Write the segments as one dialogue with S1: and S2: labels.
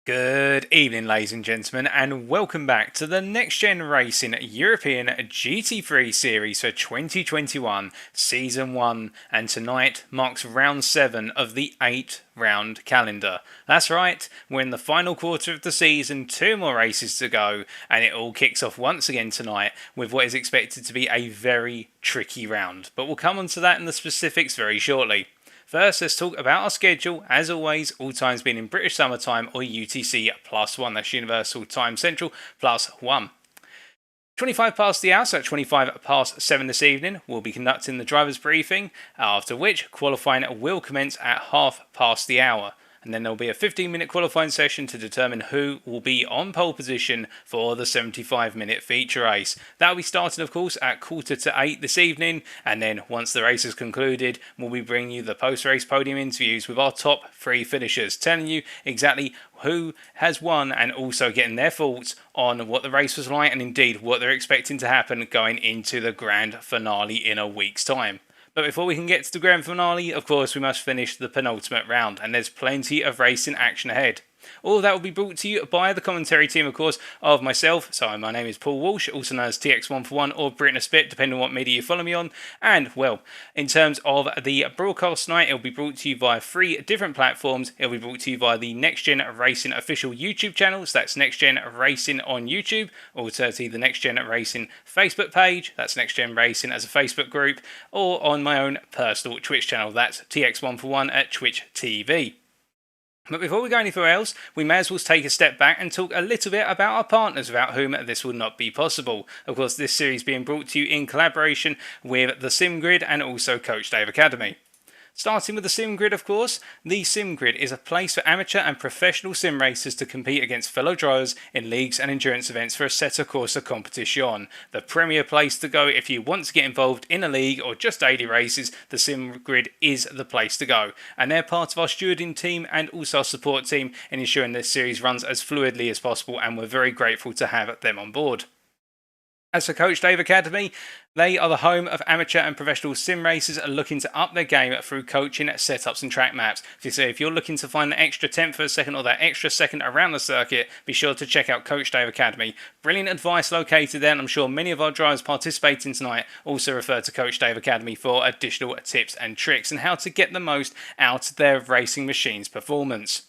S1: Good evening, ladies and gentlemen, and welcome back to the NXTGEN Racing European GT3 Series for 2021, Season 1, and tonight marks round 7 of the 8-round calendar. That's right, we're in the final quarter of the season, 2 more races to go, and it all kicks off once again tonight with what is expected to be a very tricky round. But we'll come on to that in the specifics very shortly. First, let's talk about our schedule. As always, all times being in British Summer Time or UTC +1. That's Universal Time Central +1. 25 past the hour, so at 25 past 7 this evening, we'll be conducting the driver's briefing, after which qualifying will commence at half past the hour. And then there'll be a 15-minute qualifying session to determine who will be on pole position for the 75-minute feature race. That'll be starting, of course, at 7:45 this evening, and then once the race is concluded, we'll be bringing you the post-race podium interviews with our top 3 finishers, telling you exactly who has won and also getting their thoughts on what the race was like and indeed what they're expecting to happen going into the grand finale in a week's time. But before we can get to the grand finale, of course, we must finish the penultimate round, and there's plenty of racing action ahead. All of that will be brought to you by the commentary team, of course, of myself. So my name is Paul Walsh, also known as TX141 or Britain a Spit, depending on what media you follow me on. And, well, in terms of the broadcast tonight, it will be brought to you via 3 different platforms. It will be brought to you via the NXTGEN Racing official YouTube channel. So that's NXTGEN Racing on YouTube. Alternatively, the NXTGEN Racing Facebook page. That's NXTGEN Racing as a Facebook group. Or on my own personal Twitch channel. That's TX141 at Twitch TV. But before we go anywhere else, we may as well take a step back and talk a little bit about our partners without whom this would not be possible. Of course, this series being brought to you in collaboration with the SimGrid and also Coach Dave Academy. Starting with the SimGrid, of course, the SimGrid is a place for amateur and professional sim racers to compete against fellow drivers in leagues and endurance events for Assetto Corsa Competizione. The premier place to go if you want to get involved in a league or just daily races, the SimGrid is the place to go. And they're part of our stewarding team and also our support team in ensuring this series runs as fluidly as possible, and we're very grateful to have them on board. As for Coach Dave Academy, they are the home of amateur and professional sim racers looking to up their game through coaching, setups and track maps. So if you're looking to find the extra tenth for a second or that extra second around the circuit, be sure to check out Coach Dave Academy. Brilliant advice located there, and I'm sure many of our drivers participating tonight also refer to Coach Dave Academy for additional tips and tricks and how to get the most out of their racing machine's performance.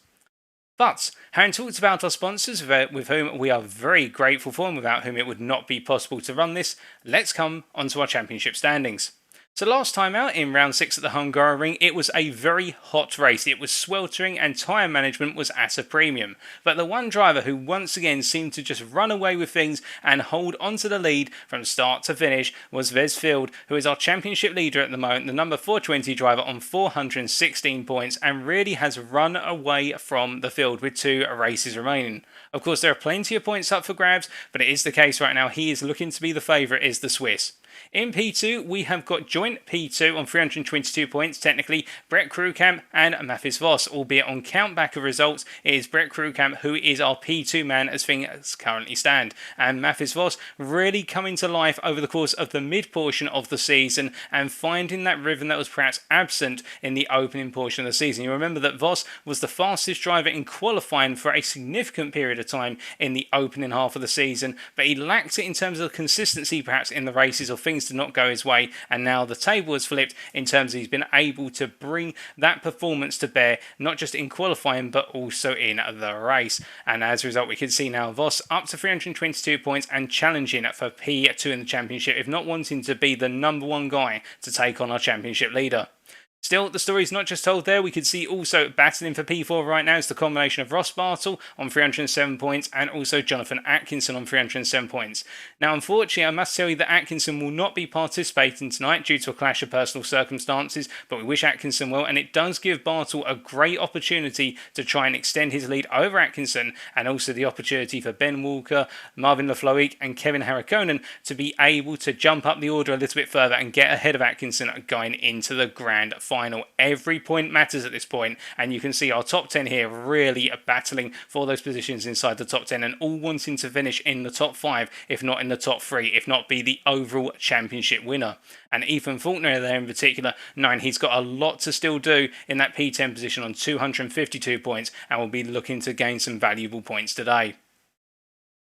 S1: But, having talked about our sponsors, with whom we are very grateful for and without whom it would not be possible to run this, let's come onto our championship standings. So last time out, in round 6 at the Hungary, it was a very hot race. It was sweltering and tyre management was at a premium. But the one driver who once again seemed to just run away with things and hold onto the lead from start to finish was Wes Field, who is our championship leader at the moment, the number 420 driver on 416 points, and really has run away from the field with 2 races remaining. Of course, there are plenty of points up for grabs, but it is the case right now he is looking to be the favourite, is the Swiss. In P2, we have got joint P2 on 322 points, technically, Brett Krugkamp and Mathis Voss, albeit on countback of results, it is Brett Krugkamp who is our P2 man as things currently stand. And Mathis Voss really coming to life over the course of the mid-portion of the season and finding that rhythm that was perhaps absent in the opening portion of the season. You remember that Voss was the fastest driver in qualifying for a significant period of time in the opening half of the season, but he lacked it in terms of consistency perhaps in the races or things did not go his way, and now the table has flipped in terms of he's been able to bring that performance to bear, not just in qualifying but also in the race. And as a result, we can see now Voss up to 322 points and challenging for P2 in the championship, if not wanting to be the number 1 guy to take on our championship leader. Still, the story's not just told there. We can see also battling for P4 right now is the combination of Ross Bartle on 307 points and also Jonathan Atkinson on 307 points. Now, unfortunately, I must tell you that Atkinson will not be participating tonight due to a clash of personal circumstances, but we wish Atkinson well, and it does give Bartle a great opportunity to try and extend his lead over Atkinson, and also the opportunity for Ben Walker, Marvin Lafloic and Kevin Harikonen to be able to jump up the order a little bit further and get ahead of Atkinson going into the grand final. Every point matters at this point, and you can see our top 10 here really battling for those positions inside the top 10 and all wanting to finish in the top 5, if not in the top 3, if not be the overall championship winner. And Ethan Faulkner there in particular, knowing he's got a lot to still do in that P10 position on 252 points, and will be looking to gain some valuable points today.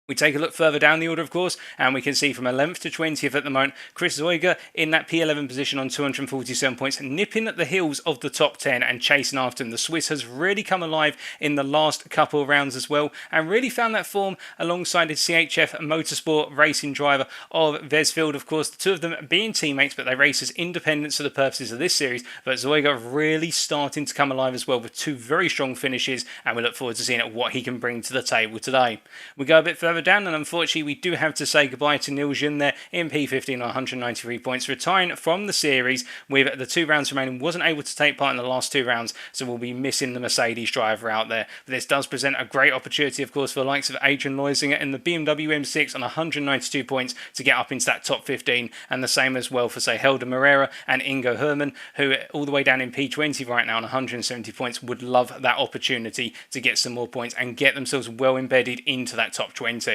S1: We take a look further down the order, of course, and we can see from 11th to 20th at the moment, Chris Zoiger in that P11 position on 247 points, nipping at the heels of the top 10 and chasing after him. The Swiss has really come alive in the last couple of rounds as well, and really found that form alongside his CHF Motorsport racing driver of Vesfield. Of course, the two of them being teammates, but they race as independents for the purposes of this series. But Zoiger really starting to come alive as well with two very strong finishes, and we look forward to seeing what he can bring to the table today. We go a bit further down, and unfortunately we do have to say goodbye to NXTGEN there in P15 on 193 points, retiring from the series with the 2 rounds remaining. Wasn't able to take part in the last 2 rounds, so we'll be missing the Mercedes driver out there. But this does present a great opportunity, of course, for the likes of Adrian Leusinger in the BMW M6 on 192 points to get up into that top 15, and the same as well for, say, Helder Moreira and Ingo Herman, who all the way down in P20 right now on 170 points, would love that opportunity to get some more points and get themselves well embedded into that top 20.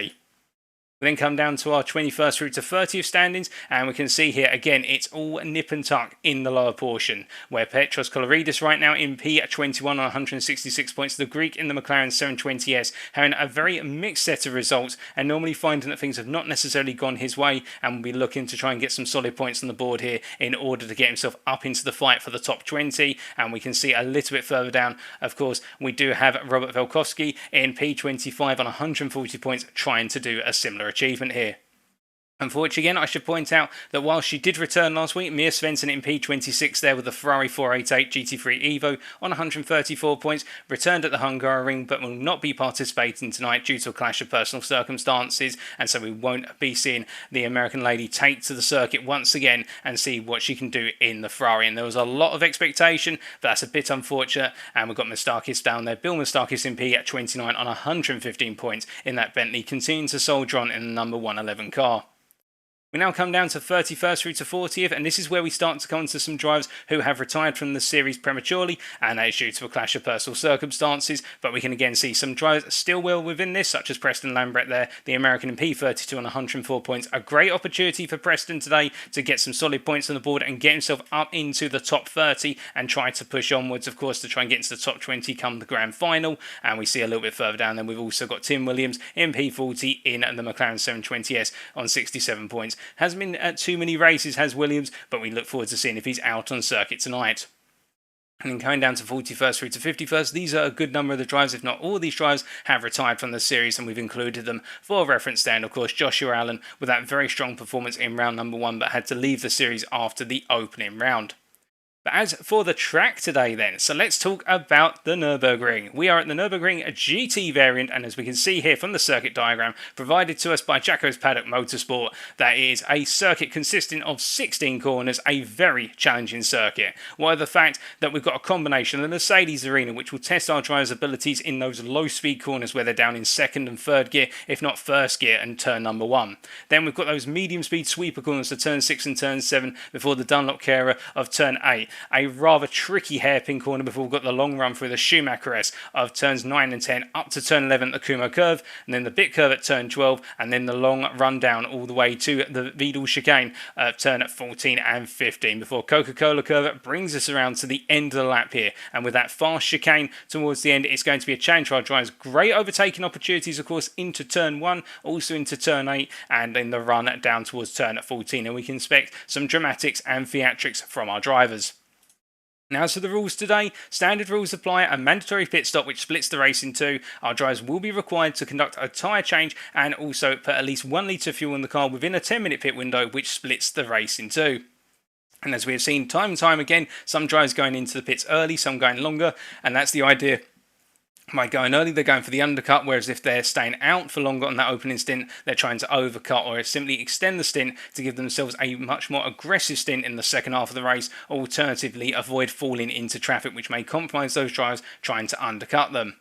S1: We then come down to our 21st through to 30th standings, and we can see here again it's all nip and tuck in the lower portion, where Petros Koloridis right now in P21 on 166 points, the Greek in the McLaren 720S having a very mixed set of results and normally finding that things have not necessarily gone his way, and will be looking to try and get some solid points on the board here in order to get himself up into the fight for the top 20. And we can see a little bit further down, of course, we do have Robert Velkovsky in P25 on 140 points trying to do a similar achievement here. Unfortunately, again, I should point out that while she did return last week, Mia Svensson in P26 there with the Ferrari 488 GT3 Evo on 134 points, returned at the Hungary but will not be participating tonight due to a clash of personal circumstances, and so we won't be seeing the American lady take to the circuit once again and see what she can do in the Ferrari. And there was a lot of expectation, but that's a bit unfortunate, and we've got Mustakis down there. Bill Mustakis in P at 29 on 115 points in that Bentley, continuing to soldier on in the number 111 car. We now come down to 31st through to 40th, and this is where we start to come into some drivers who have retired from the series prematurely, and that is due to a clash of personal circumstances. But we can again see some drivers still well within this, such as Preston Lambert there, the American in P32 on 104 points. A great opportunity for Preston today to get some solid points on the board and get himself up into the top 30 and try to push onwards, of course, to try and get into the top 20 come the grand final. And we see a little bit further down there, we've also got Tim Williams in P40 in the McLaren 720S on 67 points. Hasn't been at too many races, has Williams, but we look forward to seeing if he's out on circuit tonight. And then going down to 41st through to 51st, these are a good number of the drivers, if not all of these drivers, have retired from the series, and we've included them for reference there. And of course, Joshua Allen with that very strong performance in round number 1, but had to leave the series after the opening round. But as for the track today then, so let's talk about the Nürburgring. We are at the Nürburgring GT variant, and as we can see here from the circuit diagram provided to us by Jacko's Paddock Motorsport, that is a circuit consisting of 16 corners, a very challenging circuit. While the fact that we've got a combination of the Mercedes Arena, which will test our drivers' abilities in those low speed corners where they're down in second and third gear, if not first gear and turn number 1. Then we've got those medium speed sweeper corners to turn 6 and turn 7 before the Dunlop Carer of turn 8. A rather tricky hairpin corner before we've got the long run through the Schumacher S of turns 9 and 10 up to turn 11 at the Kumho curve, and then the bit curve at turn 12, and then the long run down all the way to the Wiedel chicane at turn 14 and 15 before Coca-Cola curve brings us around to the end of the lap here. And with that fast chicane towards the end, it's going to be a challenge for our drivers. Great overtaking opportunities, of course, into turn 1, also into turn 8, and in the run down towards turn 14, and we can expect some dramatics and theatrics from our drivers. Now, so the rules today, standard rules apply, a mandatory pit stop which splits the race in two. Our drivers will be required to conduct a tyre change and also put at least 1 litre of fuel in the car within a 10-minute pit window, which splits the race in two. And as we have seen time and time again, some drivers going into the pits early, some going longer, and that's the idea. By going early, they're going for the undercut, whereas if they're staying out for longer on that opening stint, they're trying to overcut or simply extend the stint to give themselves a much more aggressive stint in the second half of the race, or alternatively avoid falling into traffic, which may compromise those drivers trying to undercut them.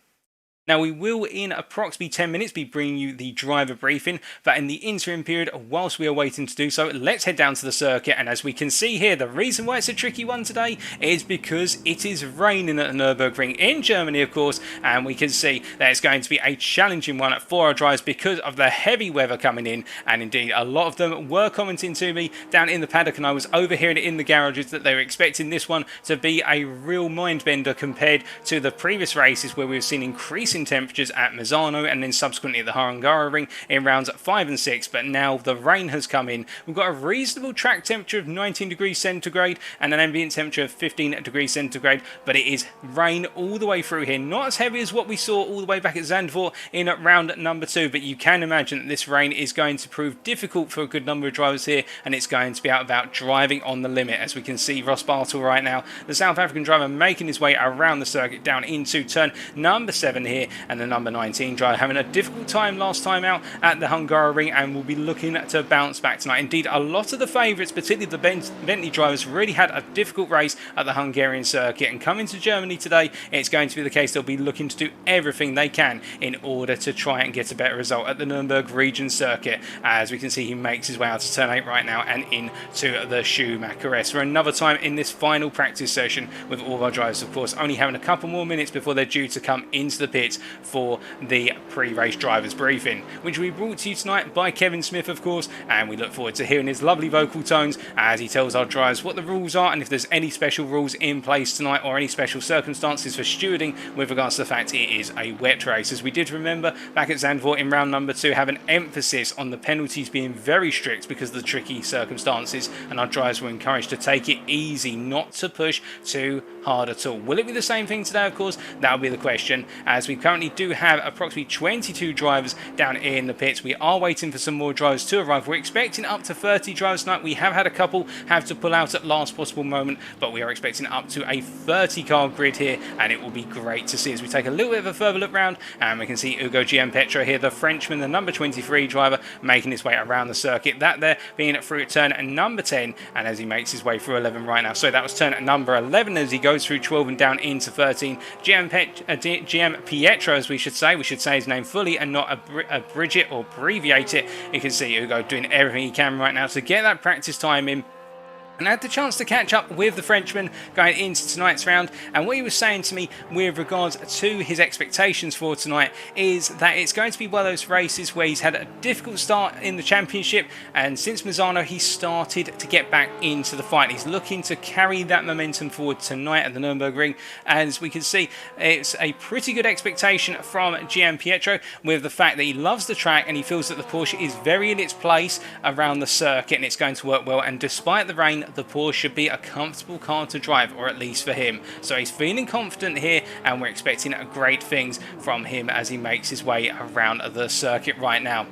S1: Now, we will in approximately 10 minutes be bringing you the driver briefing, but in the interim period, whilst we are waiting to do so, let's head down to the circuit. And as we can see here, the reason why it's a tricky one today is because it is raining at the Nürburgring in Germany, of course, and we can see that it's going to be a challenging one for our drivers because of the heavy weather coming in. And indeed, a lot of them were commenting to me down in the paddock, and I was overhearing it in the garages that they were expecting this one to be a real mind bender compared to the previous races where we've seen increasing temperatures at Misano and then subsequently at the Hungary in rounds 5 and 6, but now the rain has come in. We've got a reasonable track temperature of 19 degrees centigrade and an ambient temperature of 15 degrees centigrade, but it is rain all the way through here. Not as heavy as what we saw all the way back at Zandvoort in round number 2, but you can imagine that this rain is going to prove difficult for a good number of drivers here, and it's going to be about driving on the limit. As we can see, Ross Bartle right now, the South African driver, making his way around the circuit down into turn number 7 here, and the number 19 driver having a difficult time last time out at the Hungary and will be looking to bounce back tonight. Indeed, a lot of the favourites, particularly the Bentley drivers, really had a difficult race at the Hungarian circuit, and coming to Germany today, it's going to be the case they'll be looking to do everything they can in order to try and get a better result at the Nürburgring region circuit. As we can see, he makes his way out to turn 8 right now and into the Schumacher S for another time in this final practice session, with all of our drivers, of course, only having a couple more minutes before they're due to come into the pits for the pre-race drivers briefing, which will be brought to you tonight by Kevin Smith, of course, and we look forward to hearing his lovely vocal tones as he tells our drivers what the rules are and if there's any special rules in place tonight or any special circumstances for stewarding with regards to the fact it is a wet race. As we did remember back at Zandvoort in round number 2, have an emphasis on the penalties being very strict because of the tricky circumstances, and our drivers were encouraged to take it easy, not to push too hard at all. Will it be the same thing today? Of course, that'll be the question, as we currently do have approximately 22 drivers down in the pits. We are waiting for some more drivers to arrive. We're expecting up to 30 drivers tonight. We have had a couple have to pull out at last possible moment, but we are expecting up to a 30 car grid here, and it will be great to see as we take a little bit of a further look round, and we can see Ugo Gianpietro here, the Frenchman, the number 23 driver, making his way around the circuit. That there being through turn number 10, and as he makes his way through 11 right now. So that was turn number 11 as he goes through 12 and down into 13. Gianpietro, as we should say his name fully and not abridge it or abbreviate it. You can see Ugo doing everything he can right now to get that practice time in. And I had the chance to catch up with the Frenchman going into tonight's round, and what he was saying to me with regards to his expectations for tonight is that it's going to be one of those races where he's had a difficult start in the championship, and since Misano he started to get back into the fight. He's looking to carry that momentum forward tonight at the Nürburgring. As we can see, it's a pretty good expectation from Gianpietro with the fact that he loves the track and he feels that the Porsche is very in its place around the circuit and it's going to work well, and despite the rain, the Porsche should be a comfortable car to drive, or at least for him. So he's feeling confident here, and we're expecting great things from him as he makes his way around the circuit right now.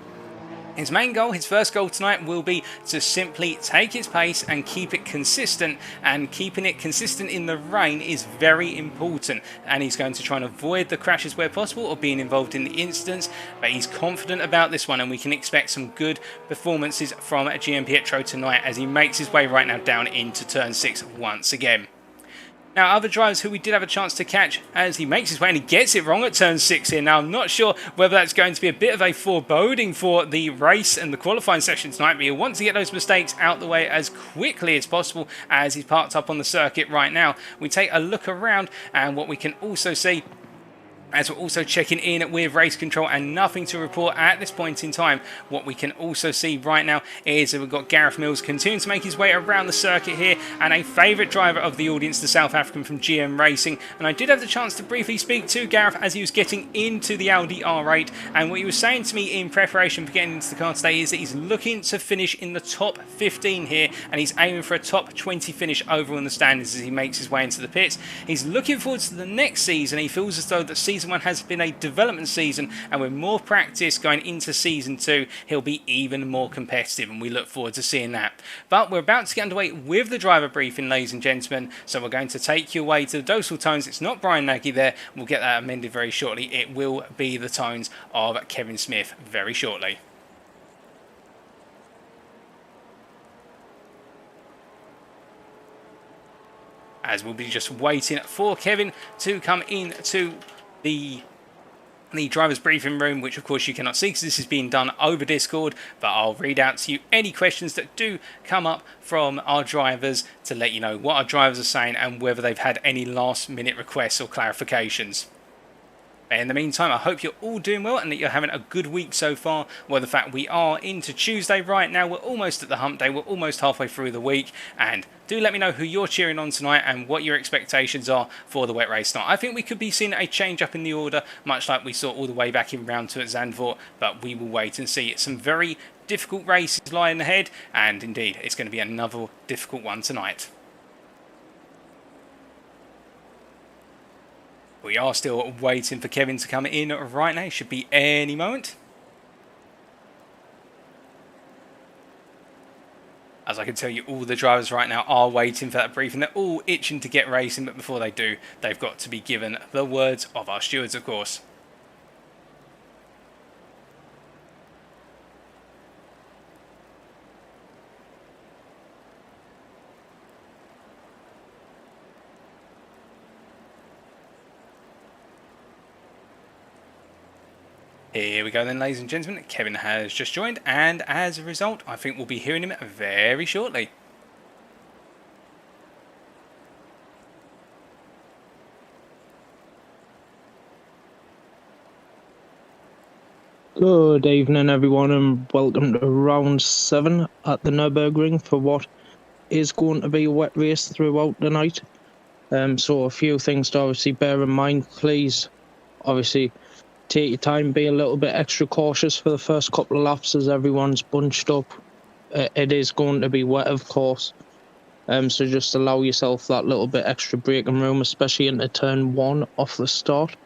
S1: His main goal, his first goal tonight, will be to simply take his pace and keep it consistent, and keeping it consistent in the rain is very important, and he's going to try and avoid the crashes where possible or being involved in the incidents, but he's confident about this one, and we can expect some good performances from Gianpietro tonight as he makes his way right now down into turn 6 once again. Now, other drivers who we did have a chance to catch as he makes his way, and he gets it wrong at turn 6 here. Now, I'm not sure whether that's going to be a bit of a foreboding for the race and the qualifying session tonight, but he'll want to get those mistakes out the way as quickly as possible as he's parked up on the circuit right now. We take a look around, and what we can also see, as we're also checking in with race control, and nothing to report at this point in time. What we can also see right now is that we've got Gareth Mills continuing to make his way around the circuit here, and a favourite driver of the audience, the South African from GM Racing. And I did have the chance to briefly speak to Gareth as he was getting into the Audi R8, and what he was saying to me in preparation for getting into the car today is that he's looking to finish in the top 15 here, and he's aiming for a top 20 finish overall in the standings as he makes his way into the pits. He's looking forward to the next season. He feels as though that season 1 has been a development season, and with more practice going into season 2, he'll be even more competitive, and we look forward to seeing that. But we're about to get underway with the driver briefing, ladies and gentlemen, so we're going to take you away to the Dosal tones. It's not Brian Nagy there, we'll get that amended very shortly. It will be the tones of Kevin Smith very shortly. As we'll be just waiting for Kevin to come into the the driver's briefing room, which of course you cannot see because this is being done over Discord, but I'll read out to you any questions that do come up from our drivers to let you know what our drivers are saying and whether they've had any last minute requests or clarifications. In the meantime, I hope you're all doing well and that you're having a good week so far. Well, the fact we are into Tuesday right now, we're almost at the hump day, we're almost halfway through the week, and do let me know who you're cheering on tonight and what your expectations are for the wet race tonight. I think we could be seeing a change up in the order, much like we saw all the way back in round 2 at Zandvoort, but we will wait and see. Some very difficult races lying ahead, and indeed, it's going to be another difficult one tonight. We are still waiting for Kevin to come in right now. Should be any moment. As I can tell you, all the drivers right now are waiting for that briefing. They're all itching to get racing, but before they do, they've got to be given the words of our stewards, of course. Here we go then, ladies and gentlemen. Kevin has just joined, and as a result, I think we'll be hearing him very shortly.
S2: Good evening, everyone, and welcome to round 7 at the Nürburgring for what is going to be a wet race throughout the night. So a few things to obviously bear in mind. Please, obviously, take your time, be a little bit extra cautious for the first couple of laps as everyone's bunched up. It is going to be wet, of course. So just allow yourself that little bit extra braking room, especially into turn 1 off the start.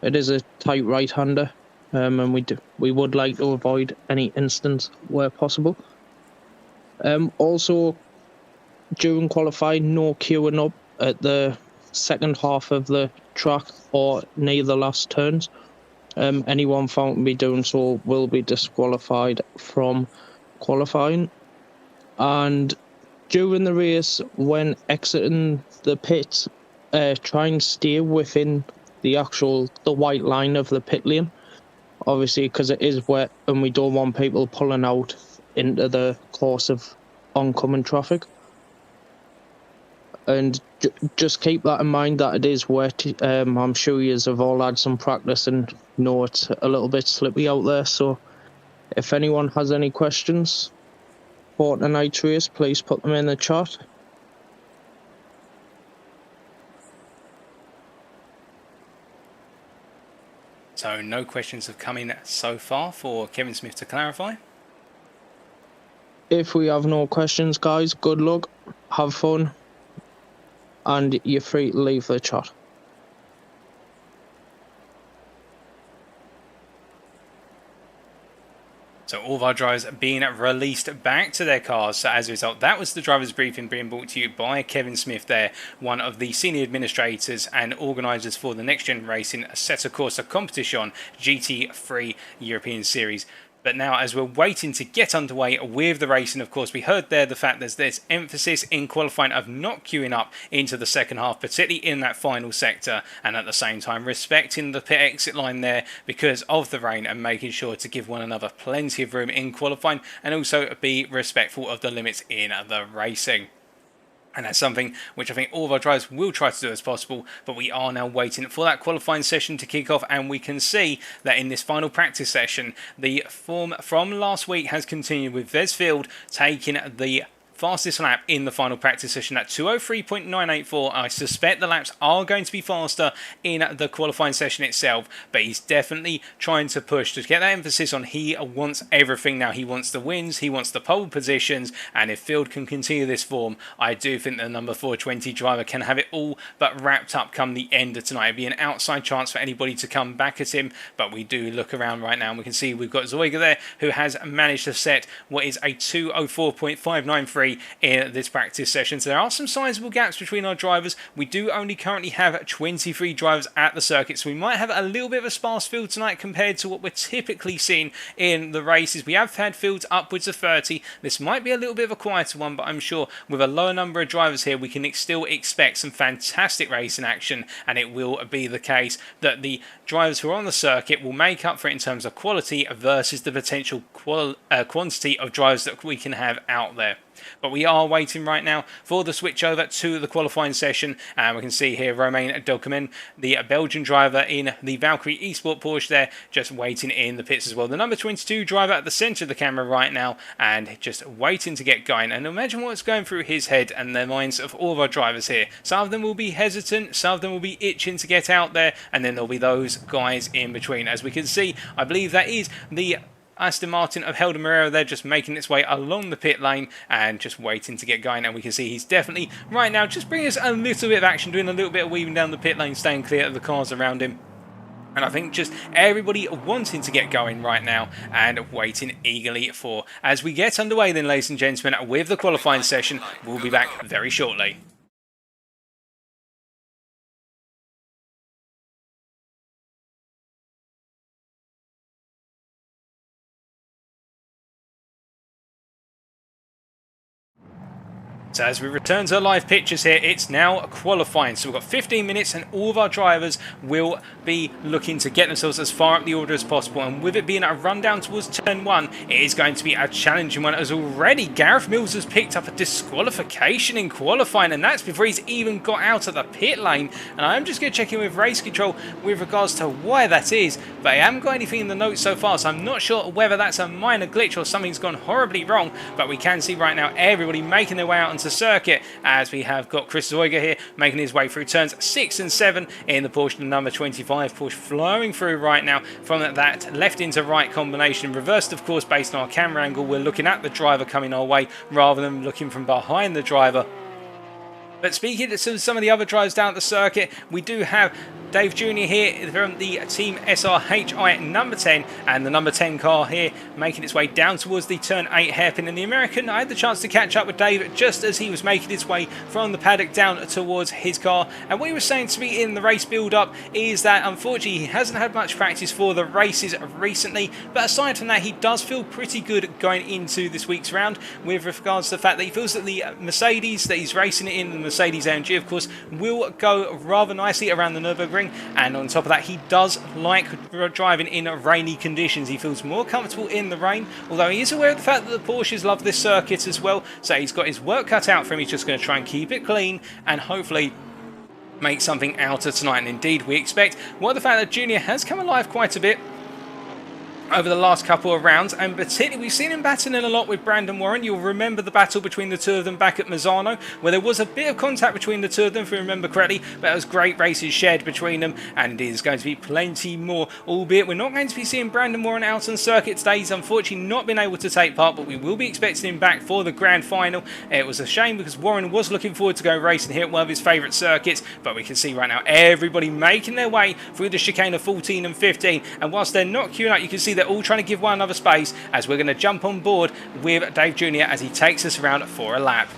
S2: It is a tight right-hander. And we would like to avoid any instance where possible. Also, during qualifying, no queuing up at the second half of the track or near the last turns. Anyone found to be doing so will be disqualified from qualifying. And during the race, when exiting the pits, try and stay within the white line of the pit lane. Obviously, because it is wet and we don't want people pulling out into the course of oncoming traffic. And just keep that in mind that it is wet. I'm sure you have all had some practice and know it's a little bit slippy out there. So if anyone has any questions for tonight's race, please put them in the chat.
S1: So no questions have come in so far for Kevin Smith to clarify.
S2: If we have no questions, guys, good luck, have fun, and you're free to leave the chat.
S1: So all of our drivers being released back to their cars. So as a result, that was the driver's briefing being brought to you by Kevin Smith there, one of the senior administrators and organisers for the NXTGEN Racing Assetto Corsa Competizione GT3 European Series. But now, as we're waiting to get underway with the racing, of course, we heard there the fact there's this emphasis in qualifying of not queuing up into the second half, particularly in that final sector, and at the same time respecting the pit exit line there because of the rain and making sure to give one another plenty of room in qualifying and also be respectful of the limits in the racing. And that's something which I think all of our drivers will try to do as possible, but we are now waiting for that qualifying session to kick off, and we can see that in this final practice session, the form from last week has continued with Vesfield taking the fastest lap in the final practice session at 2:03.984. I suspect the laps are going to be faster in the qualifying session itself, but he's definitely trying to push to get that emphasis on he wants everything now. He wants the wins, he wants the pole positions, and if Field can continue this form, I do think the number 420 driver can have it all but wrapped up come the end of tonight. It'd be an outside chance for anybody to come back at him, but we do look around right now and we can see we've got Zoiga there who has managed to set what is a 2:04.593 GT3 in this practice session. So there are some sizable gaps between our drivers. We do only currently have 23 drivers at the circuit, so we might have a little bit of a sparse field tonight compared to what we're typically seeing in the races. We have had fields upwards of 30. This might be a little bit of a quieter one, but I'm sure with a lower number of drivers here, we can still expect some fantastic racing action, and it will be the case that the drivers who are on the circuit will make up for it in terms of quality versus the potential quantity of drivers that we can have out there. But we are waiting right now for the switch over to the qualifying session, and we can see here Romain Delcomen, the Belgian driver in the Valkyrie Esport Porsche there, just waiting in the pits as well. The number 22 driver at the centre of the camera right now, and just waiting to get going. And imagine what's going through his head and the minds of all of our drivers here. Some of them will be hesitant, some of them will be itching to get out there, and then there'll be those guys in between. As we can see, I believe that is the Aston Martin of Helder Moreira there, just making its way along the pit lane and just waiting to get going. And we can see he's definitely right now just bringing us a little bit of action, doing a little bit of weaving down the pit lane, staying clear of the cars around him. And I think just everybody wanting to get going right now and waiting eagerly for as we get underway then, ladies and gentlemen, with the qualifying session. We'll be back very shortly. So as we return to the live pictures here, it's now qualifying. So we've got 15 minutes and all of our drivers will be looking to get themselves as far up the order as possible. And with it being a rundown towards turn 1, it is going to be a challenging one, as already Gareth Mills has picked up a disqualification in qualifying, and that's before he's even got out of the pit lane. And I'm just going to check in with race control with regards to why that is, but I haven't got anything in the notes so far, so I'm not sure whether that's a minor glitch or something's gone horribly wrong. But we can see right now everybody making their way out onto circuit, as we have got Chris Zoiger here making his way through turns 6 and 7 in the Porsche number 25 Porsche, flowing through right now from that left into right combination. Reversed, of course, based on our camera angle, we're looking at the driver coming our way rather than looking from behind the driver. But speaking to some of the other drivers down at the circuit, we do have Dave Jr. here from the Team SRHI number 10, and the number 10 car here making its way down towards the turn 8 hairpin. And the American, I had the chance to catch up with Dave just as he was making his way from the paddock down towards his car, and what he was saying to me in the race build-up is that unfortunately he hasn't had much practice for the races recently, but aside from that he does feel pretty good going into this week's round with regards to the fact that he feels that the Mercedes that he's racing in, the Mercedes AMG of course, will go rather nicely around the Nürburgring. And on top of that, he does like driving in rainy conditions. He feels more comfortable in the rain, although he is aware of the fact that the Porsches love this circuit as well, so he's got his work cut out for him. He's just going to try and keep it clean and hopefully make something out of tonight. And indeed we expect, well, the fact that Junior has come alive quite a bit over the last couple of rounds, and particularly we've seen him battling a lot with Brandon Warren. You'll remember the battle between the two of them back at Mazzano, where there was a bit of contact between the two of them, if you remember correctly, but it was great races shared between them, and there's going to be plenty more, albeit we're not going to be seeing Brandon Warren out on circuit today. He's unfortunately not been able to take part, but we will be expecting him back for the grand final. It was a shame because Warren was looking forward to go racing here at one of his favourite circuits, but we can see right now everybody making their way through the chicane of 14 and 15, and whilst they're not queuing up, you can see they're all trying to give one another space, as we're going to jump on board with Dave Jr. as he takes us around for a lap.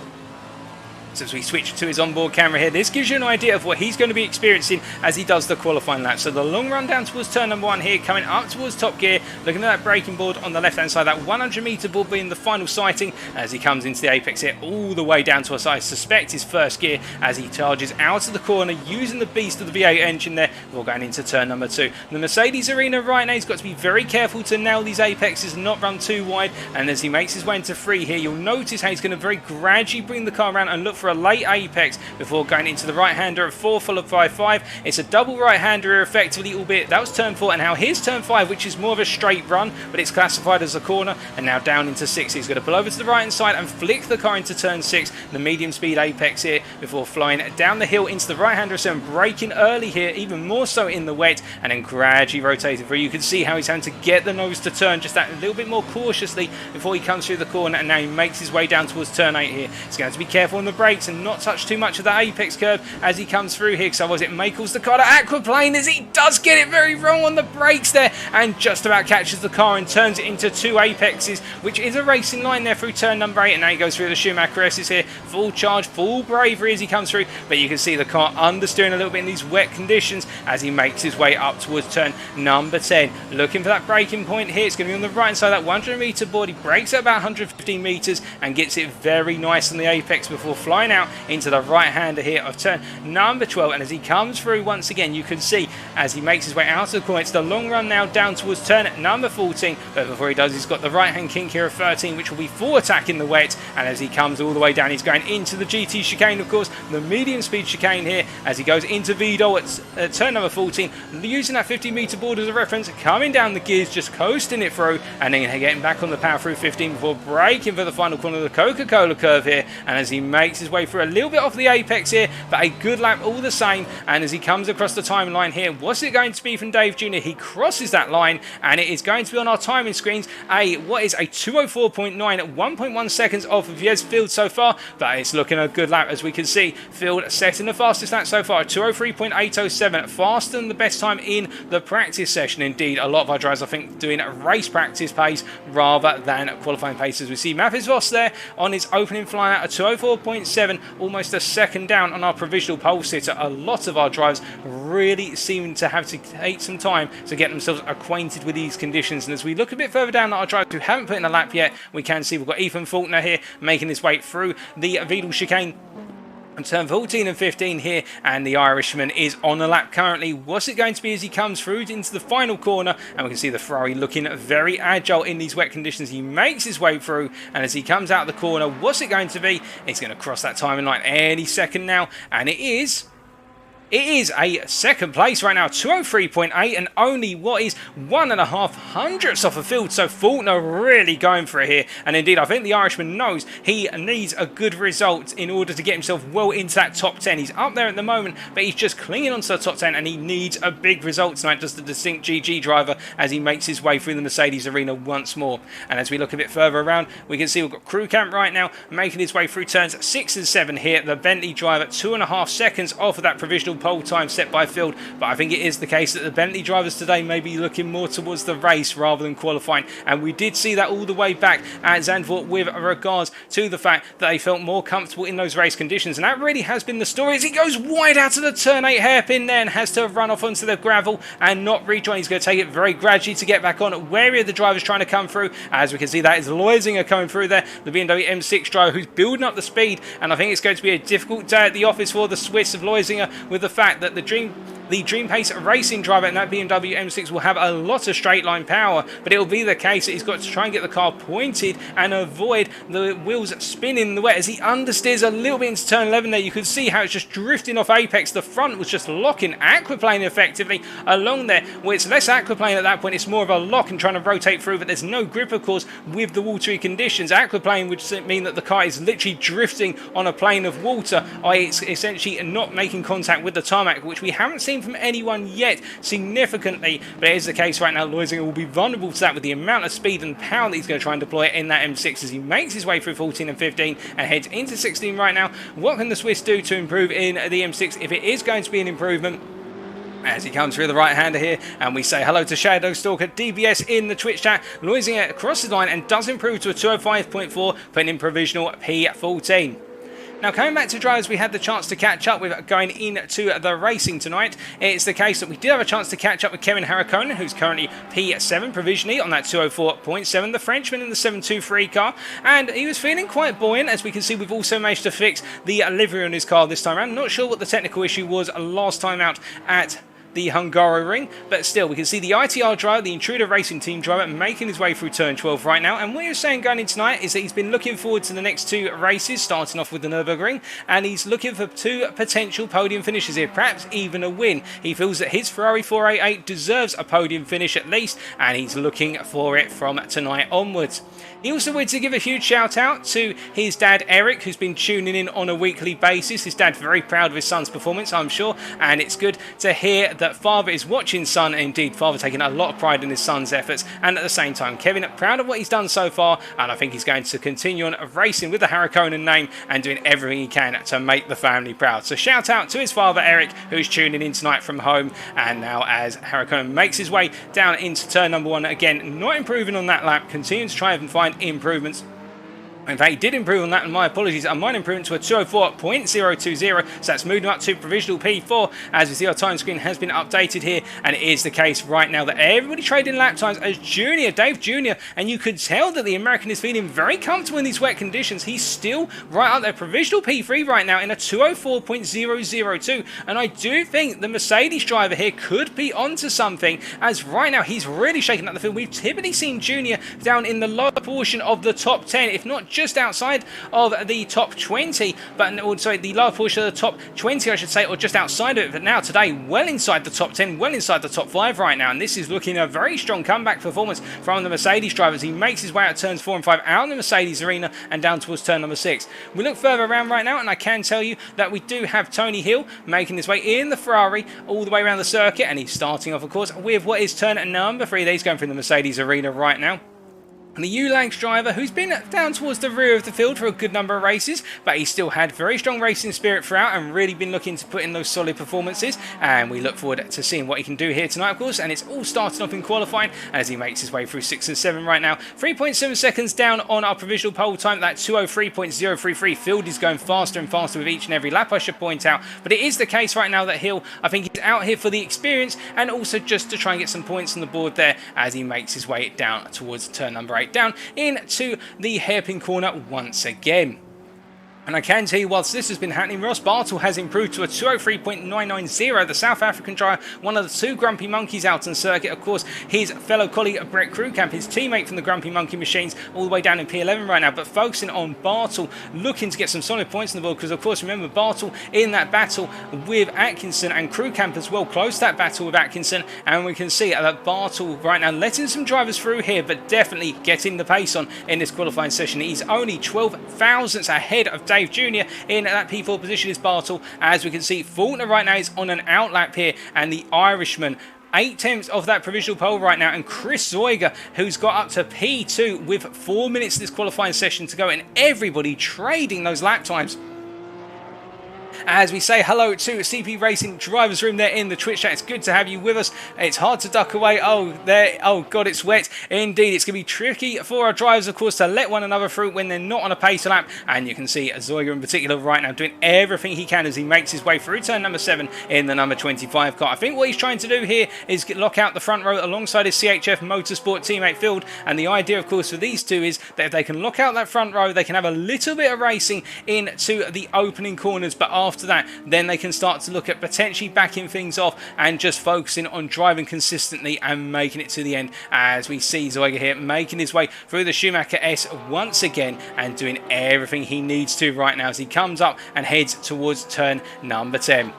S1: So as we switch to his onboard camera here, this gives you an idea of what he's going to be experiencing as he does the qualifying lap. So the long run down towards turn number 1 here, coming up towards top gear, looking at that braking board on the left hand side, that 100 metre board being the final sighting as he comes into the apex here, all the way down to us. I suspect his first gear as he charges out of the corner using the beast of the V8 engine there before going into turn number 2. The Mercedes arena right now, he's got to be very careful to nail these apexes and not run too wide, and as he makes his way into 3 here, you'll notice how he's going to very gradually bring the car around and look for a late apex before going into the right-hander of 4 followed by 5. It's a double right-hander effectively, albeit that was turn 4, and now here's turn 5, which is more of a straight run, but it's classified as a corner, and now down into 6. He's going to pull over to the right-hand side and flick the car into turn 6, the medium speed apex here, before flying down the hill into the right-hander, so braking early here, even more so in the wet, and then gradually rotating through. You can see how he's having to get the nose to turn just that a little bit more cautiously before he comes through the corner, and now he makes his way down towards turn 8 here. He's going to be careful on the brake brakes and not touch too much of the apex curve as he comes through here, because otherwise it may cause the car to aquaplane, as he does get it very wrong on the brakes there and just about catches the car and turns it into 2 apexes, which is a racing line there through turn number 8. And now he goes through the Schumacher S's here, full charge, full bravery as he comes through, but you can see the car understeering a little bit in these wet conditions as he makes his way up towards turn number 10. Looking for that braking point here. It's going to be on the right side of that 100 meter board. He brakes at about 115 meters and gets it very nice on the apex before flying out into the right hander here of turn number 12. And as he comes through once again, you can see as he makes his way out of the corner, it's the long run now down towards turn number 14, but before he does, he's got the right hand kink here of 13, which will be full attack in the wet. And as he comes all the way down, he's going into the GT chicane, of course, the medium speed chicane here, as he goes into Vidal at turn number 14, using that 50 meter board as a reference, coming down the gears, just coasting it through, and then getting back on the power through 15 before braking for the final corner of the Coca-Cola curve here. And as he makes his way through a little bit off the apex here, but a good lap all the same. And as he comes across the timeline here, what's it going to be from Dave Jr.? He crosses that line, and it is going to be on our timing screens what is a 2:04.9 at 1.1 seconds off of Yes Field so far, but it's looking a good lap. As we can see, Field setting the fastest lap so far, 2:03.807, faster than the best time in the practice session. Indeed, a lot of our drivers, I think, doing race practice pace rather than qualifying pace. As we see Mathis Voss there on his opening fly out at 2:04.7, almost a second down on our provisional pole sitter. A lot of our drivers really seem to have to take some time to get themselves acquainted with these conditions. And as we look a bit further down at our drivers who haven't put in a lap yet, we can see we've got Ethan Faulkner here making his way through the Vidal chicane on turn 14 and 15 here, and the Irishman is on the lap currently. What's it going to be as he comes through into the final corner? And we can see the Ferrari looking very agile in these wet conditions. He makes his way through, and as he comes out the corner, what's it going to be? It's going to cross that timing line any second now, and it is a second place right now, 2:03.8, and only what is 1.5 hundredths off the field. So Faulkner really going for it here. And indeed, I think the Irishman knows he needs a good result in order to get himself well into that top 10. He's up there at the moment, but he's just clinging onto the top 10, and he needs a big result tonight, does the distinct GG driver, as he makes his way through the Mercedes arena once more. And as we look a bit further around, we can see we've got Crew Camp right now making his way through turns 6 and 7 here. The Bentley driver 2.5 seconds off of that provisional pole time set by Field, but I think it is the case that the Bentley drivers today may be looking more towards the race rather than qualifying, and we did see that all the way back at Zandvoort with regards to the fact that they felt more comfortable in those race conditions, and that really has been the story as he goes wide out of the turn 8 hairpin there and has to run off onto the gravel and not rejoin. He's going to take it very gradually to get back on. Wary of the drivers trying to come through, as we can see that is Loisinger coming through there, the BMW M6 driver who's building up the speed, and I think it's going to be a difficult day at the office for the Swiss of Loisinger, with the fact that the Dream Pace racing driver in that BMW M6 will have a lot of straight line power, but it will be the case that he's got to try and get the car pointed and avoid the wheels spinning in the wet. As he understeers a little bit into turn 11 there, you can see how it's just drifting off apex. The front was just locking, aquaplane effectively along there, where it's less aquaplane at that point, it's more of a lock and trying to rotate through, but there's no grip, of course, with the watery conditions. Aquaplane would mean that the car is literally drifting on a plane of water, i.e. it's essentially not making contact with the tarmac, which we haven't seen from anyone yet significantly, but it is the case right now. Loisinger will be vulnerable to that with the amount of speed and power that he's going to try and deploy in that M6 as he makes his way through 14 and 15 and heads into 16 right now. What can the Swiss do to improve in the M6 if it is going to be an improvement? As he comes through the right-hander here, and we say hello to Shadowstalker DBS in the Twitch chat. Loisinger crosses the line and does improve to a 2:05.4, putting in provisional P14. Now, coming back to drivers we had the chance to catch up with going into the racing tonight, it's the case that we did have a chance to catch up with Kevin Harrakonen, who's currently P7 provisionally on that 2:04.7, the Frenchman in the 723 car, and he was feeling quite buoyant. As we can see, we've also managed to fix the livery on his car this time around. Not sure what the technical issue was last time out at the Hungaroring, but still we can see the ITR driver, the Intruder Racing Team driver, making his way through turn 12 right now. And what he was saying going in tonight is that he's been looking forward to the next 2 races, starting off with the Nürburgring, and he's looking for 2 potential podium finishes here, perhaps even a win. He feels that his Ferrari 488 deserves a podium finish at least, and he's looking for it from tonight onwards. He also wanted to give a huge shout out to his dad Eric, who's been tuning in on a weekly basis. His dad's very proud of his son's performance, I'm sure, and it's good to hear that father is watching son, and indeed father taking a lot of pride in his son's efforts, and at the same time Kevin proud of what he's done so far, and I think he's going to continue on racing with the Harikonen name and doing everything he can to make the family proud. So shout out to his father Eric, who's tuning in tonight from home. And now as Harikonen makes his way down into turn number 1, again not improving on that lap, continuing to try and find improvements. In fact, he did improve on that, and my apologies, a minor improvement to a 204.020, so that's moved him up to provisional P4, as we see our time screen has been updated here, and it is the case right now that everybody trading lap times as Junior, Dave Jr., and you could tell that the American is feeling very comfortable in these wet conditions. He's still right up there, provisional P3 right now in a 204.002, and I do think the Mercedes driver here could be onto something, as right now he's really shaking up the field. We've typically seen Junior down in the lower portion of the top 10, if not just outside of the top 20, but also the lower portion of the top 20, I should say, or just outside of it. But now today, well inside the top 10, well inside the top 5 right now, and this is looking a very strong comeback performance from the Mercedes drivers. He makes his way out turns 4 and 5 out in the Mercedes arena and down towards turn number 6. We look further around right now, and I can tell you that we do have Tony Hill making his way in the Ferrari all the way around the circuit, and he's starting off, of course, with what is turn number 3. He's going through the Mercedes arena right now. And the ULAGS driver, who's been down towards the rear of the field for a good number of races, but he's still had very strong racing spirit throughout and really been looking to put in those solid performances. And we look forward to seeing what he can do here tonight, of course. And it's all starting off in qualifying as he makes his way through 6 and 7 right now. 3.7 seconds down on our provisional pole time. That 203.033. Field is going faster and faster with each and every lap, I should point out. But it is the case right now that Hill, I think he's out here for the experience and also just to try and get some points on the board there as he makes his way down towards turn number 8. Down into the hairpin corner once again. And I can tell you, whilst this has been happening, Ross Bartle has improved to a 203.990. The South African driver, one of the 2 Grumpy Monkeys out on circuit. Of course, his fellow colleague Brett Crewcamp, his teammate from the Grumpy Monkey machines, all the way down in P11 right now. But focusing on Bartle, looking to get some solid points on the board, because of course, remember, Bartle in that battle with Atkinson, and Crewcamp as well, close that battle with Atkinson. And we can see that Bartle right now letting some drivers through here, but definitely getting the pace on in this qualifying session. He's only 12 thousandths ahead of Dave Jr. in that P4 position is Bartle. As we can see, Faulkner right now is on an outlap here, and the Irishman 8/10 of that provisional pole right now, and Chris Zoiger, who's got up to P2 with 4 minutes of this qualifying session to go, and everybody trading those lap times. As we say hello to CP Racing Drivers Room there in the Twitch chat. It's good to have you with us. It's hard to duck away. Oh, there. Oh, God, it's wet. Indeed, it's going to be tricky for our drivers, of course, to let one another through when they're not on a pacer lap. And you can see Zoiger in particular right now doing everything he can as he makes his way through turn number 7 in the number 25 car. I think what he's trying to do here is lock out the front row alongside his CHF Motorsport teammate Field. And the idea, of course, for these two is that if they can lock out that front row, they can have a little bit of racing into the opening corners. But after that, then they can start to look at potentially backing things off and just focusing on driving consistently and making it to the end, as we see Zoiger here making his way through the Schumacher S once again and doing everything he needs to right now as he comes up and heads towards turn number 10.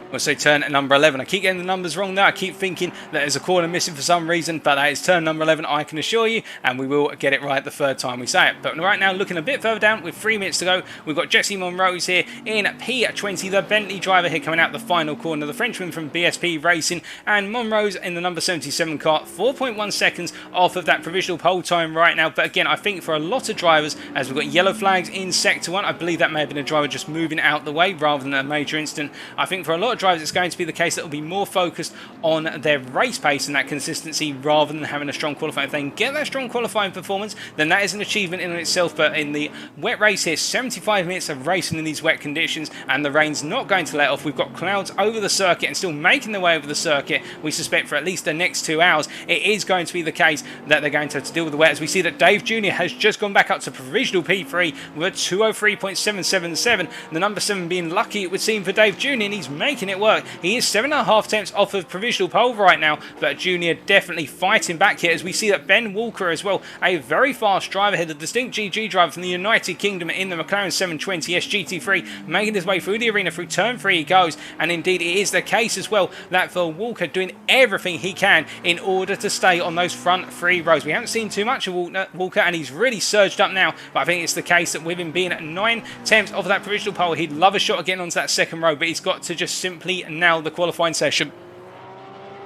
S1: We'll say turn number 11. I keep getting the numbers wrong there. I keep thinking that there's a corner missing for some reason, but that is turn number 11, I can assure you, and we will get it right the third time we say it. But right now, looking a bit further down with 3 minutes to go, we've got Jesse Monrose here in P20, the Bentley driver here coming out the final corner, the Frenchman from BSP Racing, and Monrose in the number 77 car, 4.1 seconds off of that provisional pole time right now. But again, I think for a lot of drivers, as we've got yellow flags in sector 1, I believe that may have been a driver just moving out the way rather than a major incident. I think for a lot of drivers, it's going to be the case that will be more focused on their race pace and that consistency rather than having a strong qualifying. If they can get that strong qualifying performance, then that is an achievement in itself. But in the wet race here, 75 minutes of racing in these wet conditions, and the rain's not going to let off. We've got clouds over the circuit and still making their way over the circuit, we suspect, for at least the next 2 hours. It is going to be the case that they're going to have to deal with the wet, as we see that Dave Jr. has just gone back up to provisional P3 with a 203.777. The number 7 being lucky, it would seem, for Dave Jr., and he's making making it work. He is 7.5 tenths off of provisional pole right now, but Junior definitely fighting back here as we see that Ben Walker as well, a very fast driver here, the distinct GG driver from the United Kingdom in the McLaren 720S GT3, making his way through the arena. Through turn 3 he goes, and indeed it is the case as well that for Walker doing everything he can in order to stay on those front 3 rows. We haven't seen too much of Walker, and he's really surged up now, but I think it's the case that with him being at 9 tenths off of that provisional pole, he'd love a shot of getting onto that second row, but he's got to just simply nail the qualifying session.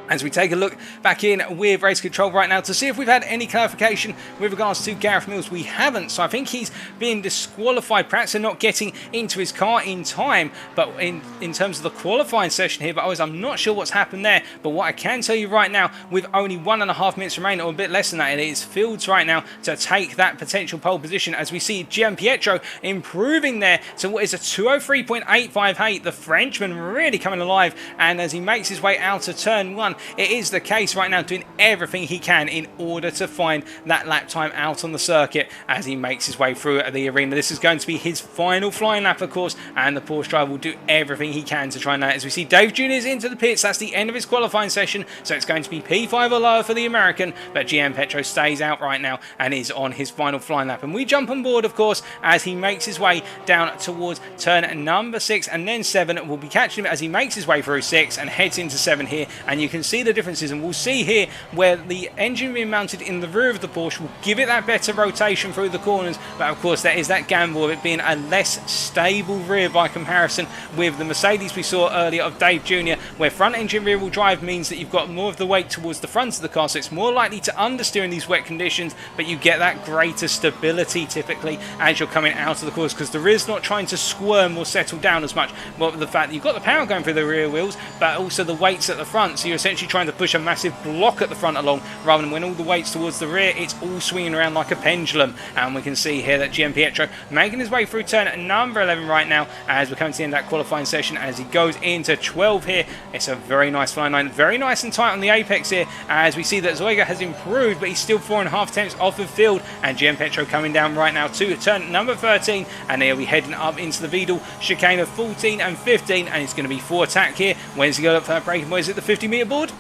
S1: As we take a look back in with race control right now to see if we've had any clarification with regards to Gareth Mills. We haven't, so I think he's being disqualified, perhaps for not getting into his car in time, but in terms of the qualifying session here, but I'm not sure what's happened there. But what I can tell you right now, with only 1.5 minutes remaining, or a bit less than that, it is Fields right now to take that potential pole position, as we see Gianpietro improving there to what is a 203.858. The Frenchman really coming alive, and as he makes his way out of turn 1, it is the case right now, doing everything he can in order to find that lap time out on the circuit as he makes his way through the arena. This is going to be his final flying lap, of course, and the Porsche driver will do everything he can to try and as we see Dave Jr. is into the pits. That's the end of his qualifying session, so it's going to be P5 or lower for the American, but Gianpietro stays out right now and is on his final flying lap. And we jump on board, of course, as he makes his way down towards turn number 6 and then 7. We'll be catching him as he makes his way through 6 and heads into 7 here, and you can see the differences, and we'll see here where the engine being mounted in the rear of the Porsche will give it that better rotation through the corners, but of course there is that gamble of it being a less stable rear by comparison with the Mercedes we saw earlier of Dave Jr., where front engine rear wheel drive means that you've got more of the weight towards the front of the car, so it's more likely to understeer in these wet conditions, but you get that greater stability typically as you're coming out of the course, because the rear's not trying to squirm or settle down as much. Well, the fact that you've got the power going through the rear wheels, but also the weights at the front, so you're essentially trying to push a massive block at the front along, rather than when all the weight's towards the rear, it's all swinging around like a pendulum. And we can see here that Gianpietro making his way through turn number 11 right now, as we're coming to the end of that qualifying session, as he goes into 12 here. It's a very nice flying line, very nice and tight on the apex here, as we see that Zoiga has improved, but he's still 4.5 tenths off of field, and Gianpietro coming down right now to turn number 13, and he'll be heading up into the Vidal chicane of 14 and 15, and it's going to be full attack here. When's he got up for that braking? Where is it, the 50-meter board?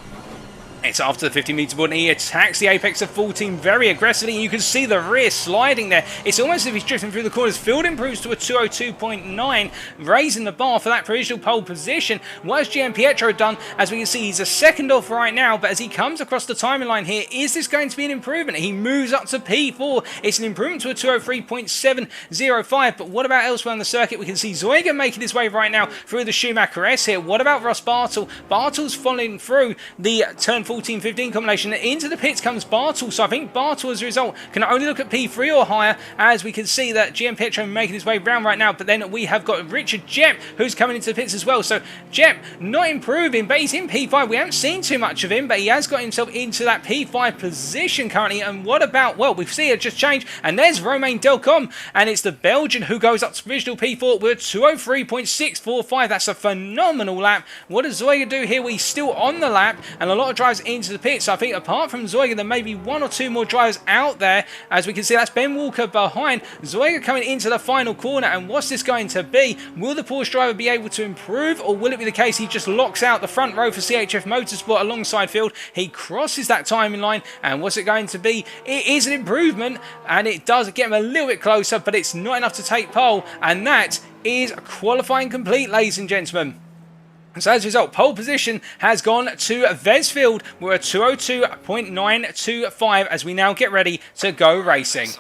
S1: It's after the 50-meter board, and he attacks the apex of 14 very aggressively, and you can see the rear sliding there. It's almost as if he's drifting through the corners. Field improves to a 202.9, raising the bar for that provisional pole position. What has Gianpietro done? As we can see, he's a second off right now, but as he comes across the timing line here, is this going to be an improvement? He moves up to P4. It's an improvement to a 203.705, but what about elsewhere on the circuit? We can see Zoiga making his way right now through the Schumacher S here. What about Ross Bartel? Bartel's following through the turn 14-15 combination. Into the pits comes Bartel, so I think Bartel as a result can only look at P3 or higher, as we can see that Gianpietro making his way round right now, but then we have got Richard Jep who's coming into the pits as well. So Jep not improving, but he's in P5. We haven't seen too much of him, but he has got himself into that P5 position currently. And what about, well, we see it just change, and there's Romain Delcom, and it's the Belgian who goes up to provisional P4 with 203.645. That's a phenomenal lap. What does Zoiga do here? Well, he's still on the lap, and a lot of drivers into the pits. So I think apart from Zoiga, there may be 1 or 2 more drivers out there. As we can see, that's Ben Walker behind. Zoiga coming into the final corner, and what's this going to be? Will the Porsche driver be able to improve, or will it be the case he just locks out the front row for CHF Motorsport alongside Field? He crosses that timing line, and what's it going to be? It is an improvement, and it does get him a little bit closer, but it's not enough to take pole, and that is qualifying complete, ladies and gentlemen. So as a result, pole position has gone to Vesfield with a 202.925 as we now get ready to go racing.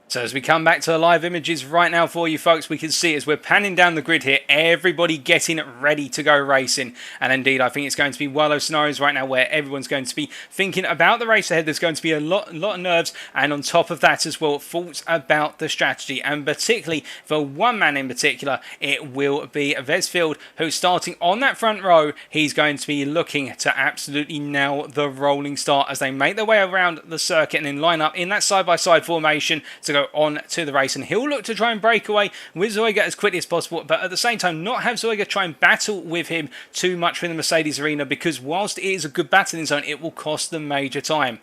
S1: So as we come back to the live images right now for you folks, we can see as we're panning down the grid here, everybody getting ready to go racing. And indeed, I think it's going to be one of those scenarios right now where everyone's going to be thinking about the race ahead. There's going to be a lot of nerves, and on top of that as well, thoughts about the strategy. And particularly for one man in particular, it will be Vesfield, who's starting on that front row. He's going to be looking to absolutely nail the rolling start as they make their way around the circuit and then line up in that side-by-side formation to go go on to the race, and he'll look to try and break away with Zoiga as quickly as possible, but at the same time not have Zoiga try and battle with him too much in the Mercedes arena, because whilst it is a good battling zone, it will cost them major time.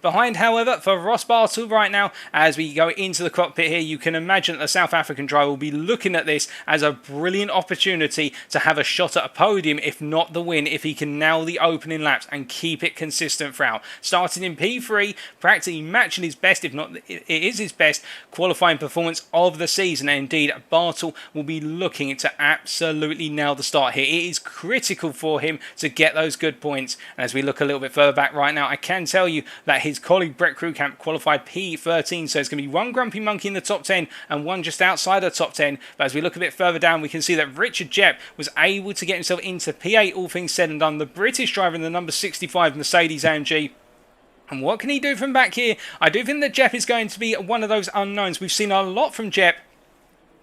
S1: Behind, however, for Ross Bartle right now, as we go into the cockpit here, you can imagine that the South African driver will be looking at this as a brilliant opportunity to have a shot at a podium, if not the win, if he can nail the opening laps and keep it consistent throughout. Starting in P3, practically matching his best, if not it is his best, qualifying performance of the season. And indeed, Bartle will be looking to absolutely nail the start here. It is critical for him to get those good points. And as we look a little bit further back right now, I can tell you that his colleague Brett Crewcamp qualified P13, so it's going to be one Grumpy Monkey in the top 10 and one just outside the top 10. But as we look a bit further down, we can see that Richard Jepp was able to get himself into P8, all things said and done. The British driver in the number 65 Mercedes AMG. And what can he do from back here? I do think that Jepp is going to be one of those unknowns. We've seen a lot from Jepp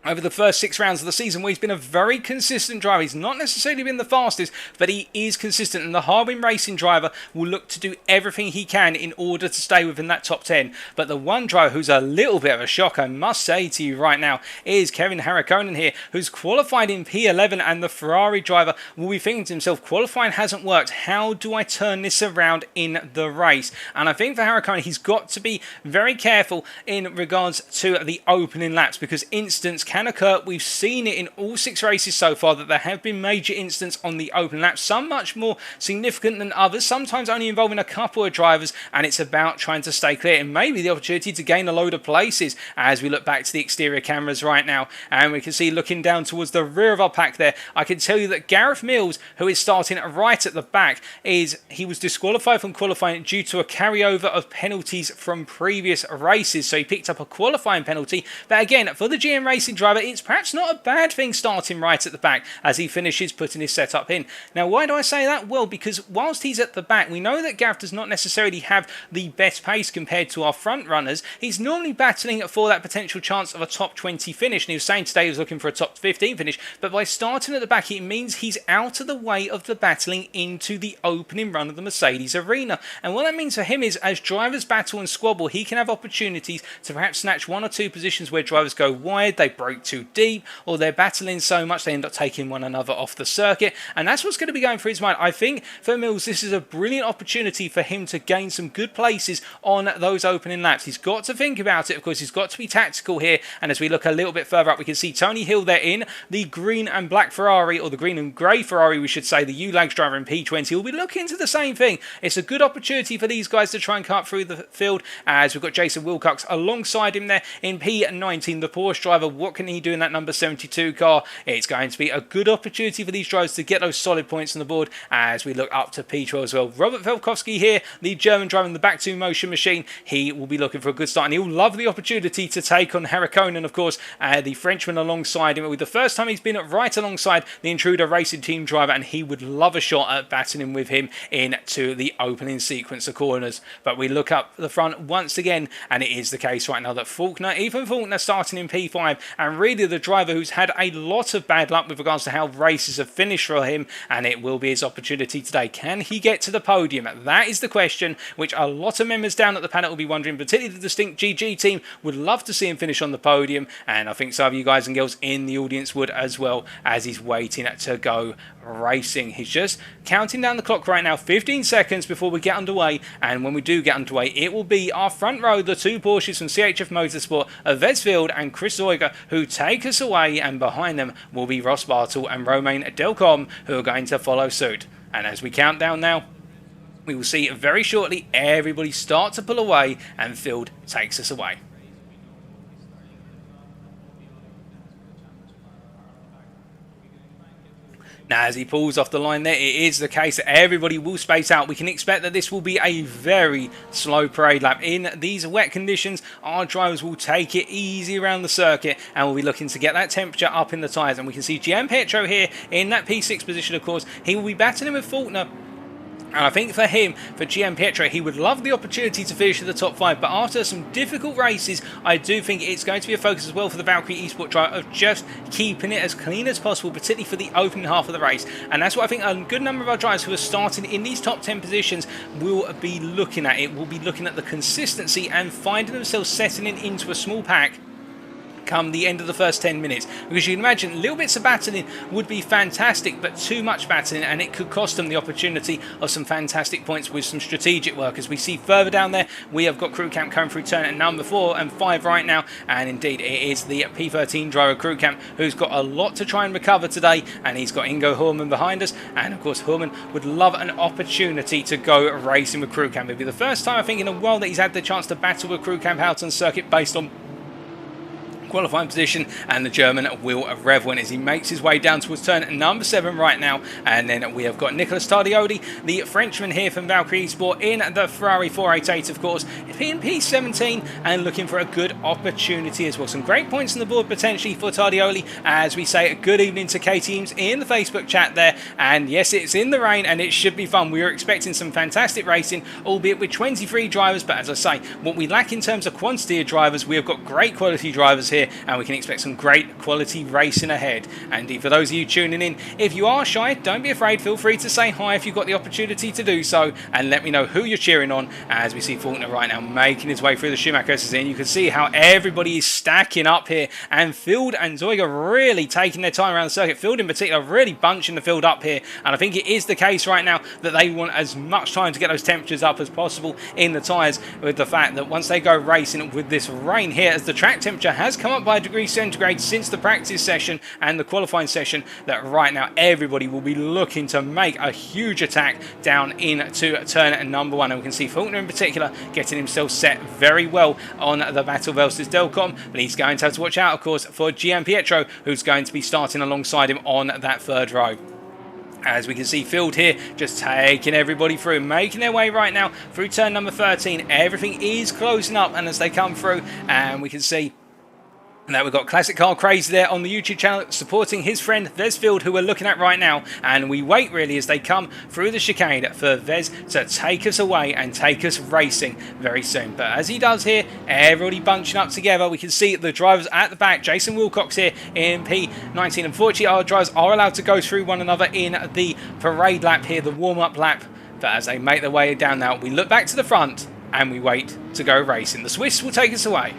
S1: over the first 6 rounds of the season, where he's been a very consistent driver. He's not necessarily been the fastest, but he is consistent, and the Harbin Racing driver will look to do everything he can in order to stay within that top 10. But the one driver who's a little bit of a shock, I must say to you right now, is Kevin Harikonen here, who's qualified in P11, and the Ferrari driver will be thinking to himself, qualifying hasn't worked, how do I turn this around in the race? And I think for Harikonen, he's got to be very careful in regards to the opening laps, because incidents can occur. We've seen it in all 6 races so far, that there have been major incidents on the open laps, some much more significant than others, sometimes only involving a couple of drivers, and it's about trying to stay clear and maybe the opportunity to gain a load of places. As we look back to the exterior cameras right now, and we can see looking down towards the rear of our pack there, I can tell you that Gareth Mills, who is starting right at the back, he was disqualified from qualifying due to a carryover of penalties from previous races, so he picked up a qualifying penalty. But again, for the GM Racing driver, it's perhaps not a bad thing starting right at the back as he finishes putting his setup in. Now, why do I say that? Well, because whilst he's at the back, we know that Gareth does not necessarily have the best pace compared to our front runners. He's normally battling for that potential chance of a top 20 finish, and he was saying today he was looking for a top 15 finish, but by starting at the back, it means he's out of the way of the battling into the opening run of the Mercedes arena. And what that means for him is, as drivers battle and squabble, he can have opportunities to perhaps snatch 1 or 2 positions where drivers go wide, they break too deep, or they're battling so much they end up taking one another off the circuit. And that's what's going to be going through his mind. I think for Mills, this is a brilliant opportunity for him to gain some good places on those opening laps. He's got to think about it, of course. He's got to be tactical here. And as we look a little bit further up, we can see Tony Hill there in the green and black Ferrari, or the green and grey Ferrari, we should say. The ULAGS driver in P20 will be looking to the same thing. It's a good opportunity for these guys to try and cut through the field, as we've got Jason Wilcox alongside him there in P19, the Porsche driver. What can he do in that number 72 car? It's going to be a good opportunity for these drivers to get those solid points on the board as we look up to P12 as well. Robert Velkovsky here, the German driver in the back 2 motion machine. He will be looking for a good start, and he'll love the opportunity to take on Harikonen, of course, the Frenchman alongside him. With the first time he's been right alongside the Intruder Racing Team driver, and he would love a shot at battling with him into the opening sequence of corners. But we look up the front once again, and it is the case right now that Ethan Faulkner starting in P5, and really the driver who's had a lot of bad luck with regards to how races have finished for him, and it will be his opportunity today. Can he get to the podium? That is the question which a lot of members down at the panel will be wondering, particularly the Distinct GG team would love to see him finish on the podium, and I think some of you guys and girls in the audience would as well, as he's waiting to go racing. He's just counting down the clock right now, 15 seconds before we get underway, and when we do get underway, it will be our front row, the 2 Porsches from CHF Motorsport, Vesfield and Chris Zoiga, who take us away, and behind them will be Ross Bartle and Romain Delcom, who are going to follow suit. And as we count down now, we will see very shortly everybody start to pull away, and Field takes us away. Now, as he pulls off the line there, it is the case that everybody will space out. We can expect that this will be a very slow parade lap. In these wet conditions, our drivers will take it easy around the circuit, and we'll be looking to get that temperature up in the tyres. And we can see Gian Pietro here in that P6 position, of course. He will be battling with Faulkner And I think for him, for Gianpietro, he would love the opportunity to finish in the top 5. But after some difficult races, I do think it's going to be a focus as well for the Valkyrie Esport driver of just keeping it as clean as possible, particularly for the opening half of the race. And that's what I think a good number of our drivers who are starting in these top 10 positions will be looking at. It will be looking at the consistency and finding themselves settling into a small pack come the end of the first 10 minutes, because you can imagine little bits of battling would be fantastic, but too much battling and it could cost them the opportunity of some fantastic points with some strategic work. As we see further down there, we have got crew camp coming through turn at number 4 and 5 right now, and indeed it is the P13 driver crew camp who's got a lot to try and recover today, and he's got Ingo Hurman behind us, and of course Hurman would love an opportunity to go racing with crew camp. It'd be the first time I think in a while that he's had the chance to battle with crew camp out on circuit based on qualifying position, and the German will rev when as he makes his way down towards turn number 7 right now. And then we have got Nicolas Tardioli, the Frenchman here from Valkyrie Sport in the Ferrari 488, of course, in P17, and looking for a good opportunity as well. Some great points on the board potentially for Tardioli. As we say, good evening to K-Teams in the Facebook chat there, and yes, it's in the rain and it should be fun. We are expecting some fantastic racing, albeit with 23 drivers, but as I say, what we lack in terms of quantity of drivers, we have got great quality drivers here, and we can expect some great quality racing ahead. And for those of you tuning in, if you are shy, don't be afraid, feel free to say hi if you've got the opportunity to do so, and let me know who you're cheering on. As we see Faulkner right now making his way through the Schumachers, and you can see how everybody is stacking up here, and Field and Zoiger really taking their time around the circuit. Field in particular really bunching the field up here, and I think it is the case right now that they want as much time to get those temperatures up as possible in the tyres, with the fact that once they go racing with this rain here, as the track temperature has come up by a degree centigrade since the practice session and the qualifying session, that right now everybody will be looking to make a huge attack down into turn number 1. And we can see Faulkner in particular getting himself set very well on the Battle versus Delcom, but he's going to have to watch out, of course, for Gianpietro, who's going to be starting alongside him on that third row. As we can see Field here just taking everybody through, making their way right now through turn number 13. Everything is closing up, and as they come through, and we can see now we've got Classic Car Crazy there on the YouTube channel supporting his friend Vez Field, who we're looking at right now, and we wait really as they come through the chicane for Vez to take us away and take us racing very soon. But as he does here, everybody bunching up together. We can see the drivers at the back. Jason Wilcox here in P19. Unfortunately, our drivers are allowed to go through one another in the parade lap here, the warm-up lap. But as they make their way down now, we look back to the front and we wait to go racing. The Swiss will take us away.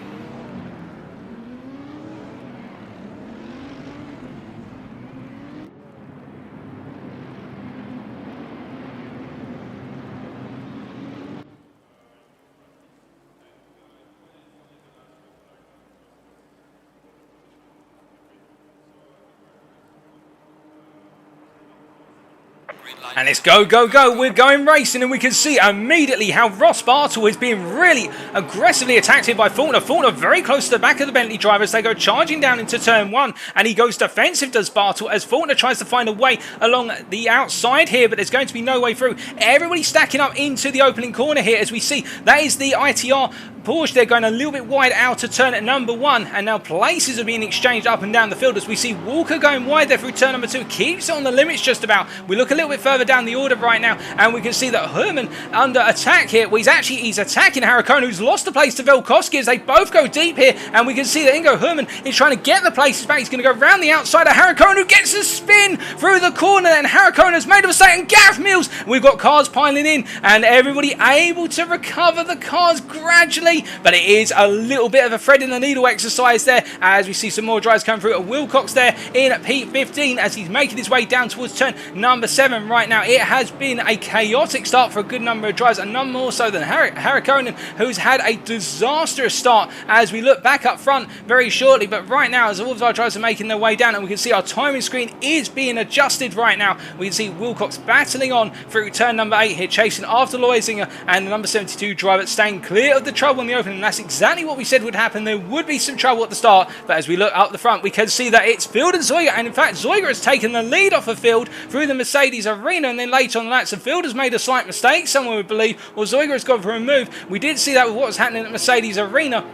S1: And it's go, go, go. We're going racing, and we can see immediately how Ross Bartle is being really aggressively attacked here by Faulkner. Faulkner very close to the back of the Bentley drivers. They go charging down into turn 1, and he goes defensive, does Bartle, as Faulkner tries to find a way along the outside here, but there's going to be no way through. Everybody stacking up into the opening corner here, as we see that is the ITR Porsche. They're going a little bit wide out to turn at number 1, and now places are being exchanged up and down the field as we see Walker going wide there through turn number 2, keeps it on the limits just about. We look a little bit further down the order right now, and we can see that Herman under attack here. Well, he's attacking Harakona, who's lost the place to Velkoski as they both go deep here, and we can see that Ingo Herman is trying to get the places back. He's going to go round the outside of Harakona, who gets a spin through the corner, and Harakona's made a mistake, and Gareth Mills, we've got cars piling in, and everybody able to recover the cars gradually, but it is a little bit of a thread in the needle exercise there, as we see some more drivers come through. Wilcox there in P15 as he's making his way down towards turn number 7 right now. It has been a chaotic start for a good number of drivers, and none more so than Harakona, who's had a disastrous start as we look back up front very shortly. But right now, as all of our drivers are making their way down, and we can see our timing screen is being adjusted right now, we can see Wilcox battling on through turn number 8 here, chasing after Loisinger, and the number 72 driver staying clear of the trouble in the opening. And that's exactly what we said would happen. There would be some trouble at the start, but as we look up the front, we can see that it's Field and Zoiger, and in fact Zoiger has taken the lead off of Field through the Mercedes arena, and then later on that, so Field has made a slight mistake, someone would believe, or Zoiger has gone for a move. We did see that with what was happening at Mercedes arena,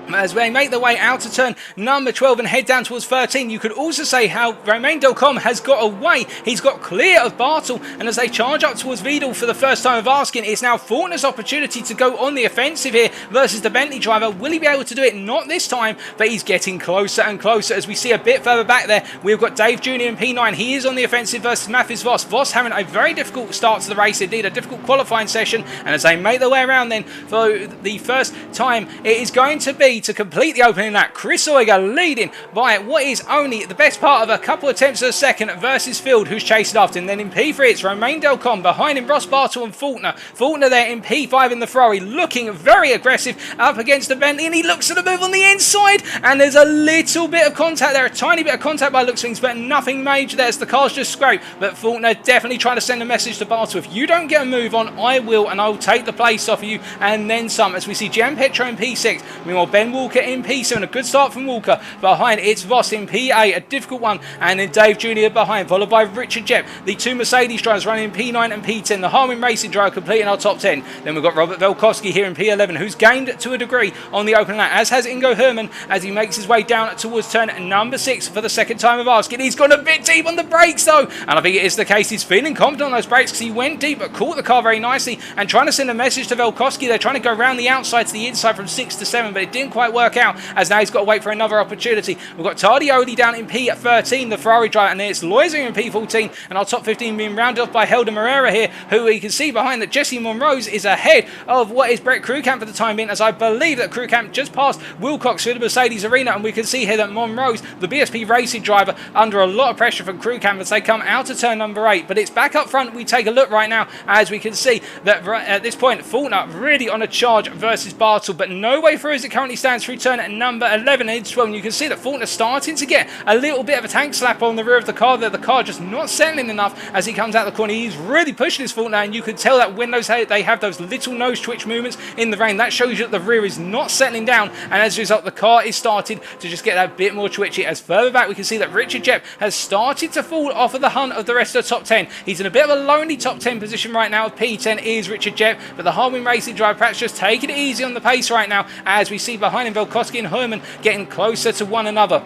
S1: As they make their way out of turn number 12 and head down towards 13, you could also say how Romain Delcom has got away. He's got clear of Bartel, and as they charge up towards Vidal for the first time of asking, it's now Faulkner's opportunity to go on the offensive here versus the Bentley driver. Will he be able to do it? Not this time, but he's getting closer and closer. As we see a bit further back there, we've got Dave Jr. in P9. He is on the offensive versus Mathis Voss. Voss having a very difficult start to the race, indeed, a difficult qualifying session, and as they make their way around then for the first time, it is going to be to complete the opening lap. Chris Oyger leading by what is only the best part of a couple of tenths of a second versus Field, who's chased after him. Then in P3 it's Romain Delcom, behind him Ross Bartel and Faulkner. Faulkner there in P5 in the Ferrari, looking very aggressive up against the Bentley, and he looks at the move on the inside, and there's a little bit of contact there, a tiny bit of contact by looks of things, but nothing major there as the car's just scraped. But Faulkner definitely trying to send a message to Bartel: if you don't get a move on, I will, and I'll take the place off of you, and then some. As we see Jan Petro in P6, meanwhile Ben Walker in P7, a good start from Walker. Behind it's Voss in P8, a difficult one, and then Dave Jr. behind, followed by Richard Jepp. The two Mercedes drivers running in P9 and P10, the Harwin Racing driver completing our top 10. Then we've got Robert Velkowski here in P11, who's gained to a degree on the open lap, as has Ingo Herman, as he makes his way down towards turn number 6 for the second time of asking. He's gone a bit deep on the brakes though, and I think it is the case. He's feeling confident on those brakes because he went deep but caught the car very nicely, and trying to send a message to Velkowski. They're trying to go around the outside to the inside from 6 to 7, but it didn't quite work out, as now he's got to wait for another opportunity. We've got Tardioli down in P13, the Ferrari driver, and then it's Loiser in P14, and our top 15 being rounded off by Helder Moreira here, who we can see behind that Jesse Monrose is ahead of what is Brett Krugkamp for the time being, as I believe that Krugkamp just passed Wilcox through the Mercedes arena, and we can see here that Monrose, the BSP Racing driver, under a lot of pressure from Krugkamp as they come out of turn number 8. But it's back up front. We take a look right now, as we can see that at this point Faulkner really on a charge versus Bartel, but no way through as it currently stands through turn number 11 and 12. And you can see that Faulkner starting to get a little bit of a tank slap on the rear of the car there. The car just not settling enough as he comes out the corner. He's really pushing his Faulkner, and you can tell that when they have those little nose twitch movements in the rain, that shows you that the rear is not settling down, and as a result the car is started to just get that bit more twitchy. As further back we can see that Richard Jepp has started to fall off of the hunt of the rest of the top 10. He's in a bit of a lonely top 10 position right now. P10 is Richard Jepp, but the Harwin Racing driver perhaps just taking it easy on the pace right now, as we see behind him Velkowski and Herman getting closer to one another.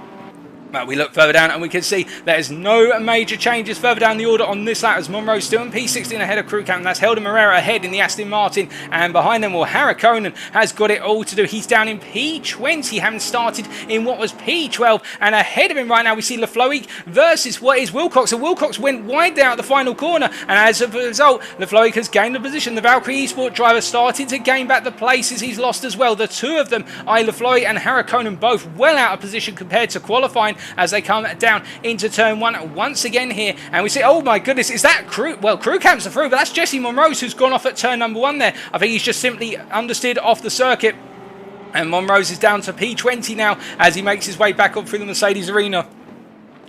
S1: But we look further down and we can see there's no major changes further down the order on this lap, as Monroe still in P16 ahead of Krugkamp, and that's Helder Moreira ahead in the Aston Martin, and behind them, well, Harrikonen has got it all to do. He's down in P20, having started in what was P12, and ahead of him right now we see Lefloic versus what is Wilcox, and Wilcox went wide there at the final corner, and as a result Lefloic has gained the position. The Valkyrie Esport driver started to gain back the places he's lost as well. The two of them, Lefloic and Harrikonen, both well out of position compared to qualifying, as they come down into turn 1 once again here, and we see, oh my goodness, is that Krugkamp's through, but that's Jesse Monrose who's gone off at turn number 1 there. I think he's just simply understeered off the circuit, and Monrose is down to P20 now as he makes his way back up through the Mercedes arena.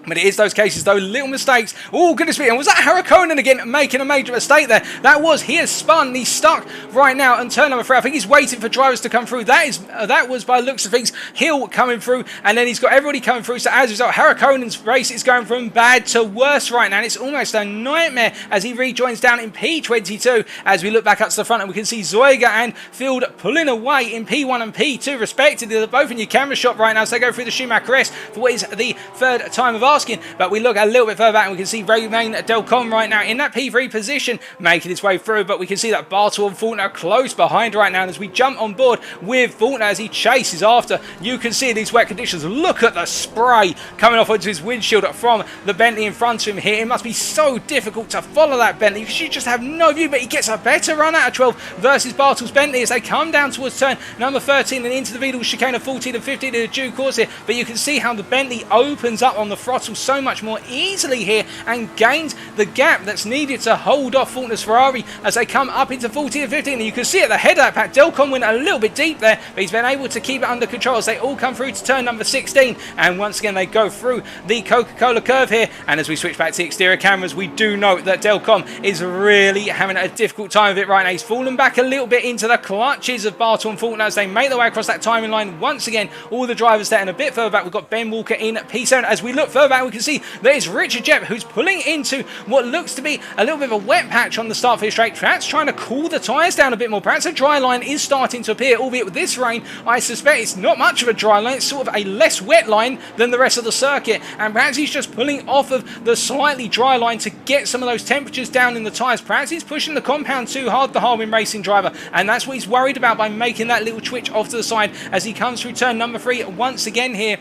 S1: But it is those cases, though, little mistakes. Oh, goodness me. And was that Harrikonen again making a major mistake there? That was. He has spun. He's stuck right now on turn number 3. I think he's waiting for drivers to come through. That was, by the looks of things, Hill coming through. And then he's got everybody coming through. So as a result, Harrikonen's race is going from bad to worse right now. And it's almost a nightmare as he rejoins down in P22. As we look back up to the front, and we can see Zoiga and Field pulling away in P1 and P2, respectively. They're both in your camera shot right now as they go through the Schumacher S for what is the third time of asking. But we look a little bit further back and we can see Romain Delcom right now in that P3 position, making his way through. But we can see that Bartel and Faulkner are close behind right now. And as we jump on board with Faulkner as he chases after, you can see these wet conditions. Look at the spray coming off onto his windshield from the Bentley in front of him here. It must be so difficult to follow that Bentley because you just have no view. But he gets a better run out of 12 versus Bartel's Bentley as they come down towards turn number 13 and into the Vidal chicane of 14 and 15 in the due course here. But you can see how the Bentley opens up on the throttle so much more easily here and gains the gap that's needed to hold off Faulkner's Ferrari as they come up into 14 and 15. And you can see at the head of that pack, Delcom went a little bit deep there, but he's been able to keep it under control as they all come through to turn number 16. And once again, they go through the Coca-Cola curve here. And as we switch back to the exterior cameras, we do note that Delcom is really having a difficult time of it right now. He's fallen back a little bit into the clutches of Bartel and Faulkner as they make their way across that timing line once again. All the drivers there, and a bit further back, we've got Ben Walker in P7. As we look further back, back, we can see that it's Richard Jep who's pulling into what looks to be a little bit of a wet patch on the start for his straight. Perhaps trying to cool the tyres down a bit more. Perhaps a dry line is starting to appear, albeit with this rain, I suspect it's not much of a dry line. It's sort of a less wet line than the rest of the circuit, and perhaps he's just pulling off of the slightly dry line to get some of those temperatures down in the tyres. Perhaps he's pushing the compound too hard, the Harbin Racing driver, and that's what he's worried about by making that little twitch off to the side as he comes through turn number 3 once again here.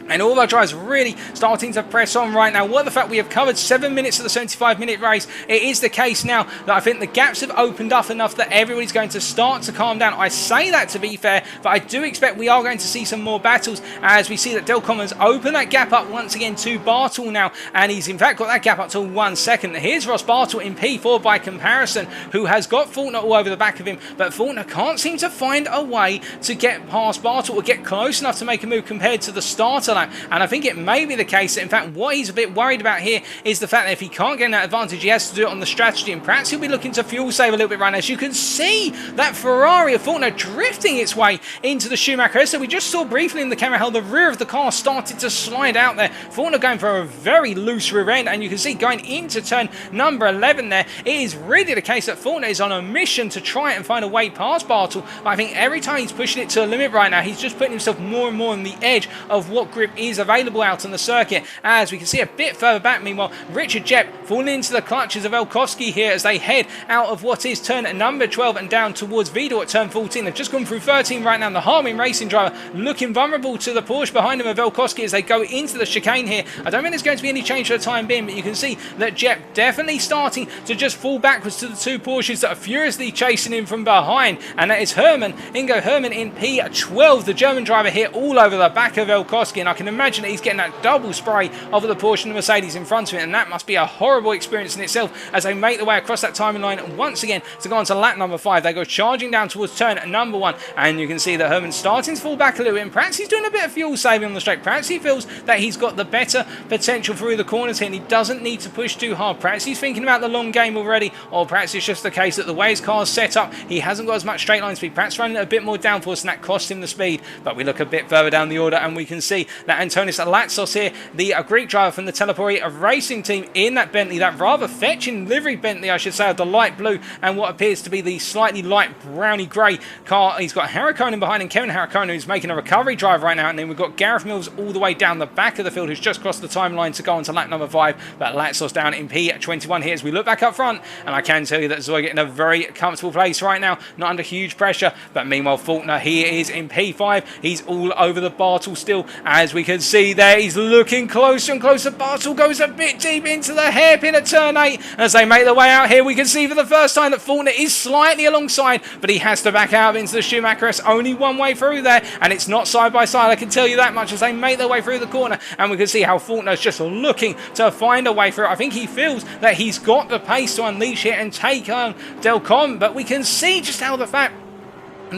S1: And all of our drivers really starting to press on right now. What the fact we have covered 7 minutes of the 75-minute race, it is the case now that I think the gaps have opened up enough that everybody's going to start to calm down. I say that to be fair, but I do expect we are going to see some more battles as we see that Delcom has opened that gap up once again to Bartle now, and he's in fact got that gap up to 1 second. Here's Ross Bartle in P4 by comparison, who has got Faulkner all over the back of him, but Faulkner can't seem to find a way to get past Bartle or get close enough to make a move compared to the starter lap. And I think it may be the case that in fact what he's a bit worried about here is the fact that if he can't get that advantage, he has to do it on the strategy, and perhaps he'll be looking to fuel save a little bit right now. As you can see, that Ferrari of Faulkner drifting its way into the Schumacher. So we just saw briefly in the camera how the rear of the car started to slide out there. Faulkner going for a very loose rear end, and you can see going into turn number 11 there, it is really the case that Faulkner is on a mission to try and find a way past Bartle. I think every time he's pushing it to a limit right now, he's just putting himself more and more on the edge of what grip is available out on the circuit. As we can see a bit further back, meanwhile, Richard Jep falling into the clutches of Elkowski here as they head out of what is turn number 12 and down towards Vidal at turn 14. They've just gone through 13 right now. The Harbin Racing driver looking vulnerable to the Porsche behind him of Elkowski as they go into the chicane here. I don't think there's going to be any change for the time being, but you can see that Jep definitely starting to just fall backwards to the two Porsches that are furiously chasing him from behind, and that is Ingo Hermann in P12, the German driver here all over the back of Elkowski, and I can imagine that he's getting that double spray over the Porsche and the Mercedes in front of it, and that must be a horrible experience in itself as they make their way across that timing line once again to go on to lap number 5. They go charging down towards turn number 1, and you can see that Herman's starting to fall back a little bit, and perhaps he's doing a bit of fuel saving on the straight. Perhaps he feels that he's got the better potential through the corners here and he doesn't need to push too hard. Perhaps he's thinking about the long game already, or perhaps it's just the case that the way his car's set up, he hasn't got as much straight line speed, perhaps running a bit more downforce, and that costs him the speed. But we look a bit further down the order and we can see that Antonis Latsos here, the Greek driver from the Telepori racing team, in that Bentley, that rather fetching livery Bentley I should say, of the light blue and what appears to be the slightly light browny grey car. He's got Harikonen behind him, Kevin Harikonen, who's making a recovery drive right now, and then we've got Gareth Mills all the way down the back of the field who's just crossed the timeline to go on to lap number 5, but Latsos down in P21 here as we look back up front, and I can tell you that Zoyga in a very comfortable place right now, not under huge pressure. But meanwhile Faulkner, he is in P5, he's all over the Bartle still, as we can see there, he's looking closer and closer. Bartle goes a bit deep into the hairpin at turn 8. As they make their way out here, we can see for the first time that Faulkner is slightly alongside, but he has to back out into the Schumacher. It's only one way through there, and it's not side by side, I can tell you that much, as they make their way through the corner, and we can see how Faulkner's just looking to find a way through. I think he feels that he's got the pace to unleash it and take on Delcom, but we can see just how the fact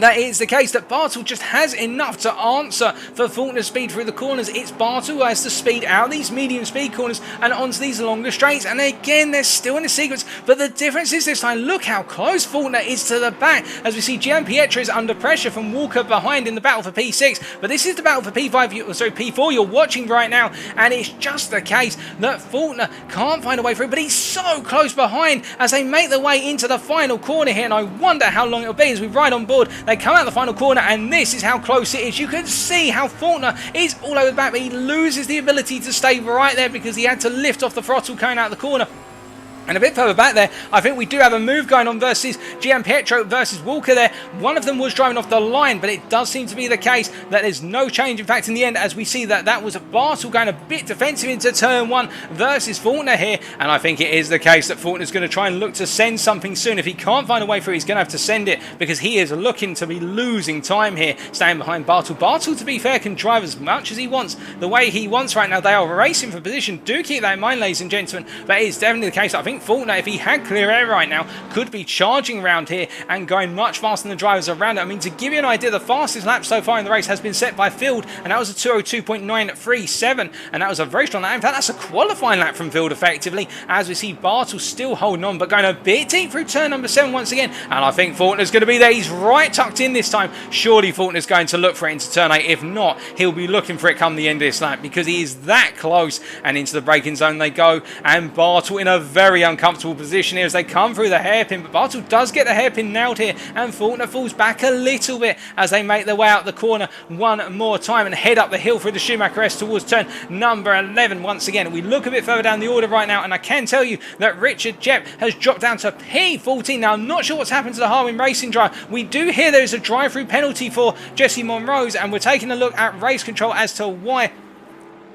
S1: that is the case that Bartle just has enough to answer for Faulkner's speed through the corners. It's Bartle who has the speed out of these medium speed corners and onto these longer straights, and again they're still in a sequence, but the difference is this time, look how close Faulkner is to the back, as we see Gian Pietro is under pressure from Walker behind in the battle for P6, but this is the battle for P4 you're watching right now, and it's just the case that Faulkner can't find a way through, but he's so close behind as they make their way into the final corner here, and I wonder how long it'll be as we ride on board. They come out the final corner, and this is how close it is. You can see how Faulkner is all over the back, but he loses the ability to stay right there because he had to lift off the throttle coming out of the corner. And a bit further back there, I think we do have a move going on versus Gian Pietro versus Walker there. One of them was driving off the line, but it does seem to be the case that there's no change. In fact, in the end, as we see that was Bartle going a bit defensive into turn 1 versus Faulkner here. And I think it is the case that Faulkner's going to try and look to send something soon. If he can't find a way through, he's going to have to send it because he is looking to be losing time here, staying behind Bartle. Bartle, to be fair, can drive as much as he wants, the way he wants right now. They are racing for position. Do keep that in mind, ladies and gentlemen. But it's definitely the case. I think think Faulkner, if he had clear air right now, could be charging around here and going much faster than the drivers around it. I mean, to give you an idea, the fastest lap so far in the race has been set by Field, and that was a 2:02.937, and that was a very strong lap. In fact, that's a qualifying lap from Field effectively, as we see Bartel still holding on, but going a bit deep through turn number 7 once again, and I think Faulkner's going to be there. He's right tucked in this time. Surely Faulkner's going to look for it into turn 8. If not, he'll be looking for it come the end of this lap, because he is that close, and into the braking zone they go, and Bartel in a very uncomfortable position here as they come through the hairpin, but Bartel does get the hairpin nailed here, and Faulkner falls back a little bit as they make their way out the corner one more time and head up the hill through the Schumacher S towards turn number 11 once again. We look a bit further down the order right now, and I can tell you that Richard Jepp has dropped down to P14. Now, I'm not sure what's happened to the Harwin Racing drive. We do hear there is a drive-through penalty for Jesse Monrose, and we're taking a look at race control as to why.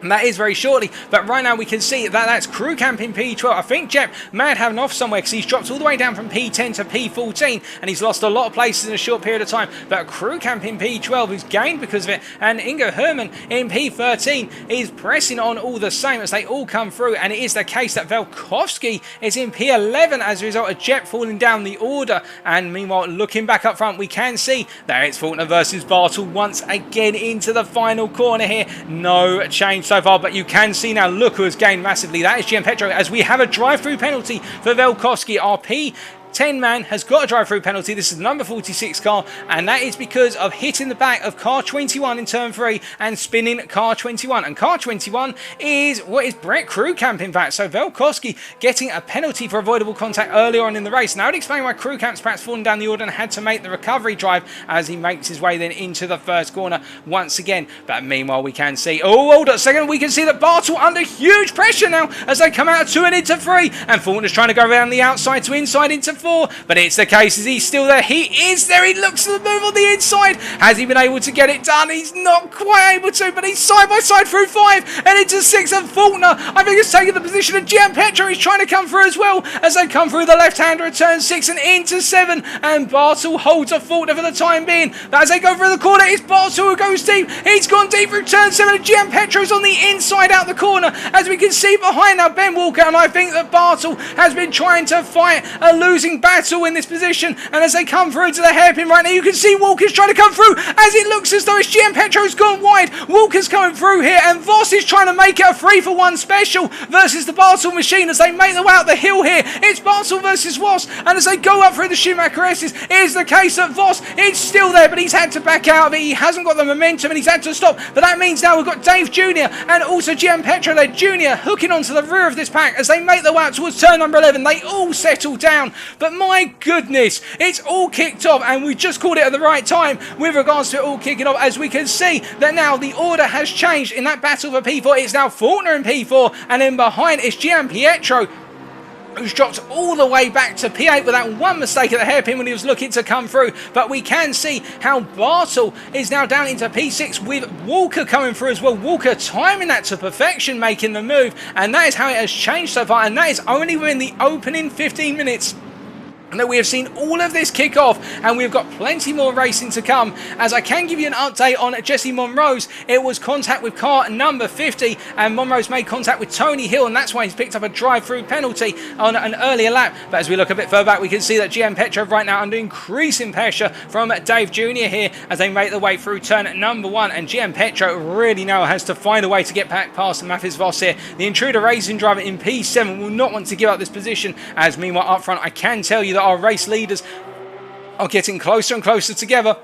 S1: And that is very shortly, but right now we can see that that's crew camp in P12. I think Jepp may have an off somewhere, because he's dropped all the way down from P10 to P14, and he's lost a lot of places in a short period of time. But crew camp in P12 who's gained because of it, and Ingo Hermann in P13 is pressing on all the same as they all come through, and it is the case that Velkovsky is in P11 as a result of Jepp falling down the order. And meanwhile, looking back up front, we can see that it's Faulkner versus Bartel once again into the final corner here. No change so far, but you can see now, look who has gained massively. That is Gianpetro, as we have a drive-through penalty for Velkovsky. Our P10 man has got a drive-through penalty. This is the number 46 car, and that is because of hitting the back of car 21 in turn 3 and spinning car 21. And car 21 is what is Brett Crewcamp, in fact. So Velkovsky getting a penalty for avoidable contact earlier on in the race. Now, I would explain why Crewcamp's perhaps fallen down the order and had to make the recovery drive as he makes his way then into the first corner once again. But meanwhile, we can see, oh, hold on a second, we can see that Bartel under huge pressure now as they come out of 2 and into 3, and Faulkner's trying to go around the outside to inside into 4, but it's the case. Is he still there? He is there. He looks to the move on the inside. Has he been able to get it done? He's not quite able to, but he's side by side through 5 and into 6, and Faulkner, I think, has taken the position of Gianpetro. He's trying to come through as well as they come through the left-hander at turn 6 and into 7, and Bartel holds off Faulkner for the time being. But as they go through the corner, it's Bartel who goes deep. He's gone deep through turn 7, and Gianpetro's on the inside out the corner, as we can see behind now Ben Walker, and I think that Bartel has been trying to fight a losing battle in this position. And as they come through to the hairpin right now, you can see Walker's trying to come through, as it looks as though it's Gianpetro's gone wide. Walker's coming through here, and Voss is trying to make it a 3-for-1 special versus the Bartel machine as they make their way out the hill here. It's Bartel versus Voss, and as they go up through the Schumacher S's, it is the case that Voss is still there, but he's had to back out of it. He hasn't got the momentum, and he's had to stop. But that means now we've got Dave Jr. and also Gianpetro there, Jr. hooking onto the rear of this pack as they make their way out towards turn number 11. They all settle down, but my goodness, it's all kicked off, and we just called it at the right time with regards to it all kicking off, as we can see that now the order has changed in that battle for P4. It's now Faulkner in P4, and then behind is Gianpietro, who's dropped all the way back to P8 with that one mistake at the hairpin when he was looking to come through. But we can see how Bartel is now down into P6 with Walker coming through as well. Walker timing that to perfection, making the move, and that is how it has changed so far, and that is only within the opening 15 minutes. And that we have seen all of this kick off, and we've got plenty more racing to come. As I can give you an update on Jesse Monrose, it was contact with car number 50, and Monrose made contact with Tony Hill, and that's why he's picked up a drive-through penalty on an earlier lap. But as we look a bit further back, we can see that Gianpetro right now under increasing pressure from Dave Jr. here as they make their way through turn number 1, and Gianpetro really now has to find a way to get back past Mathis Voss here. The Intruder Racing driver in P7 will not want to give up this position, as meanwhile up front I can tell you that our race leaders are getting closer and closer together.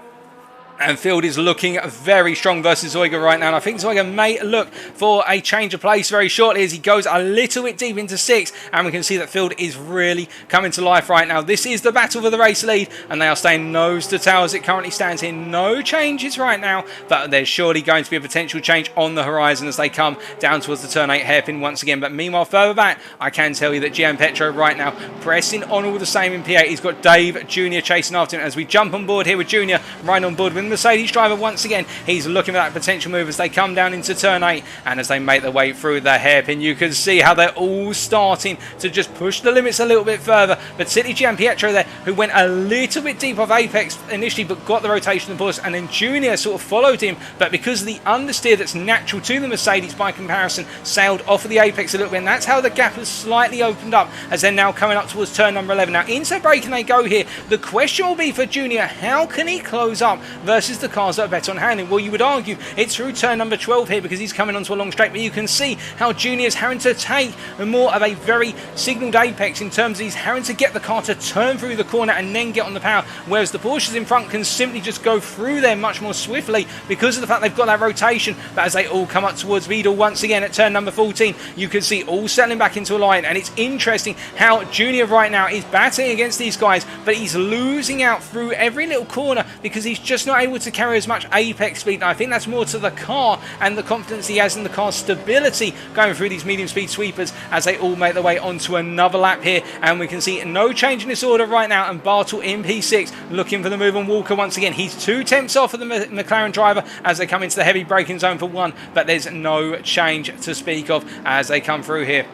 S1: And Field is looking very strong versus Zoiga right now. And I think Zoiga may look for a change of place very shortly as he goes a little bit deep into 6. And we can see that Field is really coming to life right now. This is the battle for the race lead, and they are staying nose to tail as it currently stands here. No changes right now, but there's surely going to be a potential change on the horizon as they come down towards the turn 8 hairpin once again. But meanwhile, further back, I can tell you that Gianpetro right now pressing on all the same in P8. He's got Dave Jr. chasing after him as we jump on board here with Jr. right on board with and Mercedes driver once again, he's looking for that potential move as they come down into turn 8, and as they make their way through the hairpin, you can see how they're all starting to just push the limits a little bit further. But City Gianpietro there, who went a little bit deep off Apex initially but got the rotation of course, and then Junior sort of followed him, but because of the understeer that's natural to the Mercedes by comparison, sailed off of the Apex a little bit, and that's how the gap has slightly opened up as they're now coming up towards turn number 11. Now into braking they go here. The question will be for Junior, how can he close up versus the cars that are better on handling? Well, you would argue it's through turn number 12 here because he's coming onto a long straight, but you can see how Junior's having to take more of a very signalled Apex in terms of he's having to get the car to turn through the corner and then get on the power, whereas the Porsches in front can simply just go through there much more swiftly because of the fact they've got that rotation. But as they all come up towards Vidal once again at turn number 14, you can see all settling back into a line, and it's interesting how Junior right now is battling against these guys, but he's losing out through every little corner because he's just not able to carry as much Apex speed. Now I think that's more to the car and the confidence he has in the car's stability going through these medium speed sweepers as they all make their way onto another lap here, and we can see no change in this order right now, and Bartel in P6 looking for the move on Walker once again. He's 2 tenths off of the McLaren driver as they come into the heavy braking zone for 1, but there's no change to speak of as they come through here.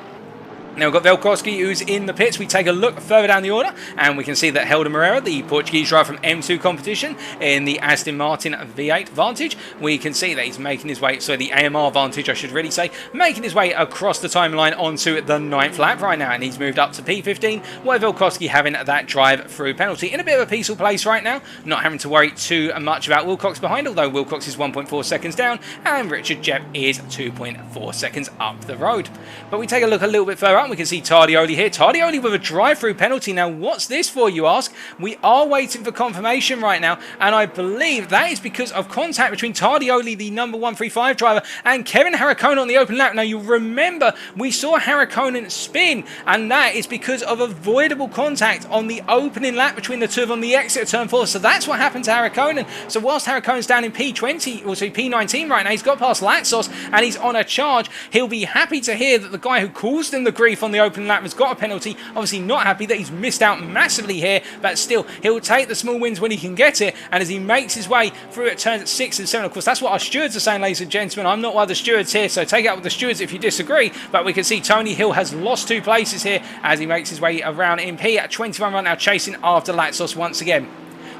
S1: Now we've got Velkoski who's in the pits. We take a look further down the order and we can see that Helder Moreira, the Portuguese driver from M2 Competition in the Aston Martin V8 Vantage, we can see that he's making his way, so the AMR Vantage I should really say, making his way across the timeline onto the 9th lap right now, and he's moved up to P15, while Velkoski having that drive through penalty in a bit of a peaceful place right now, not having to worry too much about Wilcox behind, although Wilcox is 1.4 seconds down and Richard Jep is 2.4 seconds up the road. But we take a look a little bit further up, we can see Tardioli here. Tardioli with a drive-through penalty. Now, what's this for, you ask? We are waiting for confirmation right now, and I believe that is because of contact between Tardioli, the number 135 driver, and Kevin Harrakonen on the open lap. Now, you remember we saw Harrakonen spin, and that is because of avoidable contact on the opening lap between the two of them on the exit of turn 4. So that's what happened to Harrakonen. So whilst Harrakonen's down in P20, also P19 right now, he's got past Latsos, and he's on a charge. He'll be happy to hear that the guy who caused him the grief on the open lap has got a penalty. Obviously not happy that he's missed out massively here, but still he'll take the small wins when he can get it, and as he makes his way through at turns 6 and 7, of course that's what our stewards are saying, ladies and gentlemen. I'm not one of the stewards here, so take it out with the stewards if you disagree, but we can see Tony Hill has lost 2 places here as he makes his way around in P at 21 right now, chasing after Latsos once again.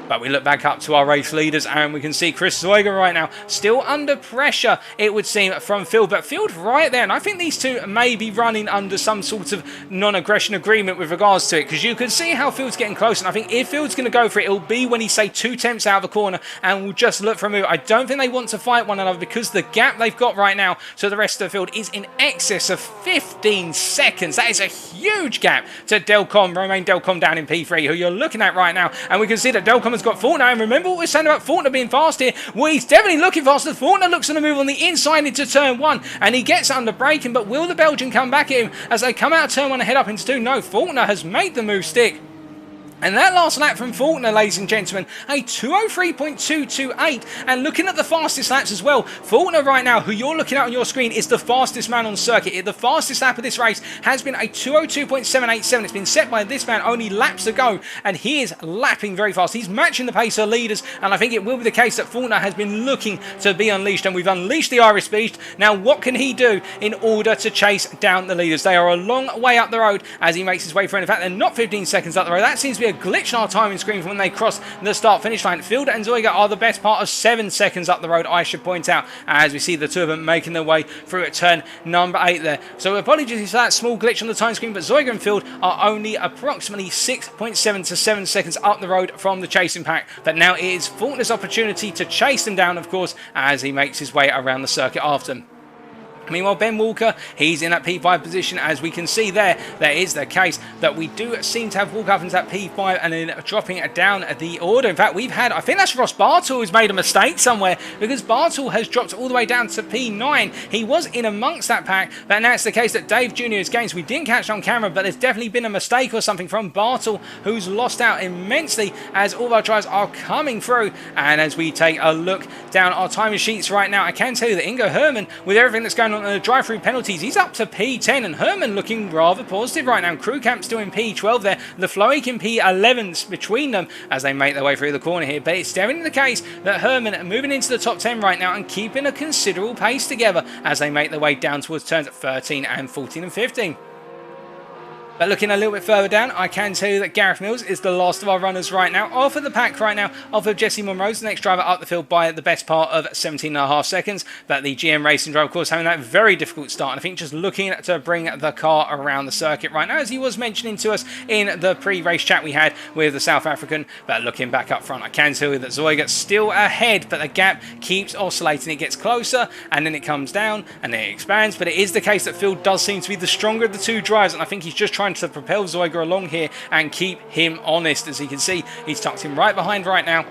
S1: But we look back up to our race leaders and we can see Chris Zoiger right now still under pressure, it would seem, from Field. But Field right there, and I think these two may be running under some sort of non-aggression agreement with regards to it, because you can see how Field's getting close, and I think if Field's going to go for it, it'll be when he's, say, 2 tenths out of the corner and will just look for a move. I don't think they want to fight one another because the gap they've got right now to the rest of the field is in excess of 15 seconds. That is a huge gap to Delcom, Romain Delcom down in P3, who you're looking at right now, and we can see that Delcom has got Fortner, and remember what we were saying about Fortner being fast here? Well, he's definitely looking faster. Fortner looks on the move on the inside into turn 1, and he gets under braking, but will the Belgian come back at him as they come out of turn 1 and head up into 2? No, Fortner has made the move stick. And that last lap from Faulkner, ladies and gentlemen, a 2:03.228. And looking at the fastest laps as well, Faulkner right now, who you're looking at on your screen, is the fastest man on circuit. The fastest lap of this race has been a 2:02.787. It's been set by this man only laps ago, and he is lapping very fast. He's matching the pace of leaders, and I think it will be the case that Faulkner has been looking to be unleashed, and we've unleashed the Irish Beast. Now, what can he do in order to chase down the leaders? They are a long way up the road as he makes his way through. In fact, they're not 15 seconds up the road. That seems to be a glitch on our timing screen from when they cross the start-finish line. Fielder and Zoiger are the best part of 7 seconds up the road, I should point out, as we see the two of them making their way through at turn number 8 there. So apologies for that small glitch on the time screen, but Zoiger and Field are only approximately 6.7 to 7 seconds up the road from the chasing pack. But now it is Faulkner's opportunity to chase them down, of course, as he makes his way around the circuit after them. Meanwhile, Ben Walker, he's in that P5 position. As we can see there, that is the case that we do seem to have Walker up into that P5 and then dropping it down the order. In fact, we've had, I think that's Ross Bartle who's made a mistake somewhere, because Bartle has dropped all the way down to P9. He was in amongst that pack, but now it's the case that Dave Jr. is gained. So we didn't catch it on camera, but there's definitely been a mistake or something from Bartle, who's lost out immensely as all of our drivers are coming through. And as we take a look down our timing sheets right now, I can tell you that Ingo Herrmann, with everything that's going on down on the drive-through penalties. He's up to P10, and Herman looking rather positive right now. Crew Camp still in P12 there. The Floik in P11 between them as they make their way through the corner here. But it's definitely the case that Herman moving into the top 10 right now and keeping a considerable pace together as they make their way down towards turns 13 and 14 and 15. But looking a little bit further down, I can tell you that Gareth Mills is the last of our runners right now. Off of the pack right now, off of Jesse Monroe's the next driver up the field by the best part of 17.5 seconds. But the GM Racing driver, of course, having that very difficult start. And I think just looking to bring the car around the circuit right now, as he was mentioning to us in the pre-race chat we had with the South African. But looking back up front, I can tell you that Zoiger's still ahead, but the gap keeps oscillating. It gets closer, and then it comes down, and then it expands. But it is the case that Phil does seem to be the stronger of the two drivers, and I think he's just trying to propel Zoiger along here and keep him honest. As you can see, he's tucked him right behind right now.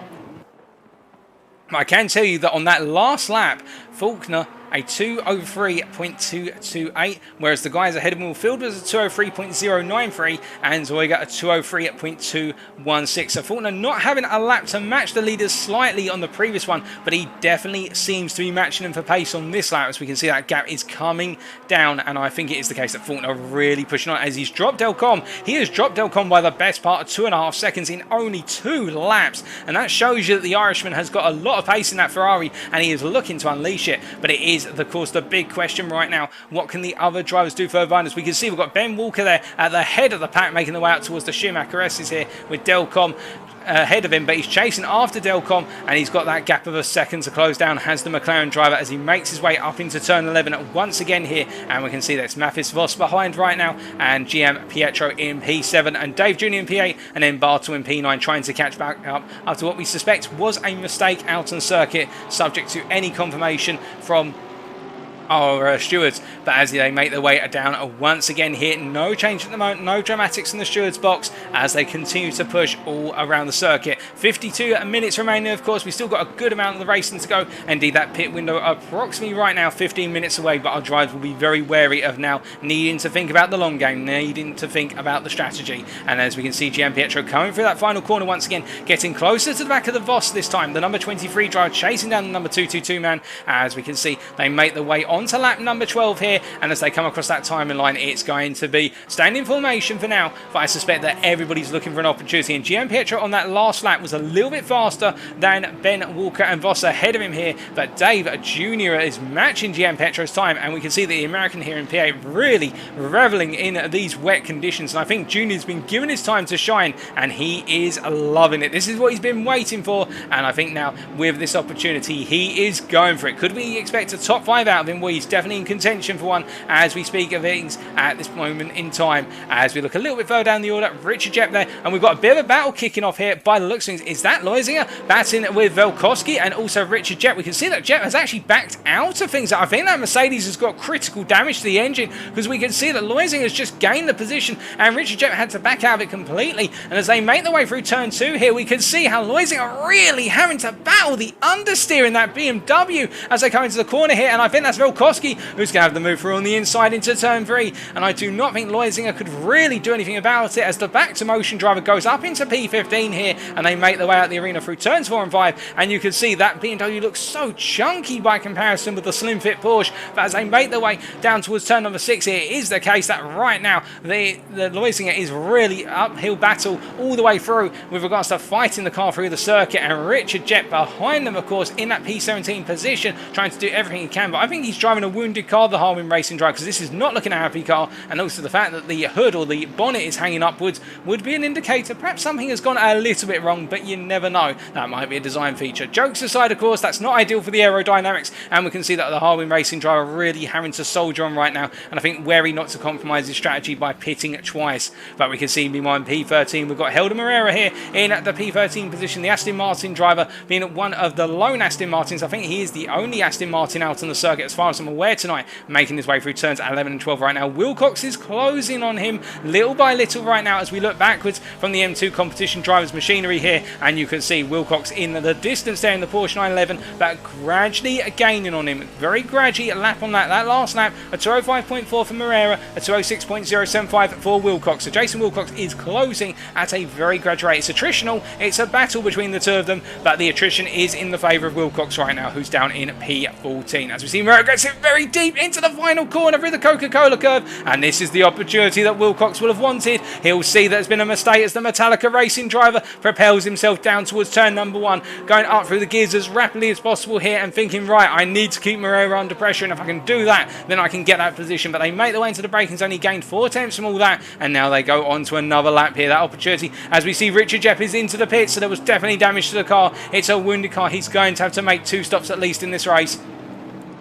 S1: I can tell you that on that last lap, Faulkner a 2:03.228, whereas the guys ahead of him Field was a 2:03.093 and Zoiger a 2:03.216. So Faulkner not having a lap to match the leaders slightly on the previous one, but he definitely seems to be matching them for pace on this lap. As we can see, that gap is coming down, and I think it is the case that Faulkner really pushing on as he's dropped Delcom. He has dropped Delcom by the best part of 2.5 seconds in only 2 laps, and that shows you that the Irishman has got a lot of pace in that Ferrari, and he is looking to unleash it. But it is, of course, the big question right now. What can the other drivers do further behind us? We can see we've got Ben Walker there at the head of the pack, making the way out towards the Schumacher S's here with Delcom ahead of him, but he's chasing after Delcom, and he's got that gap of a second to close down, has the McLaren driver as he makes his way up into turn 11 once again here, and we can see that's Mathis Voss behind right now, and GM Pietro in P7, and Dave Jr. in P8, and then Bartel in P9 trying to catch back up after what we suspect was a mistake out on circuit, subject to any confirmation from our stewards. But as they make their way down once again here, no change at the moment, no dramatics in the stewards box as they continue to push all around the circuit. 52 minutes remaining, of course. We still got a good amount of the racing to go. Indeed, that pit window approximately right now 15 minutes away, but our drivers will be very wary of now needing to think about the long game, needing to think about the strategy. And as we can see, Gian Pietro coming through that final corner once again, getting closer to the back of the Voss this time. The number 23 driver chasing down the number 222 man. As we can see, they make their way onto lap number 12 here, and as they come across that timing line, it's going to be standing formation for now, but I suspect that everybody's looking for an opportunity, and Gian Pietro on that last lap was a little bit faster than Ben Walker and Voss ahead of him here, but Dave Jr. is matching Gian Pietro's time, and we can see the American here in P8 really reveling in these wet conditions, and I think Junior's been given his time to shine, and he is loving it. This is what he's been waiting for, and I think now with this opportunity he is going for it. Could we expect a top 5 out of him? Well, he's definitely in contention for one as we speak of things at this moment in time. As we look a little bit further down the order, Richard Jep there, and we've got a bit of a battle kicking off here by the looks of things. Is that Loisinger batting with Velkoski and also Richard Jep? We can see that Jep has actually backed out of things. I think that Mercedes has got critical damage to the engine, because we can see that Loisinger has just gained the position and Richard Jep had to back out of it completely. And as they make their way through turn 2 here, we can see how Loisinger really having to battle the understeer in that BMW as they come into the corner here, and I think that's Velkoski who's going to have the move through on the inside into turn 3, and I do not think Loisinger could really do anything about it as the back to motion driver goes up into P15 here, and they make their way out the arena through turns 4 and 5, and you can see that BMW looks so chunky by comparison with the slim fit Porsche. But as they make their way down towards turn number 6 here, it is the case that right now the Loisinger is really uphill battle all the way through with regards to fighting the car through the circuit, and Richard Jep behind them, of course, in that P17 position, trying to do everything he can. But I think he's driving a wounded car, the Harwin Racing driver, because this is not looking a happy car, and also the fact that the hood or the bonnet is hanging upwards would be an indicator perhaps something has gone a little bit wrong, but you never know. That might be a design feature. Jokes aside, of course, that's not ideal for the aerodynamics, and we can see that the Harwin Racing driver really having to soldier on right now, and I think wary not to compromise his strategy by pitting twice. But we can see meanwhile in P13 we've got Helder Moreira here in the P13 position, the Aston Martin driver being one of the lone Aston Martins. I think he is the only Aston Martin out on the circuit as far as I'm aware tonight, making his way through turns 11 and 12 right now. Wilcox is closing on him little by little right now as we look backwards from the M2 competition drivers machinery here, and you can see Wilcox in the distance there in the Porsche 911, but gradually gaining on him. Very gradually a lap on that last lap, a 205.4 for Moreira, a 206.075 for Wilcox. So Jason Wilcox is closing at a very gradual rate. It's attritional, it's a battle between the two of them, but the attrition is in the favour of Wilcox right now, who's down in P5. 14. As we see, Murray gets it very deep into the final corner through the Coca-Cola curve, and this is the opportunity that Wilcox will have wanted. He'll see that there's been a mistake as the Metallica Racing driver propels himself down towards turn number 1, going up through the gears as rapidly as possible here and thinking, right, I need to keep Moreira under pressure, and if I can do that, then I can get that position. But they make their way into the break and only gained 4 tenths from all that, and now they go on to another lap here. That opportunity, as we see Richard Jepp is into the pits, so there was definitely damage to the car. It's a wounded car. He's going to have to make 2 stops at least in this race.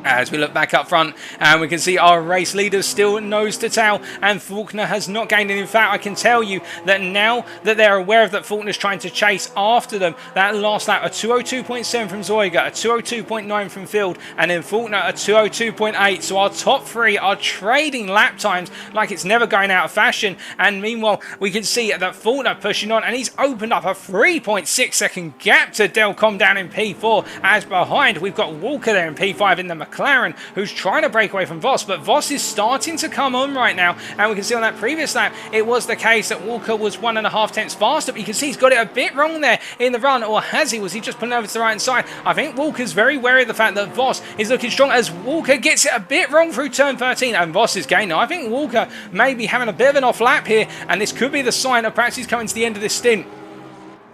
S1: As we look back up front, and we can see our race leaders still nose to tail, and Faulkner has not gained. And in fact, I can tell you that now that they're aware of that Faulkner's trying to chase after them, that last lap, a 202.7 from Zoiga, a 202.9 from Field, and then Faulkner a 202.8. So our top 3 are trading lap times like it's never going out of fashion. And meanwhile, we can see that Faulkner pushing on, and he's opened up a 3.6 second gap to Delcom down in P4. As behind, we've got Walker there in P5 in the McLaren, who's trying to break away from Voss, but Voss is starting to come on right now, and we can see on that previous lap it was the case that Walker was 1.5 tenths faster, but you can see he's got it a bit wrong there in the run, or has he? Was he just pulling over to the right side? I think Walker's very wary of the fact that Voss is looking strong, as Walker gets it a bit wrong through turn 13, and Voss is gaining. I think Walker may be having a bit of an off lap here, and this could be the sign of perhaps he's coming to the end of this stint.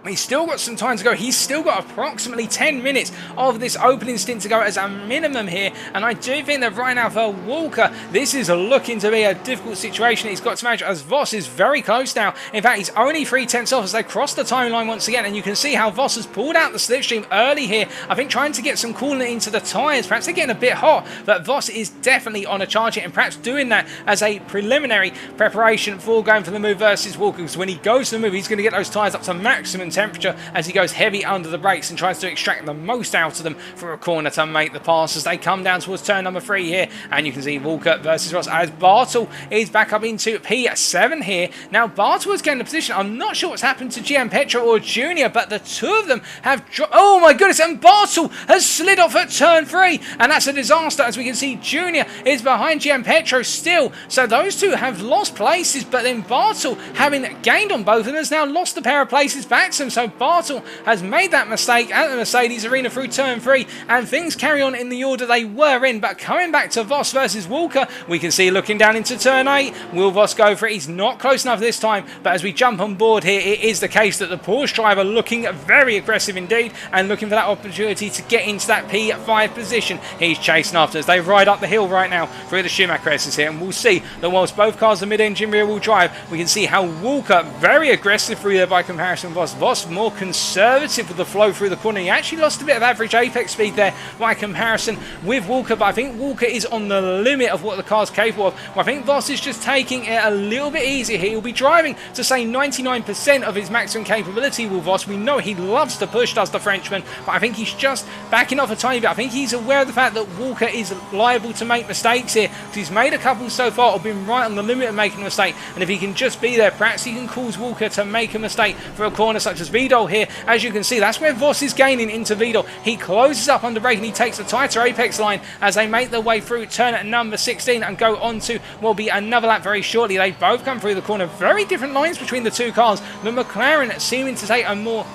S1: He's still got some time to go. He's still got approximately 10 minutes of this opening stint to go as a minimum here. And I do think that right now for Walker, this is looking to be a difficult situation he's got to manage, as Voss is very close now. In fact, he's only 3 tenths off as they cross the timeline once again. And you can see how Voss has pulled out the slipstream early here. I think trying to get some coolant into the tyres. Perhaps they're getting a bit hot. But Voss is definitely on a charge here, and perhaps doing that as a preliminary preparation for going for the move versus Walker. Because when he goes to the move, he's going to get those tyres up to maximum temperature as he goes heavy under the brakes and tries to extract the most out of them for a corner to make the pass as they come down towards turn number 3 here. And you can see Walker versus Ross as Bartle is back up into P7 here. Now Bartle has gained the position. I'm not sure what's happened to Gianpetro or Junior, but the two of them have dropped. Oh my goodness, and Bartle has slid off at turn 3, and that's a disaster, as we can see Junior is behind Gianpetro still. So those two have lost places, but then Bartle, having gained on both of them, has now lost a pair of places back to him. So Bartle has made that mistake at the Mercedes arena through turn 3, and things carry on in the order they were in. But coming back to Voss versus Walker, we can see looking down into turn 8, will Voss go for it? He's not close enough this time, but as we jump on board here, it is the case that the Porsche driver looking very aggressive indeed and looking for that opportunity to get into that P5 position. He's chasing after as they ride up the hill right now through the Schumacher S's here, and we'll see that whilst both cars are mid-engine rear-wheel drive, we can see how Walker very aggressive through there by comparison with Voss more conservative with the flow through the corner. He actually lost a bit of average apex speed there by comparison with Walker, but I think Walker is on the limit of what the car's capable of. Well, I think Voss is just taking it a little bit easier here. He'll be driving to say 99% of his maximum capability with Voss. We know he loves to push, does the Frenchman, but I think he's just backing off a tiny bit. I think he's aware of the fact that Walker is liable to make mistakes here, because he's made a couple so far or been right on the limit of making a mistake, and if he can just be there, perhaps he can cause Walker to make a mistake for a corner such as Vidal here. As you can see, that's where Voss is gaining into Vidal. He closes up under brake and he takes a tighter apex line as they make their way through turn at number 16 and go on to what will be another lap very shortly. They both come through the corner. Very different lines between the two cars. The McLaren seeming to take a more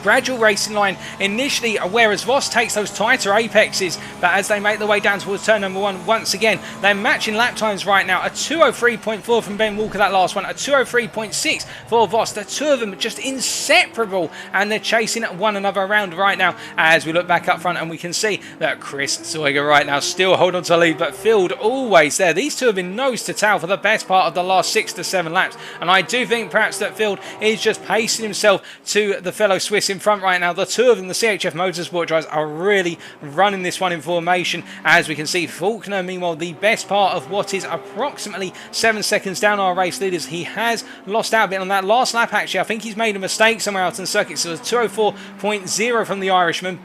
S1: gradual racing line initially, whereas Voss takes those tighter apexes, but as they make their way down towards turn number 1, once again they're matching lap times right now. A 203.4 from Ben Walker, that last one, a 203.6 for Voss. The two of them are just inseparable, and they're chasing one another around right now. As we look back up front, and we can see that Chris Zoiga right now still hold on to the lead, but Field always there. These two have been nose to tail for the best part of the last 6 to 7 laps, and I do think perhaps that Field is just pacing himself to the fellow Swiss in front right now. The two of them, the CHF Motorsport drivers, are really running this one in formation. As we can see, Faulkner, meanwhile, the best part of what is approximately 7 seconds down our race leaders. He has lost out a bit on that last lap, actually. I think he's made a mistake somewhere else in the circuit. So it's 204.0 from the Irishman.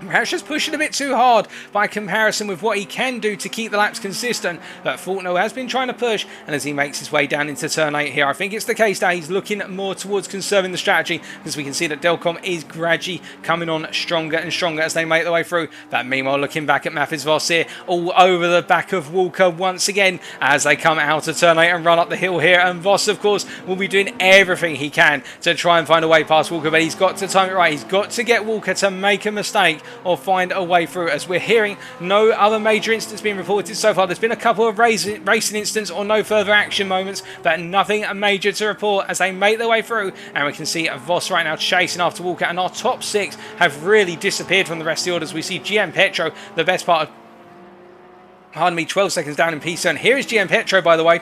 S1: Perhaps just pushing a bit too hard by comparison with what he can do to keep the laps consistent, but Faulkner has been trying to push, and as he makes his way down into turn 8 here, I think it's the case that he's looking more towards conserving the strategy, because we can see that Delcom is gradually coming on stronger and stronger as they make their way through. But meanwhile, looking back at Mathis Voss here, all over the back of Walker once again as they come out of turn 8 and run up the hill here, and Voss of course will be doing everything he can to try and find a way past Walker, but he's got to time it right. He's got to get Walker to make a mistake or find a way through, as we're hearing no other major incidents being reported so far. There's been a couple of racing incidents or no further action moments, but nothing major to report as they make their way through. And we can see Voss right now chasing after Walker, and our top 6 have really disappeared from the rest of the orders. We see Gianpietro, the best part of, pardon me, 12 seconds down in P7. Here is Gianpietro, by the way,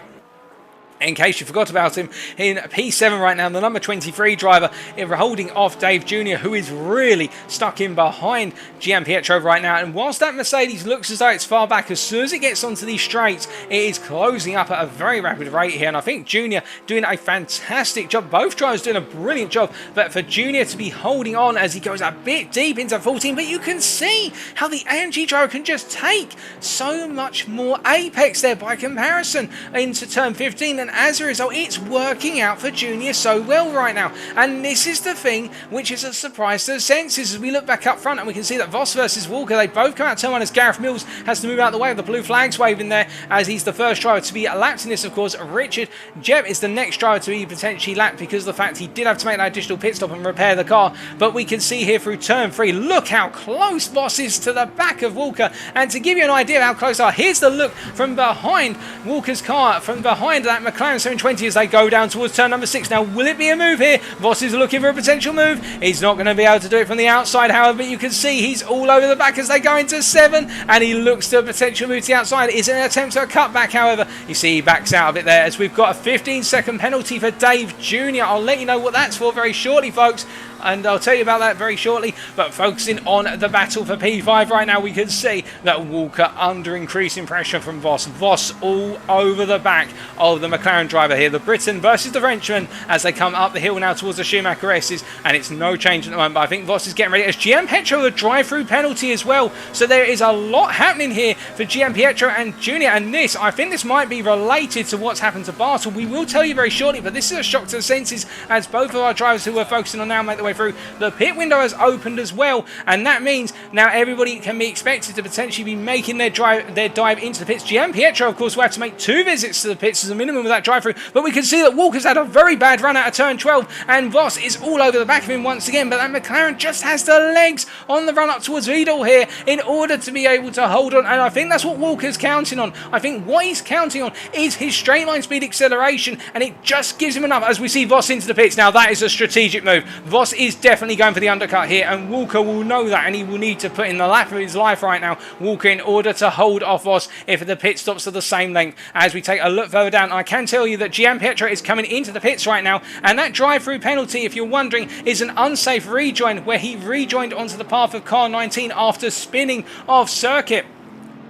S1: in case you forgot about him, in P7 right now, the number 23 driver, holding off Dave Jr., who is really stuck in behind Gianpietro right now. And whilst that Mercedes looks as though it's far back, as soon as it gets onto these straights, it is closing up at a very rapid rate here. And I think Jr. doing a fantastic job. Both drivers doing a brilliant job, but for Jr. to be holding on as he goes a bit deep into 14, but you can see how the AMG driver can just take so much more apex there by comparison into turn 15, and as a result, it's working out for Junior so well right now. And this is the thing which is a surprise to the senses as we look back up front, and we can see that Voss versus Walker, they both come out turn 1 as Gareth Mills has to move out of the way with the blue flags waving there, as he's the first driver to be lapped in this. Of course, Richard Jebb is the next driver to be potentially lapped because of the fact he did have to make that additional pit stop and repair the car. But we can see here through turn 3, look how close Voss is to the back of Walker. And to give you an idea of how close they are, here's the look from behind Walker's car, from behind that McLaren 720 as they go down towards turn number 6. Now, will it be a move here? Voss is looking for a potential move. He's not going to be able to do it from the outside, however, but you can see he's all over the back as they go into 7, and he looks to a potential move to the outside. Is it an attempt at a cutback, however? You see he backs out of it there as we've got a 15-second penalty for Dave Jr. I'll let you know what that's for very shortly, folks, and I'll tell you about that very shortly. But focusing on the battle for P5 right now, we can see that Walker under increasing pressure from Voss. Voss all over the back of the McLaren driver here. The Briton versus the Frenchman as they come up the hill now towards the Schumacher S's, and it's no change at the moment, but I think Voss is getting ready as Gianpietro a drive-through penalty as well. So there is a lot happening here for Gianpietro and Junior, and this, I think this might be related to what's happened to Bartel. We will tell you very shortly, but this is a shock to the senses as both of our drivers who we're focusing on now make their way through. The pit window has opened as well, and that means now everybody can be expected to potentially be making their dive into the pits. Gianpietro, of course, will have to make 2 visits to the pits as a minimum of that drive-through, but we can see that Walker's had a very bad run out of turn 12, and Voss is all over the back of him once again, but that McLaren just has the legs on the run up towards Vidal here in order to be able to hold on, and I think that's what Walker's counting on. I think what he's counting on is his straight line speed acceleration, and it just gives him enough as we see Voss into the pits. Now that is a strategic move. Voss is definitely going for the undercut here, and Walker will know that, and he will need to put in the lap of his life right now, Walker, in order to hold off Voss if the pit stops are the same length. As we take a look further down, I can tell you that Gianpietro is coming into the pits right now, and that drive-through penalty, if you're wondering, is an unsafe rejoin where he rejoined onto the path of car 19 after spinning off circuit.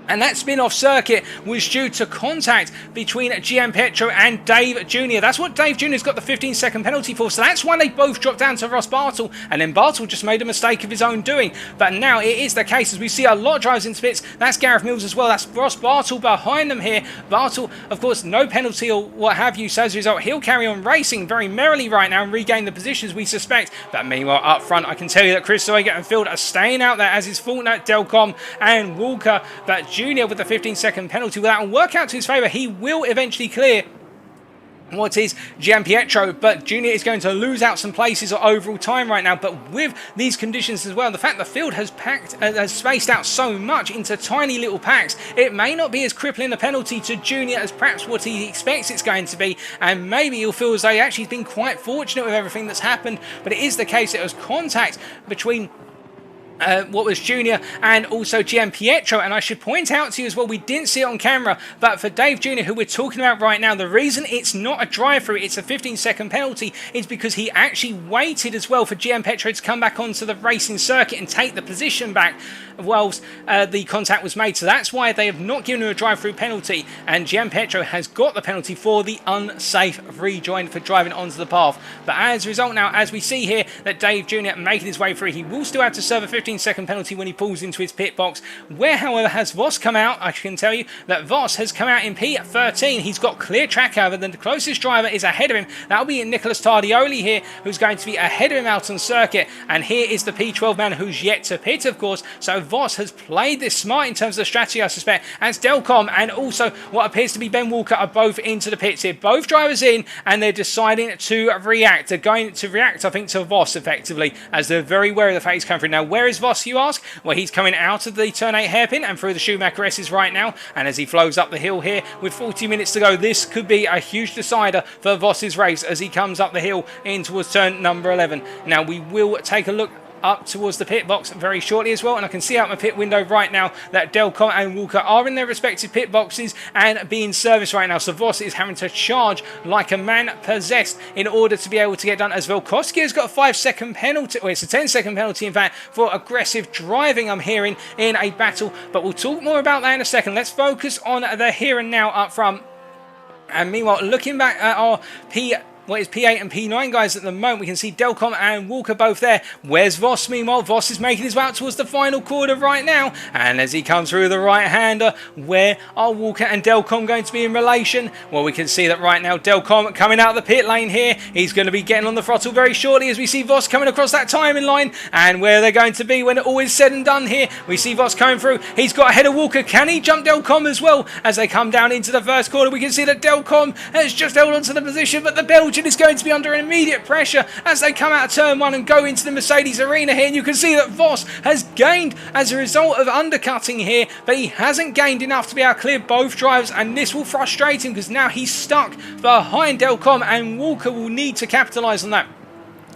S1: And that spin-off circuit was due to contact between Gianpietro and Dave Jr. That's what Dave Jr.'s got the 15-second penalty for, so that's why they both dropped down to Ross Bartel, and then Bartel just made a mistake of his own doing. But now it is the case, as we see a lot of drivers in pits. That's Gareth Mills as well, that's Ross Bartel behind them here. Bartel, of course, no penalty or what have you, so as a result, he'll carry on racing very merrily right now and regain the positions we suspect. But meanwhile, up front, I can tell you that Chris Soiger and Field are staying out there, as is Fortnite, Delcom and Walker. But Junior with the 15-second penalty, will that will work out to his favour. He will eventually clear what is Gianpietro, but Junior is going to lose out some places or overall time right now. But with these conditions as well, the fact the field has spaced out so much into tiny little packs, it may not be as crippling a penalty to Junior as perhaps what he expects it's going to be, and maybe he'll feel as though he actually has been quite fortunate with everything that's happened. But it is the case, it was contact between what was Junior and also Gianpietro, and I should point out to you as well, we didn't see it on camera, but for Dave Jr., who we're talking about right now, the reason it's not a drive-through, it's a 15-second penalty, is because he actually waited as well for Gianpietro to come back onto the racing circuit and take the position back whilst the contact was made. So that's why they have not given him a drive-through penalty, and Gianpietro has got the penalty for the unsafe rejoin for driving onto the path. But as a result now, as we see here, that Dave Jr. making his way through, he will still have to serve a 15-second penalty when he pulls into his pit box. Where, however, has Voss come out? I can tell you that Voss has come out in P13. He's got clear track, however, then the closest driver is ahead of him. That'll be Nicholas Tardioli here, who's going to be ahead of him out on circuit. And here is the P12 man who's yet to pit, of course. So Voss has played this smart in terms of the strategy, I suspect, as Delcom and also what appears to be Ben Walker are both into the pits here. Both drivers in, and they're deciding to react. They're going to react, I think, to Voss effectively, as they're very wary of the fact he's coming through. Now, where is is Voss, you ask? Well, he's coming out of the turn 8 hairpin and through the Schumacher S's right now, and as he flows up the hill here with 40 minutes to go, this could be a huge decider for Voss's race as he comes up the hill in towards turn number 11. Now we will take a look up towards the pit box very shortly as well, and I can see out my pit window right now that Delcom and Walker are in their respective pit boxes and being serviced right now. So Voss is having to charge like a man possessed in order to be able to get done, as Velkoski has got a 5-second penalty, or it's a 10-second penalty in fact, for aggressive driving, I'm hearing, in a battle, but we'll talk more about that in a second. Let's focus on the here and now up front. And meanwhile, looking back at our P8 and P9 guys at the moment, we can see Delcom and Walker both there. Where's Voss? Meanwhile, Voss is making his way out towards the final corner right now, and as he comes through the right-hander, where are Walker and Delcom going to be in relation? Well, we can see that right now Delcom coming out of the pit lane here. He's going to be getting on the throttle very shortly as we see Voss coming across that timing line, and where they're going to be when it all is said and done here. We see Voss coming through. He's got ahead of Walker. Can he jump Delcom as well? As they come down into the first corner, we can see that Delcom has just held onto the position, but the Belgian is going to be under immediate pressure as they come out of turn 1 and go into the Mercedes arena here, and you can see that Voss has gained as a result of undercutting here, but he hasn't gained enough to be able to clear both drivers, and this will frustrate him because now he's stuck behind Delcom, and Walker will need to capitalise on that.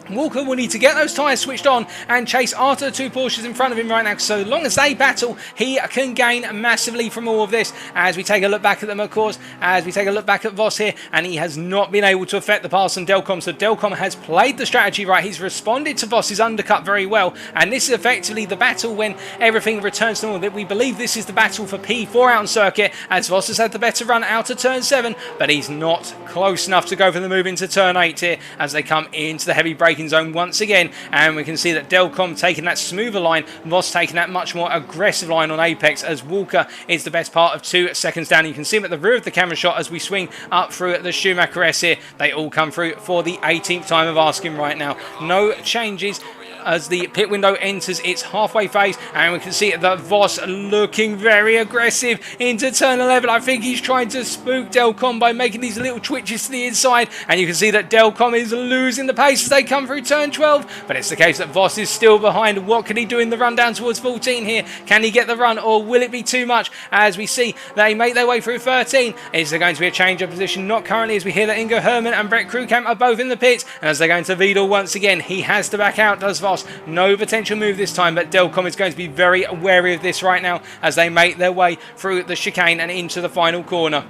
S1: Walker will need to get those tyres switched on and chase after the two Porsches in front of him right now. So long as they battle, he can gain massively from all of this. As we take a look back at them, of course, as we take a look back at Voss here, and he has not been able to affect the pass on Delcom. So Delcom has played the strategy right. He's responded to Voss's undercut very well, and this is effectively the battle when everything returns to normal. We believe this is the battle for P4 out on circuit, as Voss has had the better run out of turn 7, but he's not close enough to go for the move into turn 8 here as they come into the heavy braking zone once again, and we can see that Delcom taking that smoother line, Voss taking that much more aggressive line on apex, as Walker is the best part of 2 seconds down. You can see him at the rear of the camera shot as we swing up through at the Schumacher S here. They all come through for the 18th time of asking right now. No changes as the pit window enters its halfway phase, and we can see that Voss looking very aggressive into turn 11. I think he's trying to spook Delcom by making these little twitches to the inside, and you can see that Delcom is losing the pace as they come through turn 12, but it's the case that Voss is still behind. What can he do in the run down towards 14 here? Can he get the run, or will it be too much? As we see they make their way through 13, is there going to be a change of position? Not currently, as we hear that Ingo Hermann and Brett Krugkamp are both in the pits, and as they're going to Vidal once again, he has to back out, does Voss. No potential move this time, but Delcom is going to be very wary of this right now as they make their way through the chicane and into the final corner.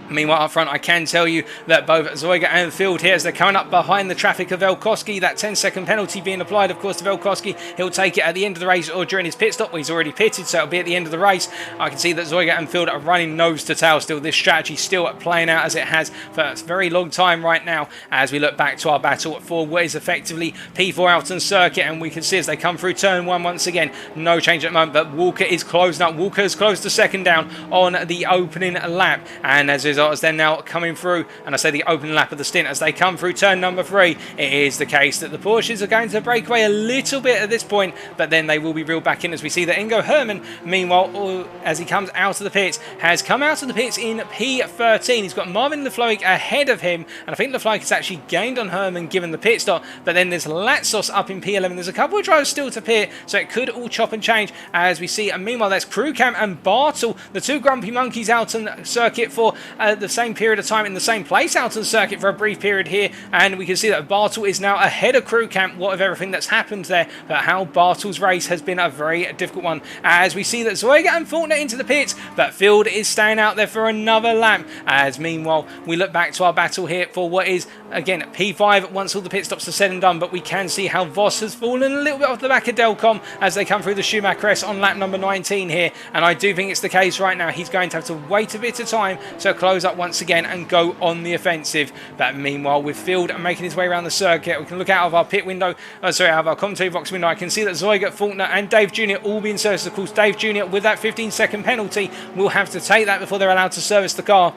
S1: Meanwhile, up front, I can tell you that both Zoiga and Field here, as they're coming up behind the traffic of Velkoski, that 10-second penalty being applied, of course, to Velkoski. He'll take it at the end of the race or during his pit stop. Well, he's already pitted, so it'll be at the end of the race. I can see that Zoiga and Field are running nose to tail still. This strategy still playing out as it has for a very long time right now, as we look back to our battle for what is effectively P4 out on circuit, and we can see as they come through turn 1 once again, no change at the moment, but Walker is closing up. Walker has closed the second down on the opening lap, and as they're now coming through, and I say the opening lap of the stint, as they come through turn number 3, it is the case that the Porsches are going to break away a little bit at this point, but then they will be reeled back in, as we see that Ingo Hermann, meanwhile, as he comes out of the pits, has come out of the pits in P13. He's got Marvin Lefloic ahead of him, and I think Lefloic has actually gained on Hermann given the pit stop, but then there's Latsos up in P11. There's a couple of drivers still to pit, so it could all chop and change, as we see, and meanwhile that's Krugkamp and Bartel, the two grumpy monkeys out on circuit for the same period of time in the same place out on circuit for a brief period here, and we can see that Bartel is now ahead of Krugkamp. What of everything that's happened there, but how Bartel's race has been a very difficult one, as we see that Zoiga and Faulkner into the pits, but Field is staying out there for another lap, as meanwhile we look back to our battle here for what is again P5 once all the pit stops are said and done, but we can see how Voss has fallen a little bit off the back of Delcom as they come through the Schumacher S on lap number 19 here, and I do think it's the case right now. He's going to have to wait a bit of time to close up once again and go on the offensive, but meanwhile with Field making his way around the circuit, we can look out of our pit window, out of our commentary box window. I can see that Zoiga, Faulkner and Dave Jr. all being serviced. Of course, Dave Jr. with that 15-second penalty will have to take that before they're allowed to service the car,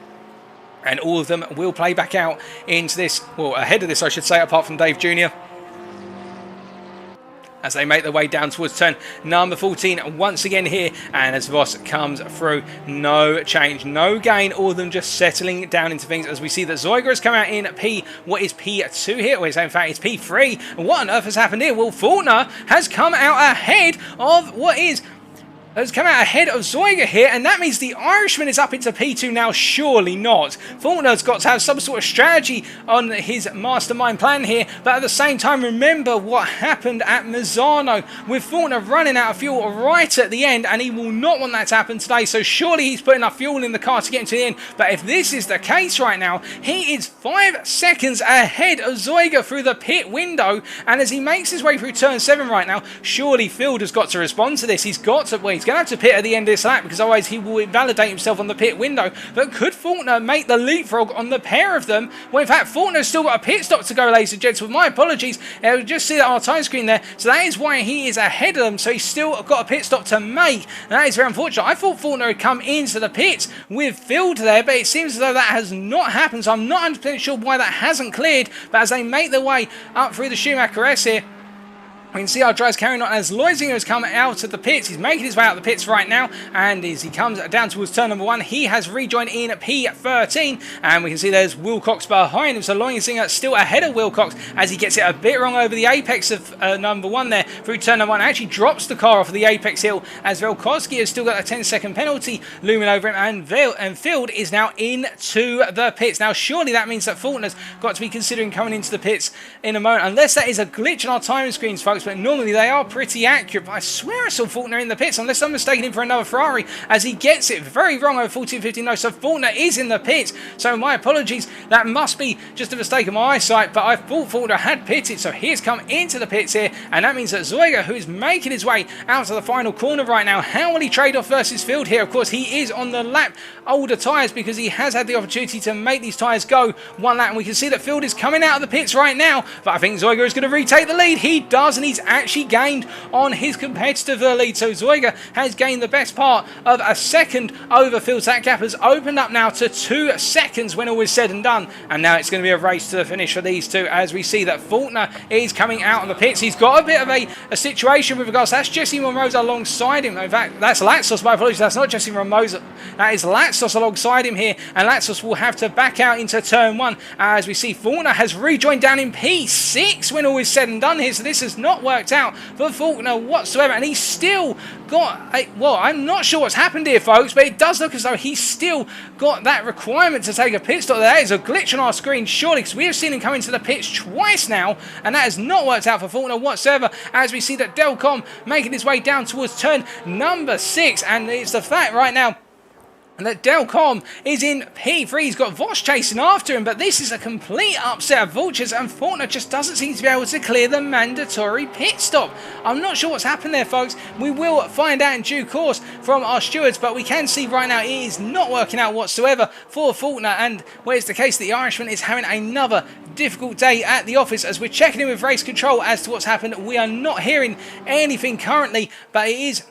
S1: and all of them will play back out into this, well, ahead of this I should say, apart from Dave Jr. as they make their way down towards turn number 14 once again here, and as Voss comes through, no change, no gain, all of them just settling down into things as we see that Zoiger has come out in what is P2 here, or in fact it's P3. What on earth has happened here? Well, Faulkner has come out ahead of Zoiger here, and that means the Irishman is up into P2 now. Surely not. Faulkner's got to have some sort of strategy on his mastermind plan here, but at the same time, remember what happened at Misano with Faulkner running out of fuel right at the end, and he will not want that to happen today, so surely he's put enough fuel in the car to get into the end. But if this is the case right now, he is 5 seconds ahead of Zoiger through the pit window, and as he makes his way through turn 7 right now, surely Field has got to respond to this. He's got to, well, he's going to have to pit at the end of this lap, because otherwise he will invalidate himself on the pit window. But could Faulkner make the leapfrog on the pair of them? Well, in fact, Faulkner's still got a pit stop to go, ladies and gents. With my apologies, you'll just see that on our time screen there. So that is why he is ahead of them. So he's still got a pit stop to make. And that is very unfortunate. I thought Faulkner had come into the pits with Field there, but it seems as though that has not happened. So I'm not 100% sure why that hasn't cleared. But as they make their way up through the Schumacher S here, we can see our drives carrying on as Loisinger has come out of the pits. He's making his way out of the pits right now, and as he comes down towards turn number 1, he has rejoined in P13, and we can see there's Wilcox behind him. So Loisinger still ahead of Wilcox as he gets it a bit wrong over the apex of number 1 there through turn number 1. Actually drops the car off of the apex hill as Velkovsky has still got a 10-second penalty looming over him, and Field is now into the pits. Now surely that means that Faulkner's got to be considering coming into the pits in a moment, unless that is a glitch on our timing screens, folks. But normally they are pretty accurate. But I swear I saw Faulkner in the pits, unless I'm mistaken him for another Ferrari, as he gets it very wrong over 14.15. No, so Faulkner is in the pits. So my apologies, that must be just a mistake of my eyesight, but I thought Faulkner had pitted, so he has come into the pits here, and that means that Zoiger, who is making his way out to the final corner right now, how will he trade off versus Field here? Of course, he is on the lap older tyres because he has had the opportunity to make these tyres go one lap, and we can see that Field is coming out of the pits right now, but I think Zoiger is going to retake the lead. He does, and he's actually gained on his competitor for the lead. So Zoiger has gained the best part of a second over Field. That gap has opened up now to 2 seconds when all is said and done, and now it's going to be a race to the finish for these two, as we see that Faulkner is coming out of the pits. He's got a bit of a situation with regards, that's Jesse Monrosa alongside him. In fact, that's Latsos, my apologies, that's not Jesse Monrosa, that is Latsos alongside him here, and Latsos will have to back out into turn 1, as we see Faulkner has rejoined down in P6 when all is said and done here. So this has not worked out for Faulkner whatsoever, and he's still got well, I'm not sure what's happened here, folks, but it does look as though he's still got that requirement to take a pit stop. There is a glitch on our screen, surely, because we have seen him come into the pits twice now, and that has not worked out for Faulkner whatsoever, as we see that Delcom making his way down towards turn number 6, and it's the fact right now that Delcom is in P3. He's got Voss chasing after him, but this is a complete upset of vultures, and Faulkner just doesn't seem to be able to clear the mandatory pit stop. I'm not sure what's happened there, folks. We will find out in due course from our stewards, but we can see right now it is not working out whatsoever for Faulkner, and where it's the case that the Irishman is having another difficult day at the office. As we're checking in with race control as to what's happened, we are not hearing anything currently, but it is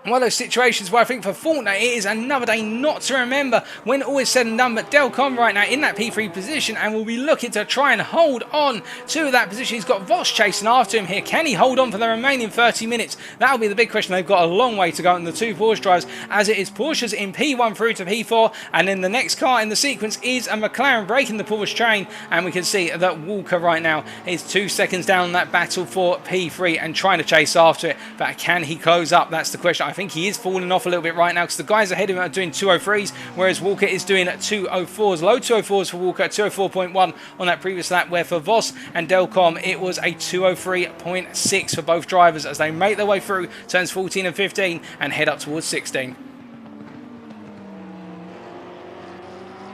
S1: one of those situations where I think for Faulkner it is another day not to remember when all is said and done. But Delcom right now in that P3 position, and will be looking to try and hold on to that position. He's got Voss chasing after him here. Can he hold on for the remaining 30 minutes? That'll be the big question. They've got a long way to go in the two Porsche drivers, as it is Porsche's in P1 through to P4, and then the next car in the sequence is a McLaren breaking the Porsche train, and we can see that Walker right now is 2 seconds down on that battle for P3 and trying to chase after it, but can he close up? That's the question. I think he is falling off a little bit right now, because the guys ahead of him are doing 203s, whereas Walker is doing 204s, low 204s for Walker, 204.1 on that previous lap, where for Voss and Delcom it was a 203.6 for both drivers as they make their way through turns 14 and 15 and head up towards 16.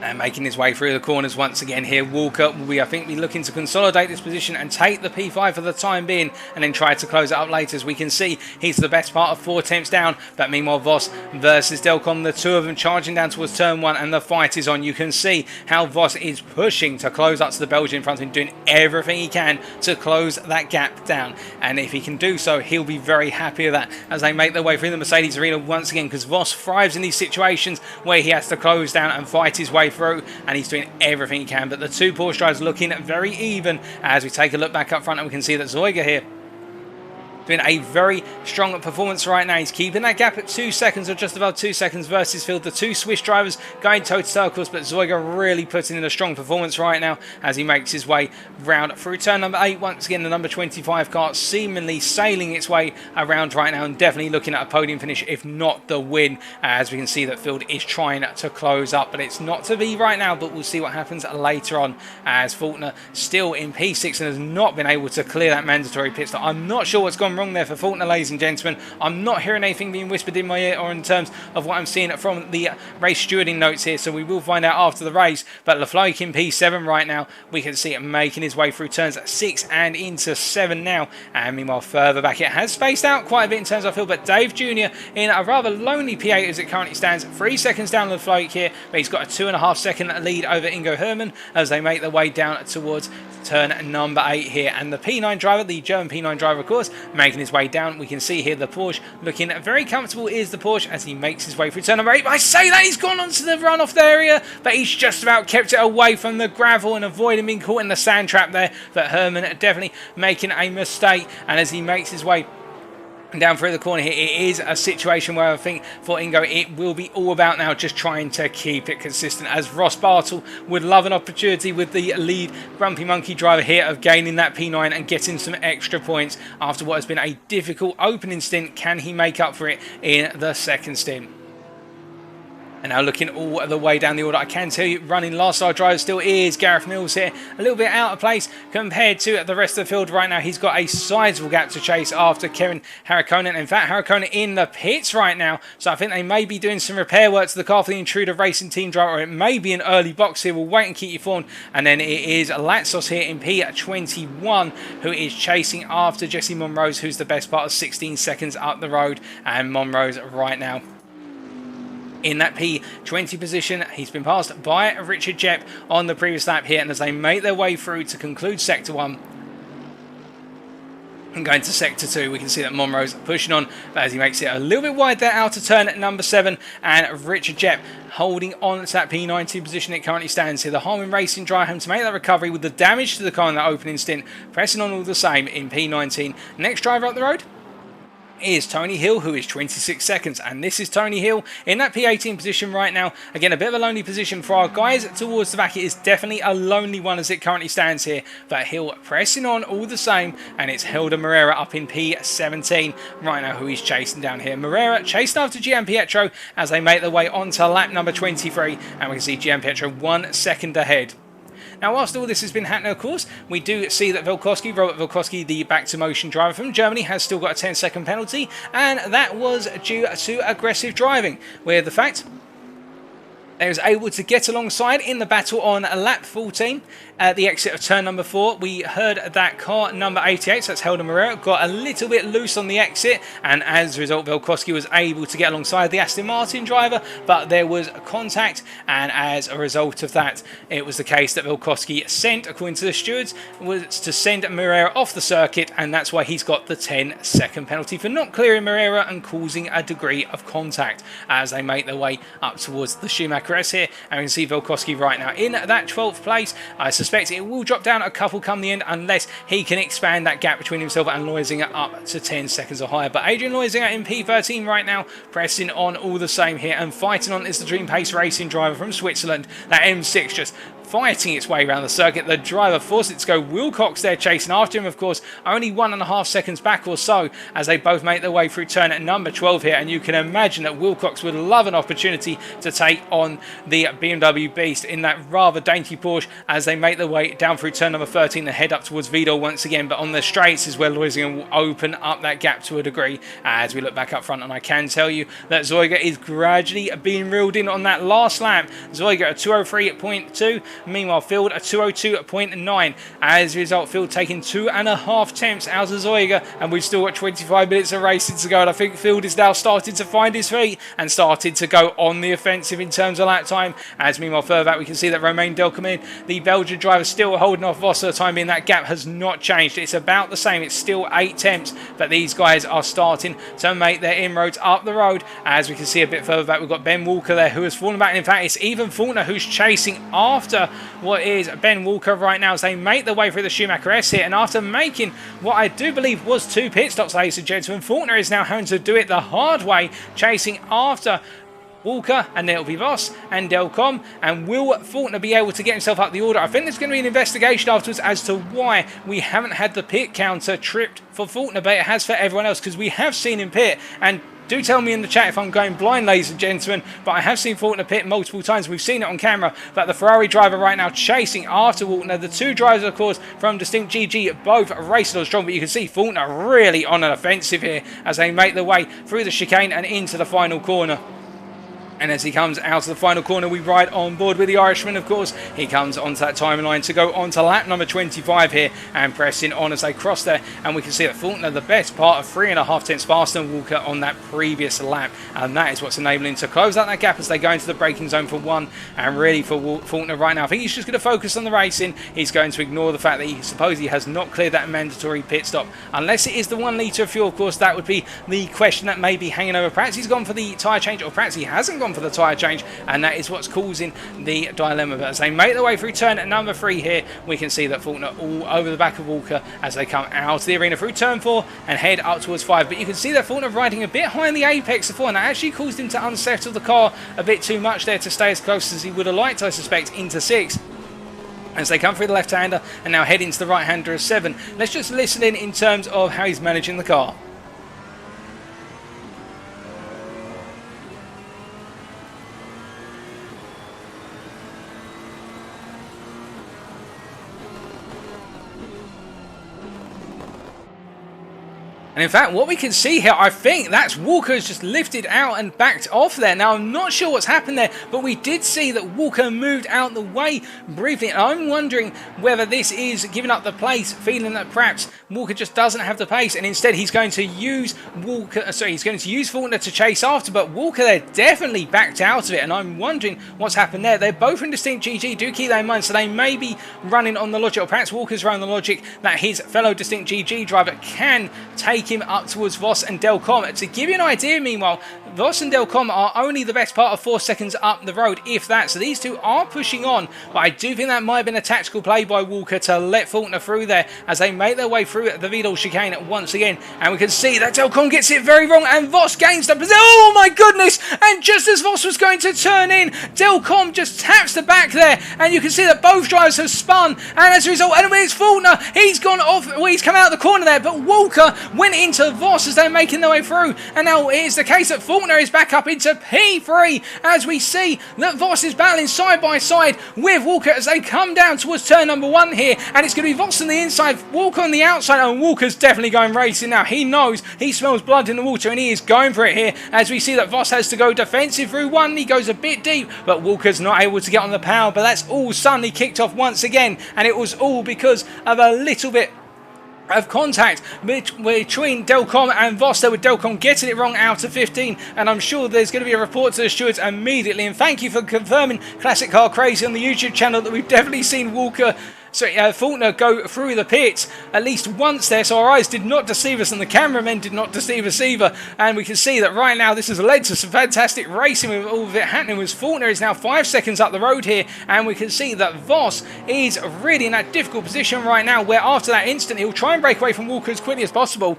S1: And making his way through the corners once again here, Walker will be, I think, looking to consolidate this position and take the P5 for the time being, and then try to close it up later. As we can see, he's the best part of 4 attempts down, but meanwhile Voss versus Delcom, the two of them charging down towards turn 1, and the fight is on. You can see how Voss is pushing to close up to the Belgian in front of him, doing everything he can to close that gap down, and if he can do so, he'll be very happy with that as they make their way through the Mercedes arena once again, because Voss thrives in these situations where he has to close down and fight his way through, and he's doing everything he can. But the two Porsche drivers looking very even as we take a look back up front, and we can see that Zoiger here Been a very strong performance right now. He's keeping that gap at 2 seconds, or just above 2 seconds versus field. The two Swiss drivers going toe-to-toe, of course, but Zeuger really putting in a strong performance right now as he makes his way round through turn number 8. Once again, the number 25 car seemingly sailing its way around right now and definitely looking at a podium finish, if not the win, as we can see that field is trying to close up, but it's not to be right now. But we'll see what happens later on, as Faulkner still in P6 and has not been able to clear that mandatory pit stop. I'm not sure what's gone wrong there for Faulkner, ladies and gentlemen. I'm not hearing anything being whispered in my ear or in terms of what I'm seeing from the race stewarding notes here, so we will find out after the race. But Lefloik in P7 right now, we can see it making his way through turns 6 and into 7 now, and meanwhile further back it has spaced out quite a bit in terms of field, but Dave Jr. in a rather lonely P8 as it currently stands, 3 seconds down Lefloik here, but he's got a 2.5 second lead over Ingo Hermann as they make their way down towards turn number 8 here. And the P9 driver, the German P9 driver, of course, making his way down. We can see here the Porsche looking very comfortable is the Porsche as he makes his way through turn number 8. But I say that he's gone onto the runoff area, but he's just about kept it away from the gravel and avoiding being caught in the sand trap there. But Hermann definitely making a mistake, and as he makes his way down through the corner here, it is a situation where I think for Ingo it will be all about now just trying to keep it consistent, as Ross Bartle would love an opportunity with the lead Grumpy Monkey driver here of gaining that P9 and getting some extra points after what has been a difficult opening stint. Can he make up for it in the second stint? And now looking all the way down the order, I can tell you running last star driver still is Gareth Mills here. A little bit out of place compared to the rest of the field right now. He's got a sizable gap to chase after Kevin Harikonen. In fact, Harikonen in the pits right now, so I think they may be doing some repair work to the car for the Intruder Racing team driver, or it may be an early box here. We'll wait and keep you informed. And then it is Latsos here in P21 who is chasing after Jesse Monrose, who's the best part of 16 seconds up the road. And Monrose right now in that P20 position. He's been passed by Richard Jepp on the previous lap here, and as they make their way through to conclude Sector 1 and going to Sector 2, we can see that Monrose pushing on, but as he makes it a little bit wide there out of turn at number 7, and Richard Jepp holding on to that P19 position it currently stands here. The Harman Racing driver home to make that recovery with the damage to the car in that opening stint, pressing on all the same in P19. Next driver up the road is Tony Hill, who is 26 seconds, and this is Tony Hill in that P18 position right now. Again, a bit of a lonely position for our guys towards the back. It is definitely a lonely one as it currently stands here, but Hill pressing on all the same, and it's Hilda Moreira up in P17 right now who he's chasing down here. Moreira chasing after Gianpietro as they make their way onto lap number 23, and we can see Gianpietro 1 second ahead. Now, whilst all this has been happening, of course, we do see that Robert Velkoski, the back-to-motion driver from Germany, has still got a 10-second penalty, and that was due to aggressive driving, where the fact he was able to get alongside in the battle on lap 14 at the exit of turn number 4. We heard that car number 88, so that's Helder Moreira, got a little bit loose on the exit, and as a result Velkoski was able to get alongside the Aston Martin driver, but there was contact, and as a result of that it was the case that Velkoski sent, according to the stewards, was to send Moreira off the circuit, and that's why he's got the 10-second penalty for not clearing Moreira and causing a degree of contact as they make their way up towards the Schumacher S here. And we can see Velkoski right now in that 12th place. I suspect it will drop down a couple come the end unless he can expand that gap between himself and Loisinger up to 10 seconds or higher. But Adrian Loisinger in P13 right now, pressing on all the same here, and fighting on is the Dream Pace Racing driver from Switzerland. That M6 just fighting its way around the circuit. The driver forced it to go. Wilcox there chasing after him, of course, only 1.5 seconds back or so as they both make their way through turn at number 12 here, and you can imagine that Wilcox would love an opportunity to take on the BMW Beast in that rather dainty Porsche as they make their way down through turn number 13 and head up towards Vidal once again. But on the straights is where Loisinger will open up that gap to a degree as we look back up front, and I can tell you that Zeuger is gradually being reeled in on that last lap. Zeuger at 203.2, meanwhile Field at 202.9. As a result, Field taking 2.5 tenths out of Zeuger, and we've still got 25 minutes of racing to go, and I think Field is now starting to find his feet and started to go on the offensive in terms of lap time. As meanwhile further back we can see that Romain Delcomin, the Belgian driver, still holding off Voss for the time being. That gap has not changed, it's about the same, it's still 8 tenths, but these guys are starting to make their inroads up the road. As we can see a bit further back, we've got Ben Walker there who has fallen back. In fact, it's even Faulkner who's chasing after to what is Ben Walker right now as they make their way through the Schumacher S here. And after making what I do believe was 2 pit stops, ladies and gentlemen, Faulkner is now having to do it the hard way, chasing after Walker, and then it'll be Voss and Delcom. And will Faulkner be able to get himself up the order? I think there's going to be an investigation afterwards as to why we haven't had the pit counter tripped for Faulkner, but it has for everyone else, because we have seen him pit. And do tell me in the chat if I'm going blind, ladies and gentlemen, but I have seen Faulkner pit multiple times. We've seen it on camera. But the Ferrari driver right now chasing after Faulkner. The 2 drivers, of course, from Distinct GG, both racing on strong. But you can see Faulkner really on an offensive here as they make their way through the chicane and into the final corner. And as he comes out of the final corner, we ride on board with the Irishman, of course. He comes onto that timeline to go onto lap number 25 here and pressing on as they cross there. And we can see that Faulkner, the best part of 3.5 tenths faster than Walker on that previous lap. And that is what's enabling to close out that gap as they go into the braking zone for 1. And really for Faulkner right now, I think he's just going to focus on the racing. He's going to ignore the fact that he supposedly has not cleared that mandatory pit stop. Unless it is the 1 litre of fuel, of course, that would be the question that may be hanging over. Perhaps he's gone for the tyre change, or perhaps he hasn't gone for the tyre change, and that is what's causing the dilemma. But as they make their way through turn number 3 here, we can see that Faulkner all over the back of Walker as they come out of the arena through turn 4 and head up towards 5. But you can see that Faulkner riding a bit high in the apex before, and that actually caused him to unsettle the car a bit too much there to stay as close as he would have liked, I suspect, into 6. As they come through the left-hander and now head into the right-hander of 7. Let's just listen in terms of how he's managing the car. And in fact, what we can see here, I think that's Walker's just lifted out and backed off there. Now, I'm not sure what's happened there, but we did see that Walker moved out the way briefly. And I'm wondering whether this is giving up the place, feeling that perhaps Walker just doesn't have the pace, and instead he's going to use Faulkner to chase after. But Walker there definitely backed out of it, and I'm wondering what's happened there. They're both in Distinct GG, do keep that in mind, so they may be running on the logic, or perhaps Walker's running the logic that his fellow Distinct GG driver can take him up towards Voss and Delcom. To give you an idea, meanwhile, Voss and Delcom are only the best part of 4 seconds up the road, if that. So these two are pushing on, but I do think that might have been a tactical play by Walker to let Faulkner through there as they make their way through the Vidal chicane once again. And we can see that Delcom gets it very wrong, and Voss gains the position. Oh my goodness! And just as Voss was going to turn in, Delcom just taps the back there, and you can see that both drivers have spun, and as a result, and it's Faulkner, he's gone off, well, he's come out of the corner there, but Walker went into Voss as they're making their way through. And now it is the case that Faulkner is back up into P3 as we see that Voss is battling side by side with Walker as they come down towards turn number 1 here, and it's going to be Voss on the inside, Walker on the outside, and Walker's definitely going racing now. He knows, he smells blood in the water, and he is going for it here as we see that Voss has to go defensive through 1. He goes a bit deep, but Walker's not able to get on the power, but that's all suddenly kicked off once again, and it was all because of a little bit of contact between Delcom and Voss there, with Delcom getting it wrong out of 15, and I'm sure there's going to be a report to the stewards immediately. And thank you for confirming, Classic Car Crazy on the YouTube channel, that we've definitely seen Faulkner go through the pits at least once there, so our eyes did not deceive us and the cameramen did not deceive us either. And we can see that right now this has led to some fantastic racing with all of it happening, with Faulkner is now 5 seconds up the road here, and we can see that Voss is really in that difficult position right now, where after that instant he'll try and break away from Walker as quickly as possible.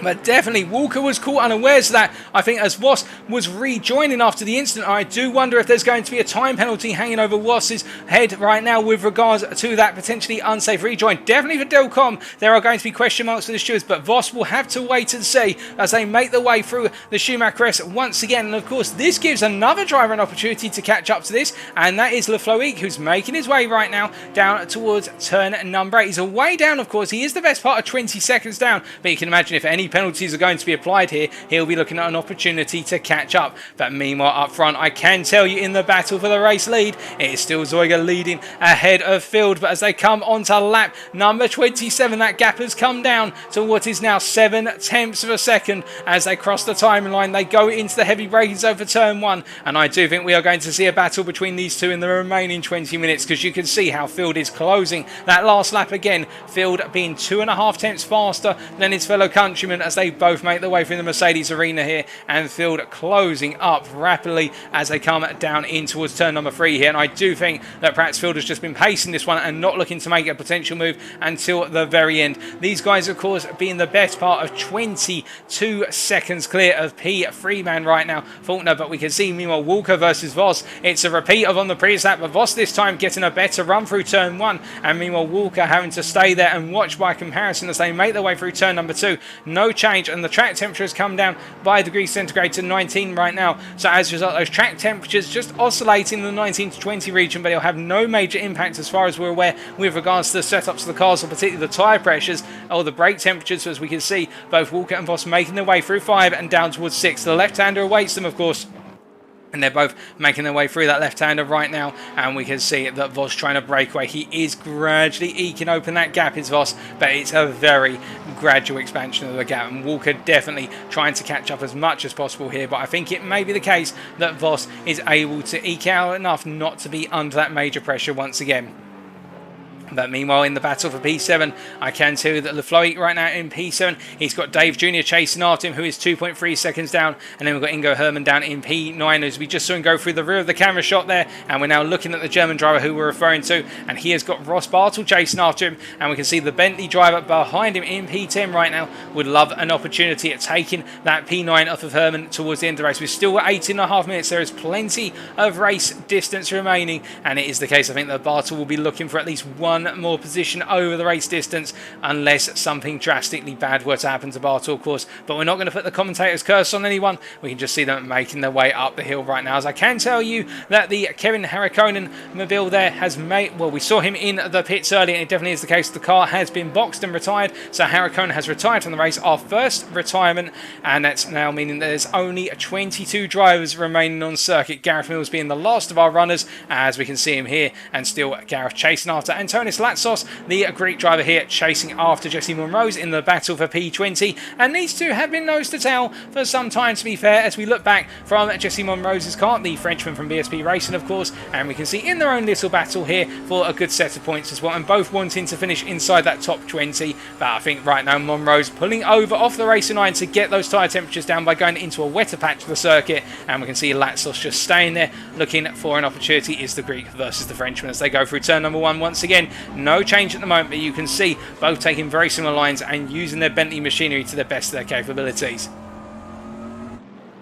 S1: But definitely Walker was caught unawares of that, I think, as Voss was rejoining after the incident. I do wonder if there's going to be a time penalty hanging over Voss's head right now with regards to that potentially unsafe rejoin. Definitely for Delcom, there are going to be question marks for the stewards, but Voss will have to wait and see as they make their way through the Schumacher S once again. And of course, this gives another driver an opportunity to catch up to this, and that is Lefloic, who's making his way right now down towards turn number 8. He's a way down, of course. He is the best part of 20 seconds down, but you can imagine if any penalties are going to be applied here, he'll be looking at an opportunity to catch up. But meanwhile, up front, I can tell you in the battle for the race lead, it is still Zoiga leading ahead of Field. But as they come onto lap number 27, that gap has come down to what is now 7 tenths of a second. As they cross the timeline, they go into the heavy braking zone for turn 1, and I do think we are going to see a battle between these two in the remaining 20 minutes, because you can see how Field is closing that last lap again. Field being 2.5 tenths faster than his fellow countryman, moment as they both make their way through the Mercedes arena here, and field closing up rapidly as they come down in towards turn number 3 here. And I do think that perhaps field has just been pacing this one and not looking to make a potential move until the very end. These guys, of course, being the best part of 22 seconds clear of P3 man right now, Faulkner, but we can see meanwhile Walker versus Voss. It's a repeat of on the previous lap, but Voss this time getting a better run through turn 1, and meanwhile Walker having to stay there and watch by comparison as they make their way through turn number 2. No change, and the track temperature has come down by degrees centigrade to 19 right now. So as a result, those track temperatures just oscillating in the 19 to 20 region, but it'll have no major impact as far as we're aware with regards to the setups of the cars, or particularly the tyre pressures or the brake temperatures. So as we can see, both Walker and Voss making their way through 5 and down towards 6. The left-hander awaits them, of course, and they're both making their way through that left-hander right now, and we can see that Voss trying to break away. He is gradually eking open that gap, is Voss, but it's a very gradual expansion of the gap, and Walker definitely trying to catch up as much as possible here, but I think it may be the case that Voss is able to eke out enough not to be under that major pressure once again. But meanwhile, in the battle for P7, I can tell you that Lefloic right now in P7, he's got Dave Jr. chasing after him, who is 2.3 seconds down. And then we've got Ingo Hermann down in P9, as we just saw him go through the rear of the camera shot there. And we're now looking at the German driver who we're referring to. And he has got Ross Bartel chasing after him. And we can see the Bentley driver behind him in P10 right now would love an opportunity at taking that P9 off of Hermann towards the end of the race. We've still got 18.5 minutes. There is plenty of race distance remaining. And it is the case, I think, that Bartel will be looking for at least one more position over the race distance, unless something drastically bad were to happen to Bartel, of course. But we're not going to put the commentator's curse on anyone. We can just see them making their way up the hill right now. As I can tell you that the Kevin Harikonen mobile there has made, well, we saw him in the pits earlier, and it definitely is the case. The car has been boxed and retired, so Harikonen has retired from the race, our first retirement, and that's now meaning there's only 22 drivers remaining on circuit. Gareth Mills being the last of our runners, as we can see him here, and still Gareth chasing after Antonis Latsos, the Greek driver here, chasing after Jesse Monrose in the battle for P20. And these two have been nose to tail for some time, to be fair, as we look back from Jesse Monrose's car, the Frenchman from BSP Racing, of course, and we can see in their own little battle here for a good set of points as well, and both wanting to finish inside that top 20. But I think right now Monrose pulling over off the racing line to get those tyre temperatures down by going into a wetter patch of the circuit, and we can see Latsos just staying there looking for an opportunity. Is the Greek versus the Frenchman as they go through turn number 1 once again. No change at the moment, but you can see both taking very similar lines and using their Bentley machinery to the best of their capabilities.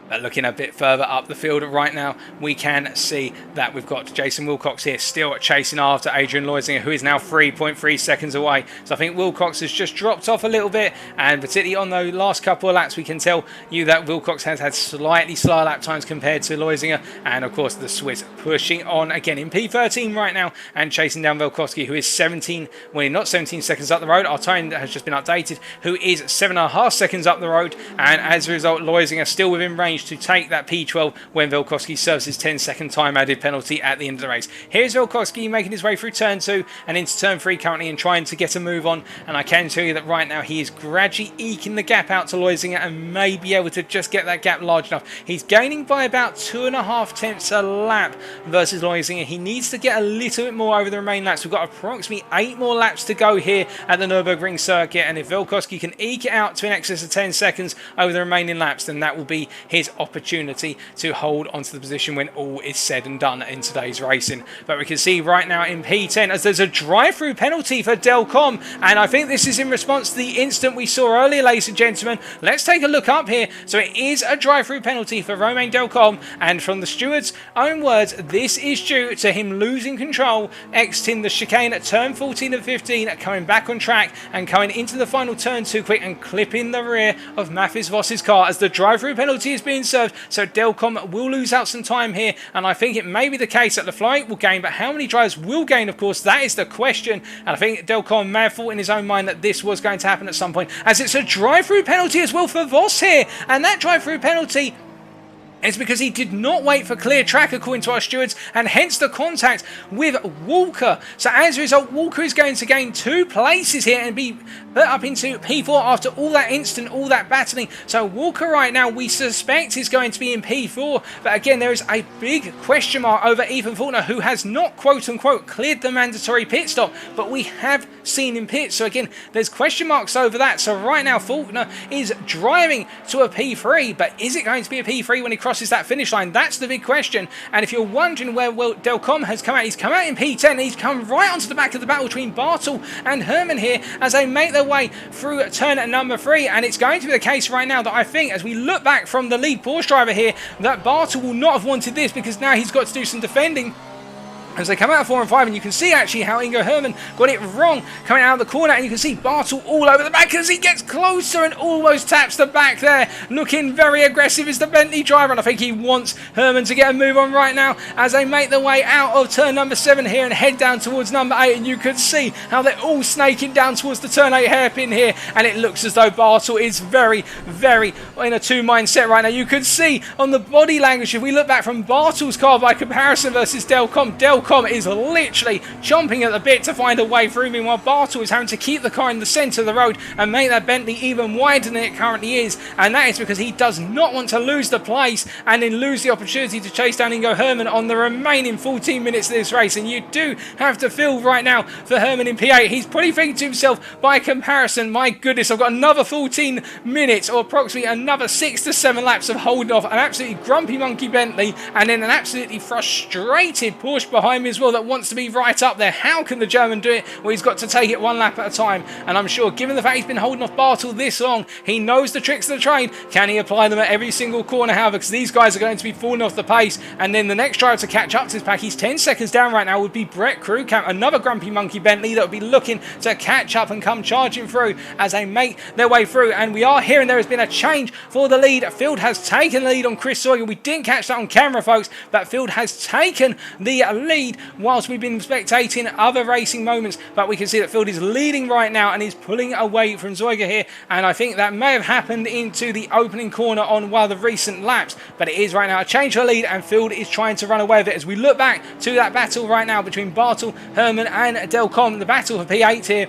S1: But looking a bit further up the field right now, we can see that we've got Jason Wilcox here still chasing after Adrian Leusinger, who is now 3.3 seconds away. So I think Wilcox has just dropped off a little bit, and particularly on the last couple of laps, we can tell you that Wilcox has had slightly slower lap times compared to Leusinger. And of course, the Swiss pushing on again in P13 right now and chasing down Velkovsky, who is 17, well, not 17 seconds up the road. Our time has just been updated, who is 7.5 seconds up the road. And as a result, Leusinger still within range to take that P12 when Velkovsky serves his 10-second time added penalty at the end of the race. Here's Velkovsky making his way through turn 2 and into turn 3 currently, and trying to get a move on. And I can tell you that right now he is gradually eking the gap out to Leusinger and may be able to just get that gap large enough. He's gaining by about 2.5 tenths a lap versus Leusinger. He needs to get a little bit more over the remaining laps. We've got approximately 8 more laps to go here at the Nürburgring circuit, and if Velkovsky can eke it out to in excess of 10 seconds over the remaining laps, then that will be his opportunity to hold onto the position when all is said and done in today's racing. But we can see right now in P10 as there's a drive-through penalty for Delcom, and I think this is in response to the incident we saw earlier, ladies and gentlemen. Let's take a look up here. So it is a drive-through penalty for Romain Delcom, and from the steward's own words, this is due to him losing control, exiting the chicane at turn 14 and 15, coming back on track and coming into the final turn too quick and clipping the rear of Mathis Voss's car as the drive-through penalty is being served. So Delcom will lose out some time here, and I think it may be the case that Lefloic will gain, but how many drivers will gain, of course, that is the question. And I think Delcom may have thought in his own mind that this was going to happen at some point, as it's a drive-through penalty as well for Voss here, and that drive-through penalty It's because he did not wait for clear track according to our stewards, and hence the contact with Walker. So as a result, Walker is going to gain 2 places here and be put up into P4 after all that instant, all that battling. So Walker right now we suspect is going to be in P4, but again there is a big question mark over Ethan Faulkner, who has not quote unquote cleared the mandatory pit stop, but we have seen him pit. So again there's question marks over that. So right now Faulkner is driving to a P3, but is it going to be a P3 when he crosses that finish line? That's the big question. And if you're wondering where Delcom has come out, he's come out in P10. He's come right onto the back of the battle between Bartel and Herman here as they make their way through turn number 3. And it's going to be the case right now that I think, as we look back from the lead Porsche driver here, that Bartel will not have wanted this, because now he's got to do some defending as they come out of 4 and 5, and you can see actually how Ingo Herman got it wrong coming out of the corner, and you can see Bartel all over the back as he gets closer and almost taps the back there, looking very aggressive as the Bentley driver, and I think he wants Herman to get a move on right now as they make their way out of turn number 7 here and head down towards number 8, and you can see how they're all snaking down towards the turn 8 hairpin here, and it looks as though Bartel is very in a 2 mindset right now. You can see on the body language, if we look back from Bartel's car by comparison versus Delcom is literally chomping at the bit to find a way through. Meanwhile, Bartel is having to keep the car in the centre of the road and make that Bentley even wider than it currently is, and that is because he does not want to lose the place and then lose the opportunity to chase down Ingo Herman on the remaining 14 minutes of this race. And you do have to feel right now for Herman in P8. He's probably thinking to himself, by comparison, my goodness, I've got another 14 minutes or approximately another 6 to 7 laps of holding off an absolutely grumpy monkey Bentley and then an absolutely frustrated Porsche behind me as well that wants to be right up there. How can the German do it? Well, he's got to take it 1 lap at a time, and I'm sure given the fact he's been holding off Bartel this long, he knows the tricks of the trade. Can he apply them at every single corner, however, because these guys are going to be falling off the pace, and then the next driver to catch up to his pack, he's 10 seconds down right now, would be Brett Krugkamp, another grumpy monkey Bentley that would be looking to catch up and come charging through as they make their way through. And we are hearing there has been a change for the lead. Field has taken the lead on Chris Sawyer. We didn't catch that on camera, folks, but Field has taken the lead whilst we've been spectating other racing moments, but we can see that Field is leading right now and is pulling away from Zoiga here, and I think that may have happened into the opening corner on one of the recent laps, but it is right now a change for lead, and Field is trying to run away with it as we look back to that battle right now between Bartel, Herman and Delcom, the battle for P8 here.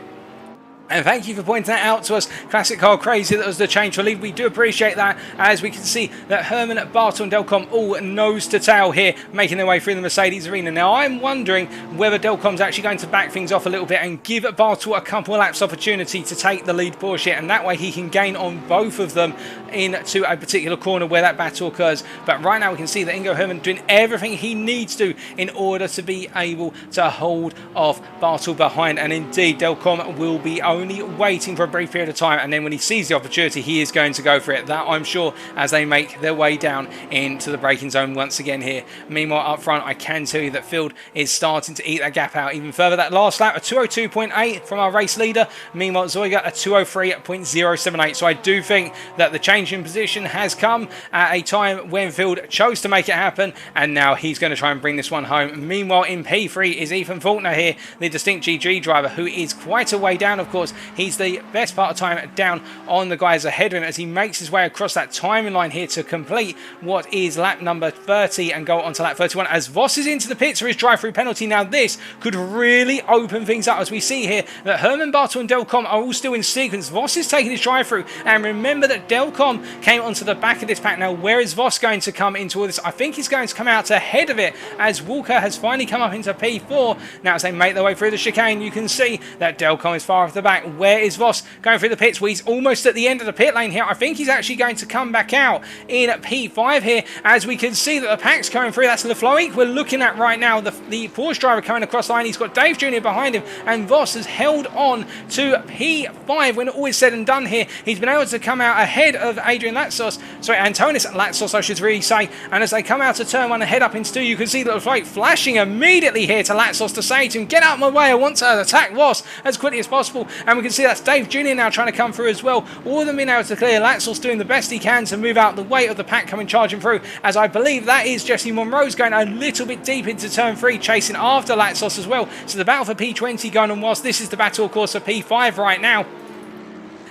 S1: And thank you for pointing that out to us, Classic Car Crazy, that was the change for lead. We do appreciate that, as we can see that Herman, Bartel and Delcom all nose to tail here, making their way through the Mercedes arena. Now, I'm wondering whether Delcom's actually going to back things off a little bit and give Bartel a couple of laps opportunity to take the lead Porsche, and that way he can gain on both of them into a particular corner where that battle occurs. But right now we can see that Ingo Herman doing everything he needs to in order to be able to hold off Bartel behind, and indeed Delcom will be only waiting for a brief period of time, and then when he sees the opportunity he is going to go for it, that I'm sure, as they make their way down into the braking zone once again here. Meanwhile up front, I can tell you that Field is starting to eat that gap out even further. That last lap, a 202.8 from our race leader. Meanwhile Zoiga a 203.078. So I do think that the change in position has come at a time when Field chose to make it happen, and now he's going to try and bring this one home. Meanwhile in P3 is Ethan Faulkner here, the distinct GG driver, who is quite a way down. Of course, he's the best part of time down on the guys ahead of him as he makes his way across that timing line here to complete what is lap number 30 and go on to lap 31 as Voss is into the pits for his drive-through penalty. Now this could really open things up, as we see here that Herman, Bartel and Delcom are all still in sequence. Voss is taking his drive-through, and remember that Delcom came onto the back of this pack. Now where is Voss going to come into all this? I think he's going to come out ahead of it as Walker has finally come up into P4. Now as they make their way through the chicane, you can see that Delcom is far off the back. Where is Voss going through the pits? Well, he's almost at the end of the pit lane here. I think he's actually going to come back out in P5 here, as we can see that the pack's coming through. That's Lefloic we're looking at right now, the Porsche driver coming across the line. He's got Dave Jr. behind him, and Voss has held on to P5 when all is said and done here. He's been able to come out ahead of Antonis Latsos, I should really say, and as they come out of turn 1 and head up into 2, you can see that Lefloic flashing immediately here to Latsos to say to him, get out of my way, I want to attack Voss as quickly as possible. And we can see that's Dave Jr. now trying to come through as well. All of them being able to clear. Latsos doing the best he can to move out the weight of the pack coming charging through, as I believe that is Jesse Monroe's going a little bit deep into turn 3, chasing after Latsos as well. So the battle for P20 going on whilst this is the battle, of course, for P5 right now.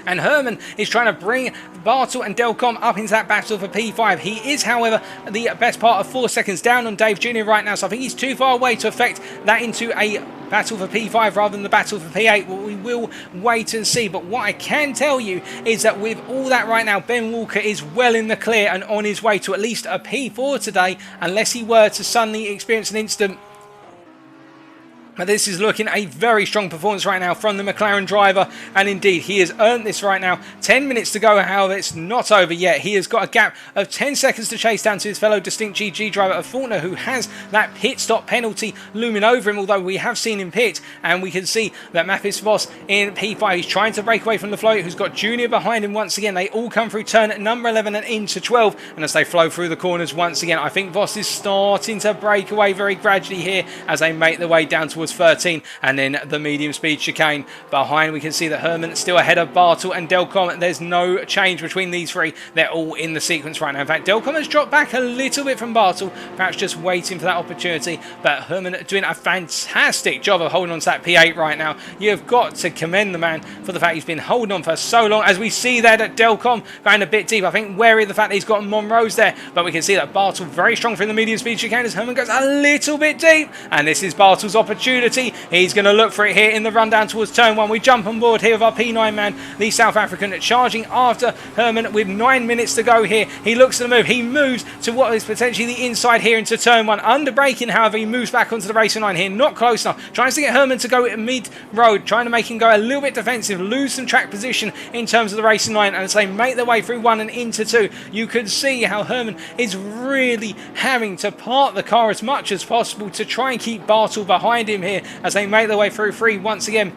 S1: And Herman is trying to bring Bartel and Delcom up into that battle for P5. He is, however, the best part of 4 seconds down on Dave Jr. right now, so I think he's too far away to affect that into a battle for P5 rather than the battle for P8. Well, we will wait and see, but what I can tell you is that with all that right now, Ben Walker is well in the clear and on his way to at least a P4 today, unless he were to suddenly experience an incident. But this is looking a very strong performance right now from the McLaren driver, and indeed he has earned this right now. 10 minutes to go, however, it's not over yet. He has got a gap of 10 seconds to chase down to his fellow Distinct GG driver of Faulkner, who has that pit stop penalty looming over him, although we have seen him pit, and we can see that Mathis Voss in P5. He's trying to break away from the float, who's got Junior behind him once again. They all come through turn number 11 and into 12, and as they flow through the corners once again, I think Voss is starting to break away very gradually here as they make their way down towards 13, and then the medium speed chicane behind. We can see that Herman still ahead of Bartel and Delcom. There's no change between these three. They're all in the sequence right now. In fact, Delcom has dropped back a little bit from Bartel, perhaps just waiting for that opportunity, but Herman doing a fantastic job of holding on to that P8 right now. You've got to commend the man for the fact he's been holding on for so long, as we see there that Delcom going a bit deep. I think wary of the fact that he's got Monroe's there, but we can see that Bartel very strong from the medium speed chicane as Herman goes a little bit deep, and this is Bartel's opportunity. He's going to look for it here in the rundown towards turn 1. We jump on board here with our P9 man, the South African, charging after Herman with 9 minutes to go here. He looks to the move. He moves to what is potentially the inside here into turn 1. Under braking, however, he moves back onto the racing line here. Not close enough. Tries to get Herman to go mid-road, trying to make him go a little bit defensive, lose some track position in terms of the racing line, and as they make their way through 1 and into 2, you can see how Herman is really having to park the car as much as possible to try and keep Bartel behind him here as they make their way through 3 once again.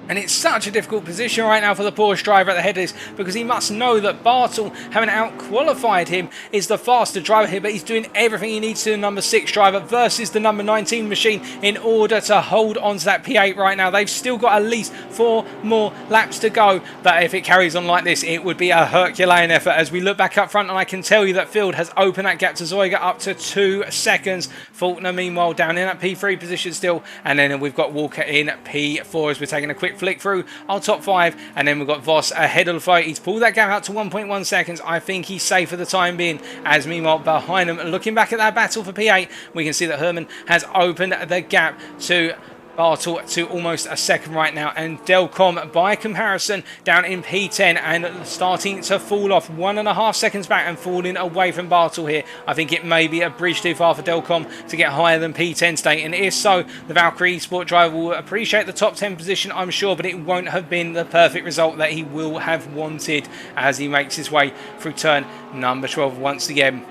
S1: And it's such a difficult position right now for the Porsche driver at the head of this, because he must know that Bartel, having out-qualified him, is the faster driver here, but he's doing everything he needs to, the number 6 driver versus the number 19 machine, in order to hold on to that P8 right now. They've still got at least 4 more laps to go, but if it carries on like this, it would be a Herculean effort. As we look back up front, and I can tell you that Field has opened that gap to Zoiga up to 2 seconds. Faulkner, meanwhile, down in that P3 position still, and then we've got Walker in P4 as we're taking a quick flick through our top 5, and then we've got Voss ahead of the float. He's pulled that gap out to 1.1 seconds. I think he's safe for the time being, as meanwhile behind him, looking back at that battle for P8, we can see that Herman has opened the gap to Bartel to almost a second right now, and Delcom by comparison down in P10 and starting to fall off 1.5 seconds back and falling away from Bartel here. I think it may be a bridge too far for Delcom to get higher than P10 today, and if so, the Valkyrie Sport driver will appreciate the top 10 position, I'm sure, but it won't have been the perfect result that he will have wanted as he makes his way through turn number 12 once again.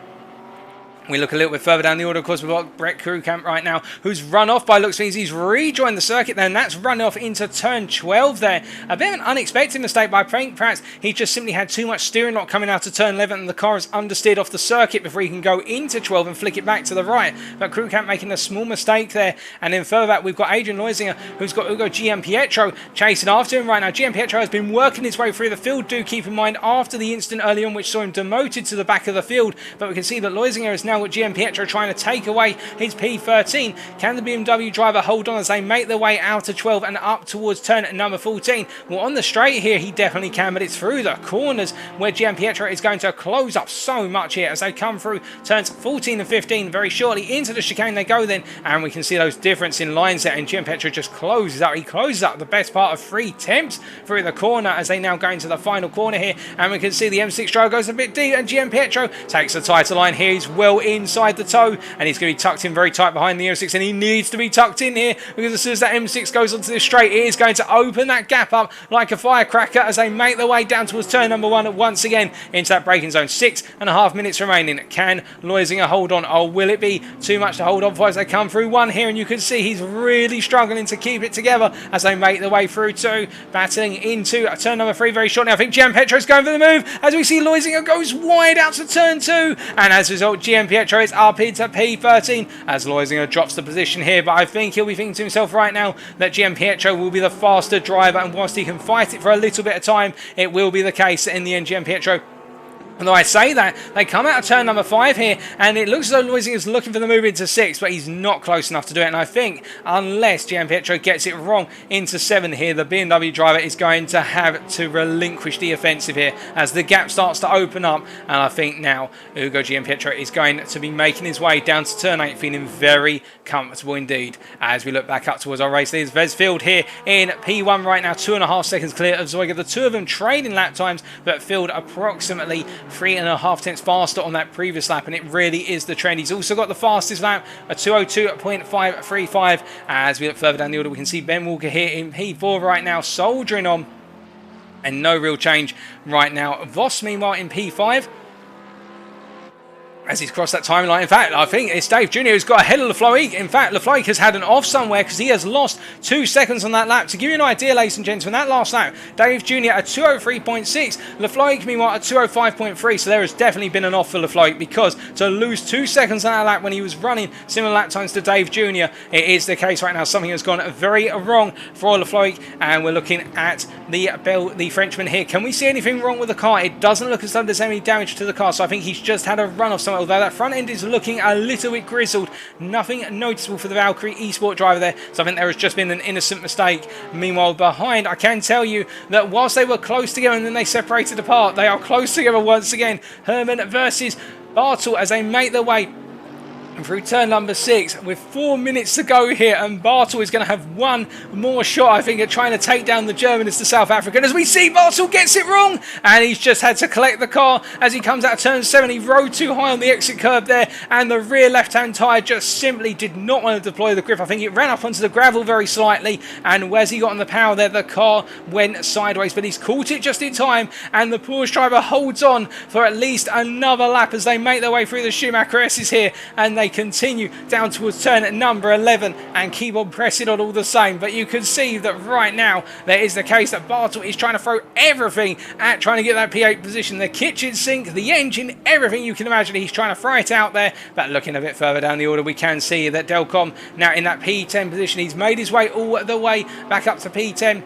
S1: We look a little bit further down the order, of course, we've got Brett Krukamp right now, who's run off by looks things. He's rejoined the circuit there, and that's run off into turn 12 there. A bit of an unexpected mistake by Frank. Perhaps he just simply had too much steering lock coming out of turn 11, and the car is understeered off the circuit before he can go into 12 and flick it back to the right. But Krukamp making a small mistake there. And then further back, we've got Adrian Leusinger, who's got Ugo Gianpietro chasing after him right now. Gianpietro has been working his way through the field, do keep in mind, after the incident early on, which saw him demoted to the back of the field. But we can see that Leusinger has now got Gianpietro trying to take away his P13. Can the BMW driver hold on as they make their way out of 12 and up towards turn number 14? Well, on the straight here, he definitely can, but it's through the corners where Gianpietro is going to close up so much here as they come through turns 14 and 15 very shortly. Into the chicane they go then, and we can see those difference in lines there, and Gianpietro just closes up. He closes up the best part of 3 tenths through the corner as they now go into the final corner here, and we can see the M6 driver goes a bit deep, and Gianpietro takes the tighter line here. He's well inside the toe, and he's going to be tucked in very tight behind the M6, and he needs to be tucked in here, because as soon as that M6 goes onto this straight, it is going to open that gap up like a firecracker as they make their way down towards turn number 1 once again into that braking zone. 6.5 minutes remaining. Can Leusinger hold on? Oh, will it be too much to hold on for as they come through 1 here, and you can see he's really struggling to keep it together as they make their way through 2, battling into turn number 3 very shortly. I think Gianpietro's going for the move as we see Leusinger goes wide out to turn 2, and as a result, Gianpietro is up into P13 as Leusinger drops the position here. But I think he'll be thinking to himself right now that Gianpietro will be the faster driver, and whilst he can fight it for a little bit of time, it will be the case in the end. Gianpietro Although I say that, they come out of turn number 5 here, and it looks as though Loising is looking for the move into 6, but he's not close enough to do it. And I think, unless Gianpietro gets it wrong into 7 here, the BMW driver is going to have to relinquish the offensive here as the gap starts to open up. And I think now Ugo Gianpietro is going to be making his way down to turn 8, feeling very comfortable indeed. As we look back up towards our race leaders, Vesfield here in P1 right now, 2.5 seconds clear of Zoiga. The two of them trading lap times, but Field approximately 3.5 tenths faster on that previous lap, and it really is the trend. He's also got the fastest lap, a 2:02.535. As we look further down the order, we can see Ben Walker here in P4 right now, soldiering on, and no real change right now. Voss, meanwhile, in P5. As he's crossed that timeline. In fact, I think it's Dave Jr. who's got ahead of Lafloic. In fact, Lafloic has had an off somewhere because he has lost 2 seconds on that lap. To give you an idea, ladies and gentlemen, that last lap, Dave Jr. at 2:03.6, Lafloic, meanwhile, at 2:05.3. So there has definitely been an off for Lafloic, because to lose 2 seconds on that lap when he was running similar lap times to Dave Jr., it is the case right now. Something has gone very wrong for Lafloic, and we're looking at the Frenchman here. Can we see anything wrong with the car? It doesn't look as though there's any damage to the car, so I think he's just had a run off somewhere. Although that front end is looking a little bit grizzled, nothing noticeable for the Valkyrie Esport driver there, so I think there has just been an innocent mistake. Meanwhile, behind, I can tell you that whilst they were close together and then they separated apart, they are close together once again. Herman versus Bartel as they make their way through turn number 6 with 4 minutes to go here, and Bartel is going to have one more shot, I think, at trying to take down the German as the South African. As we see, Bartel gets it wrong, and he's just had to collect the car as he comes out of turn 7. He rode too high on the exit curb there, and the rear left-hand tyre just simply did not want to deploy the grip. I think it ran up onto the gravel very slightly, and as he got on the power there, the car went sideways, but he's caught it just in time, and the Porsche driver holds on for at least another lap as they make their way through the Schumacher S's here, and they continue down towards turn number 11 and keep on pressing on all the same. But you can see that right now there is the case that Bartel is trying to throw everything at trying to get that P8 position. The kitchen sink, the engine, everything you can imagine, he's trying to throw it out there. But looking a bit further down the order, we can see that Delcom now in that P10 position. He's made his way all the way back up to P10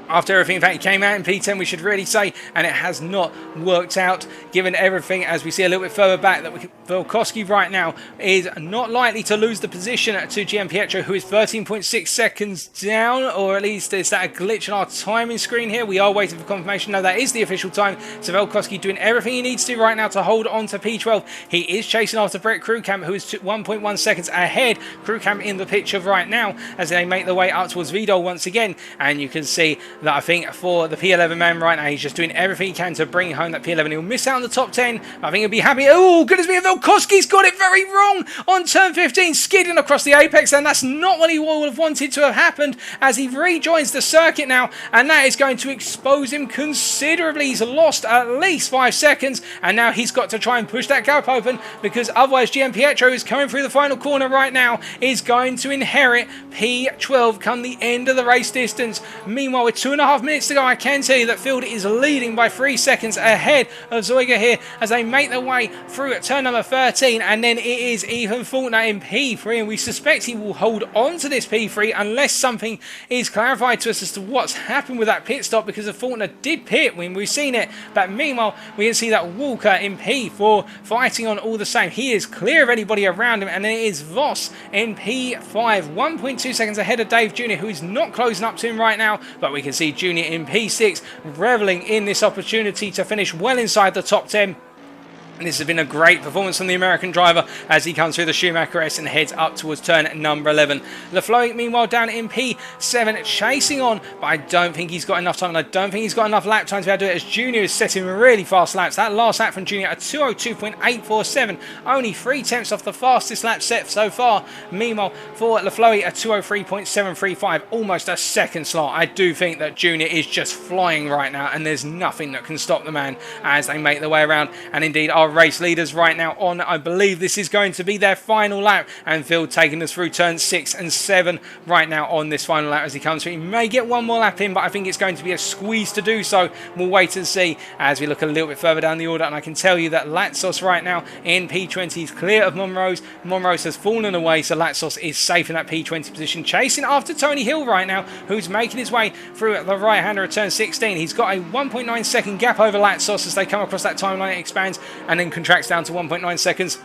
S1: after everything. In fact, he came out in P10, we should really say, and it has not worked out given everything. As we see a little bit further back that Volkoski right now is not likely to lose the position to Gianpietro, who is 13.6 seconds down, or at least is that a glitch on our timing screen here? We are waiting for confirmation. No, that is the official time. So Volkoski doing everything he needs to right now to hold on to P12. He is chasing after Brett Krugkamp, who is 1.1 seconds ahead. Krugkamp in the picture right now as they make their way up towards Vidal once again, and you can see that I think for the P11 man right now, he's just doing everything he can to bring home that P11. He'll miss out on the top 10. I think he'll be happy. Oh, goodness me, Volkoski's got it very wrong on turn 15, skidding across the apex, and that's not what he would have wanted to have happened as he rejoins the circuit now, and that is going to expose him considerably. He's lost at least 5 seconds, and now he's got to try and push that gap open, because otherwise Gianpietro, who's coming through the final corner right now, is going to inherit P12 come the end of the race distance. Meanwhile, with 2.5 minutes to go, I can tell you that Field is leading by 3 seconds ahead of Zoiga here as they make their way through at turn number 13, and then it is Ethan Faulkner in P3, and we suspect he will hold on to this P3 unless something is clarified to us as to what's happened with that pit stop, because the Faulkner did pit when we've seen it. But meanwhile, we can see that Walker in P4 fighting on all the same. He is clear of anybody around him, and then it is Voss in P5, 1.2 seconds ahead of Dave Jr., who is not closing up to him right now, but we can see Junior in P6 reveling in this opportunity to finish well inside the top 10. And this has been a great performance from the American driver as he comes through the Schumacher S and heads up towards turn number 11. Lafloic, meanwhile, down in P7, chasing on, but I don't think he's got enough time, and I don't think he's got enough lap time to be able to do it, as Junior is setting really fast laps. That last lap from Junior at 2:02.847, only 3 tenths off the fastest lap set so far. Meanwhile, for Lafloic at 2:03.735, almost a second slot. I do think that Junior is just flying right now, and there's nothing that can stop the man as they make their way around. And indeed, our our race leaders right now on. I believe this is going to be their final lap, and Phil taking us through turns 6 and 7 right now on this final lap as he comes through. He may get one more lap in, but I think it's going to be a squeeze to do so. We'll wait and see as we look a little bit further down the order, and I can tell you that Latsos right now in P20 is clear of Monrose. Monrose has fallen away, so Latsos is safe in that P20 position, chasing after Tony Hill right now, who's making his way through the right-hander at turn 16. He's got a 1.9 second gap over Latsos as they come across that timeline. It expands and then contracts down to 1.9 seconds.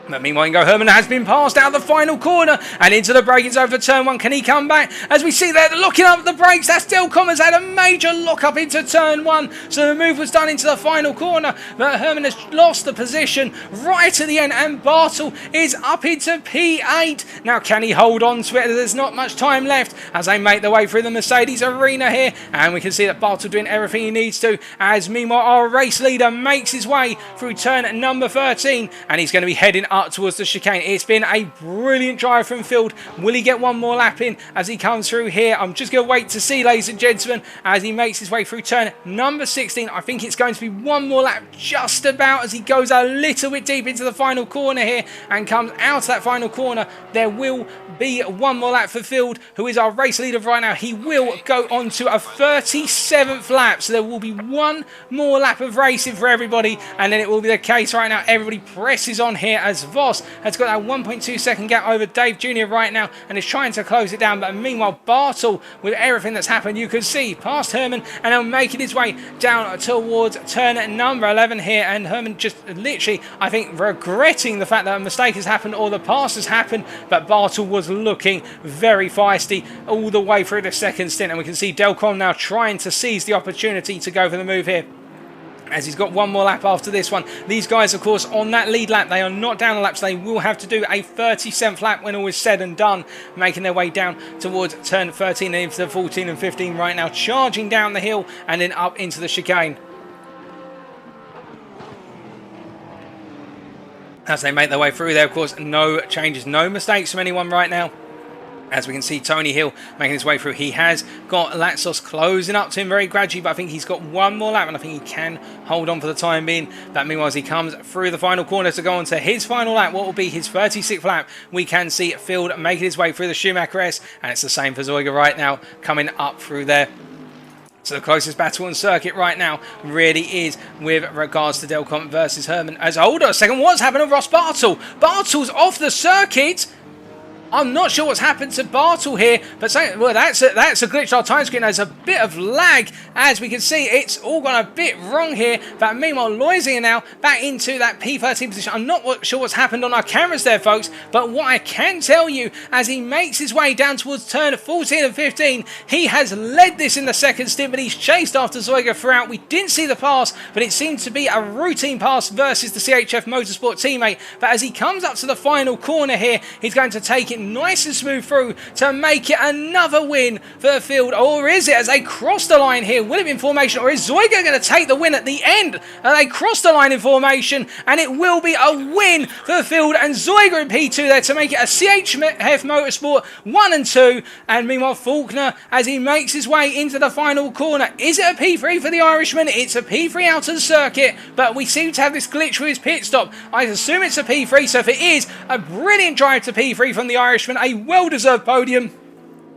S1: But meanwhile, Ingo Herman has been passed out the final corner and into the braking zone for turn 1. Can he come back? As we see there, locking up the brakes, that's Delcom has had a major lock up into turn 1. So the move was done into the final corner, but Herman has lost the position right at the end, and Bartel is up into P8. Now, can he hold on to it? There's not much time left as they make their way through the Mercedes arena here, and we can see that Bartel doing everything he needs to, as meanwhile our race leader makes his way through turn number 13, and he's going to be heading up towards the chicane. It's been a brilliant drive from Field. Will he get one more lap in as he comes through here? I'm just going to wait to see, ladies and gentlemen, as he makes his way through turn number 16. I think it's going to be one more lap just about as he goes a little bit deep into the final corner here and comes out of that final corner. There will be one more lap for Field, who is our race leader right now. He will go on to a 37th lap, so there will be one more lap of racing for everybody, and then it will be the case right now. Everybody presses on here as Voss has got that 1.2 second gap over Dave Jr. right now and is trying to close it down. But meanwhile, Bartel, with everything that's happened, you can see past Herman and now making his way down towards turn number 11 here. And Herman just literally, I think, regretting the fact that a mistake has happened or the pass has happened. But Bartel was looking very feisty all the way through the second stint. And we can see Delcom now trying to seize the opportunity to go for the move here, as he's got one more lap after this one. These guys, of course, on that lead lap, they are not down the laps. They will have to do a 37th lap when all is said and done, making their way down towards turn 13 and into the 14 and 15 right now, charging down the hill and then up into the chicane. As they make their way through there, of course, no changes, no mistakes from anyone right now. As we can see, Tony Hill making his way through. He has got Latsos closing up to him very gradually, but I think he's got one more lap, and I think he can hold on for the time being. But meanwhile, as he comes through the final corner to go on to his final lap, what will be his 36th lap, we can see Field making his way through the Schumacher S, and it's the same for Zoiga right now, coming up through there. So the closest battle on circuit right now really is with regards to Delcom versus Herman. As hold on a second, what's happened to Ross Bartel? Bartel's off the circuit. I'm not sure what's happened to Bartel here, but well, that's a glitch on our time screen. There's a bit of lag, as we can see. It's all gone a bit wrong here. But meanwhile, Loisinger now back into that P13 position. I'm not sure what's happened on our cameras there, folks, but what I can tell you, as he makes his way down towards turn 14 and 15, he has led this in the second stint, but he's chased after Zoiga throughout. We didn't see the pass, but it seemed to be a routine pass versus the CHF Motorsport teammate. But as he comes up to the final corner here, he's going to take it nice and smooth through to make it another win for the Field. Or is it, as they cross the line here? Will it be in formation, or is Zoiga going to take the win at the end? And they cross the line in formation, and it will be a win for the Field, and Zoiga in P2 there to make it a CHF Motorsport 1 and 2. And meanwhile, Faulkner, as he makes his way into the final corner, is it a P3 for the Irishman? It's a P3 out of the circuit, but we seem to have this glitch with his pit stop. I assume it's a P3, so if it is, a brilliant drive to P3 from the Irishman, a well-deserved podium.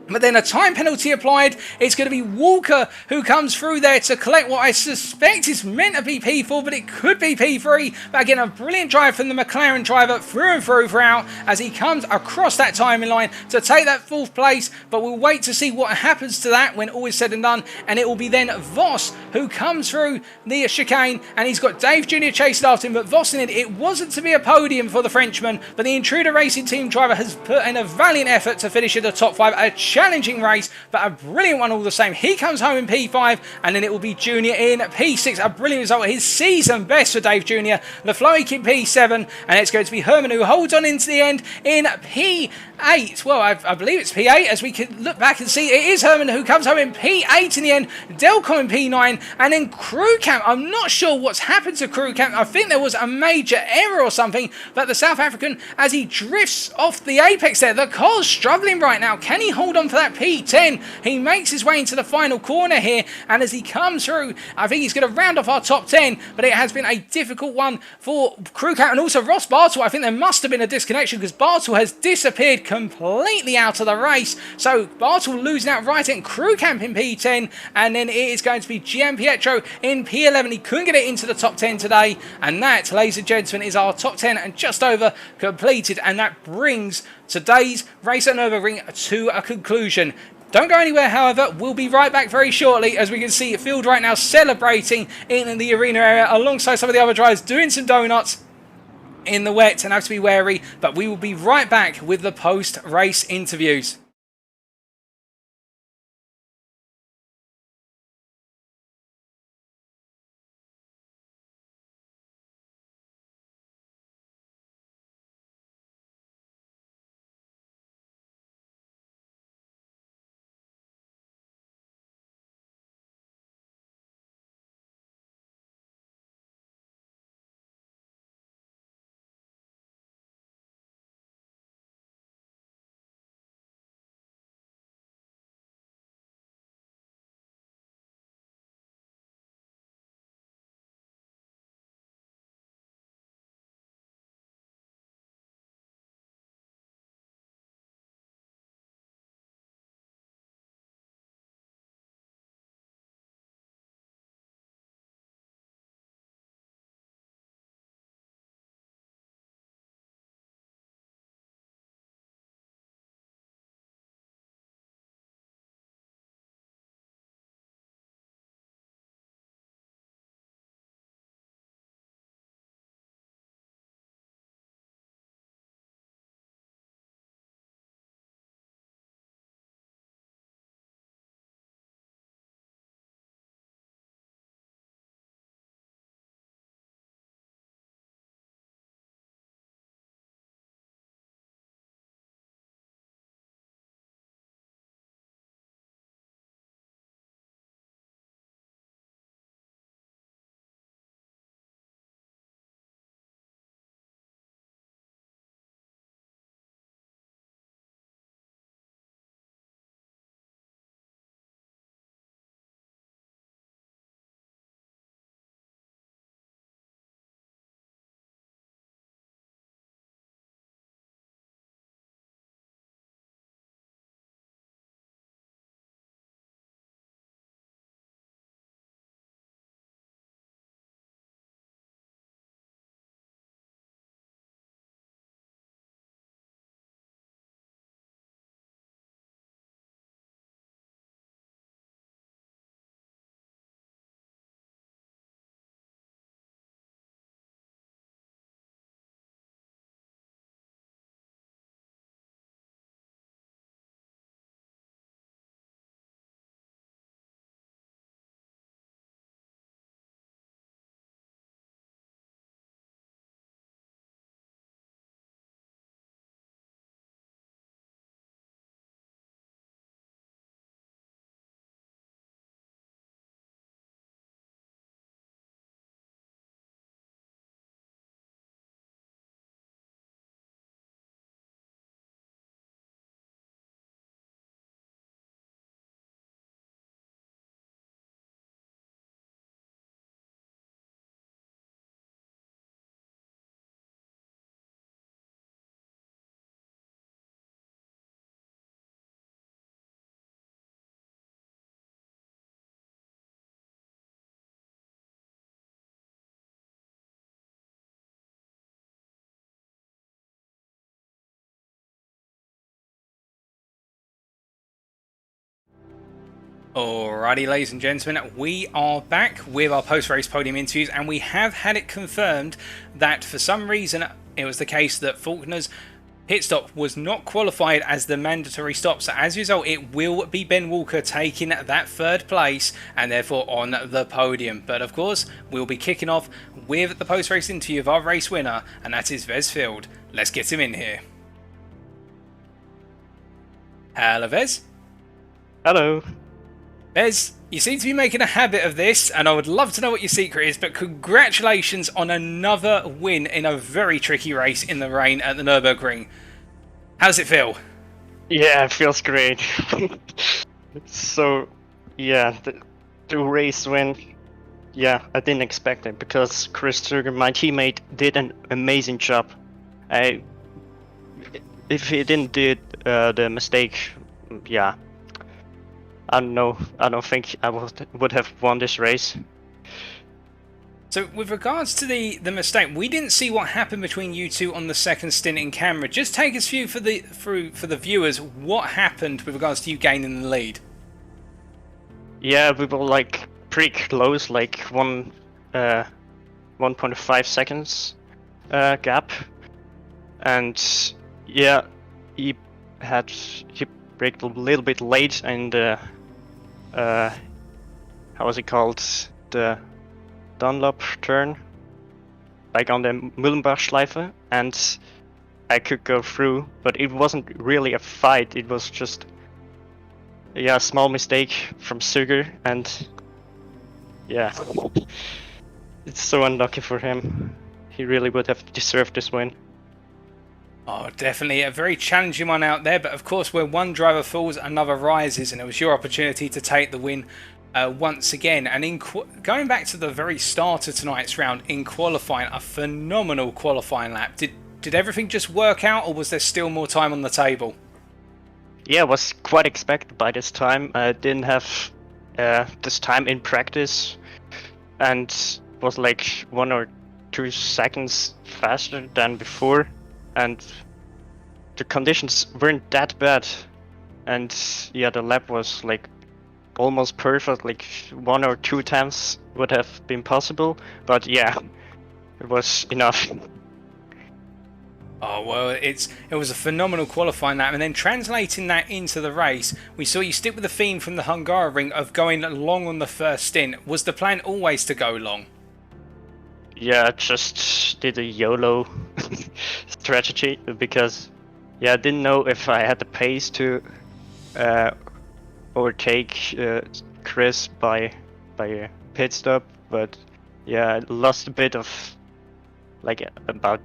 S1: But then a time penalty applied. It's going to be Walker who comes through there to collect what I suspect is meant to be P4, but it could be P3. But again, a brilliant drive from the McLaren driver through and throughout as he comes across that timing line to take that 4th place. But we'll wait to see what happens to that when all is said and done. And it will be then Voss who comes through the chicane, and he's got Dave Jr. chasing after him. But Voss in it wasn't to be a podium for the Frenchman, but the Intruder Racing Team driver has put in a valiant effort to finish in the top 5. A challenging race, but a brilliant one all the same. He comes home in P5, and then it will be Junior in P6. A brilliant result, his season best for Dave Jr. Lafloic in P7, and it's going to be Herman who holds on into the end in P8. Well, I believe it's P8, as we can look back and see it is Herman who comes home in P8 in the end. Delcom in P9, and then Crew Camp. I'm not sure what's happened to Crew Camp. I think there was a major error or something, but the South African, as he drifts off the apex there, the car's struggling right now. Can he hold on gone for that P10. He makes his way into the final corner here, and as he comes through, I think he's going to round off our top 10, but it has been a difficult one for Crew Camp and also Ross Bartle. I think there must have been a disconnection because Bartle has disappeared completely out of the race. So Bartle losing out right in Crew Camp in P10, and then it is going to be Gian Pietro in P11. He couldn't get it into the top 10 today, and that, ladies and gentlemen, is our top 10 and just over completed, and that brings today's race at Nürburgring to a conclusion. Don't go anywhere, however. We'll be right back very shortly, as we can see Field right now celebrating in the arena area alongside some of the other drivers doing some donuts in the wet and have to be wary, but we will be right back with the post-race interviews. Alrighty, ladies and gentlemen, we are back with our post-race podium interviews, and we have had it confirmed that for some reason it was the case that Faulkner's pit stop was not qualified as the mandatory stop, so as a result it will be Ben Walker taking that third place and therefore on the podium. But of course we'll be kicking off with the post-race interview of our race winner, and that is Vez Field. Let's get him in here. Hello Vez.
S3: Hello.
S1: Vez, you seem to be making a habit of this, and I would love to know what your secret is, but congratulations on another win in a very tricky race in the rain at the Nürburgring. How does it feel?
S3: Yeah, it feels great. So, yeah, the race win. Yeah, I didn't expect it because Chris Turger, my teammate, did an amazing job. I, if he didn't do the mistake, yeah, I don't know. I don't think I would have won this race.
S1: So with regards to the mistake, we didn't see what happened between you two on the second stint in camera. Just take us through for the viewers what happened with regards to you gaining the lead.
S3: Yeah, we were like pretty close, like 1.5 seconds gap, and yeah, he braked a little bit late, and how was it called, the Dunlop turn, like on the Mühlenbachschleife, and I could go through, but it wasn't really a fight. It was just a small mistake from Sugar, and yeah, it's so unlucky for him. He really would have deserved this win.
S1: Oh, definitely a very challenging one out there, but of course where one driver falls, another rises, and it was your opportunity to take the win once again. And going back to the very start of tonight's round, in qualifying, a phenomenal qualifying lap. Did everything just work out, or was there still more time on the table?
S3: Yeah, it was quite expected by this time. I didn't have this time in practice, and was like 1 or 2 seconds faster than before, and the conditions weren't that bad, and yeah, the lap was like almost perfect, like 1 or 2 times would have been possible, but yeah, it was enough.
S1: Oh, well, it was a phenomenal qualifying lap, and then translating that into the race, we saw you stick with the theme from the Hungary of going long on the first stint. Was the plan always to go long?
S3: Yeah, I just did a YOLO strategy because I didn't know if I had the pace to overtake Chris by a pit stop, but yeah, I lost a bit of like about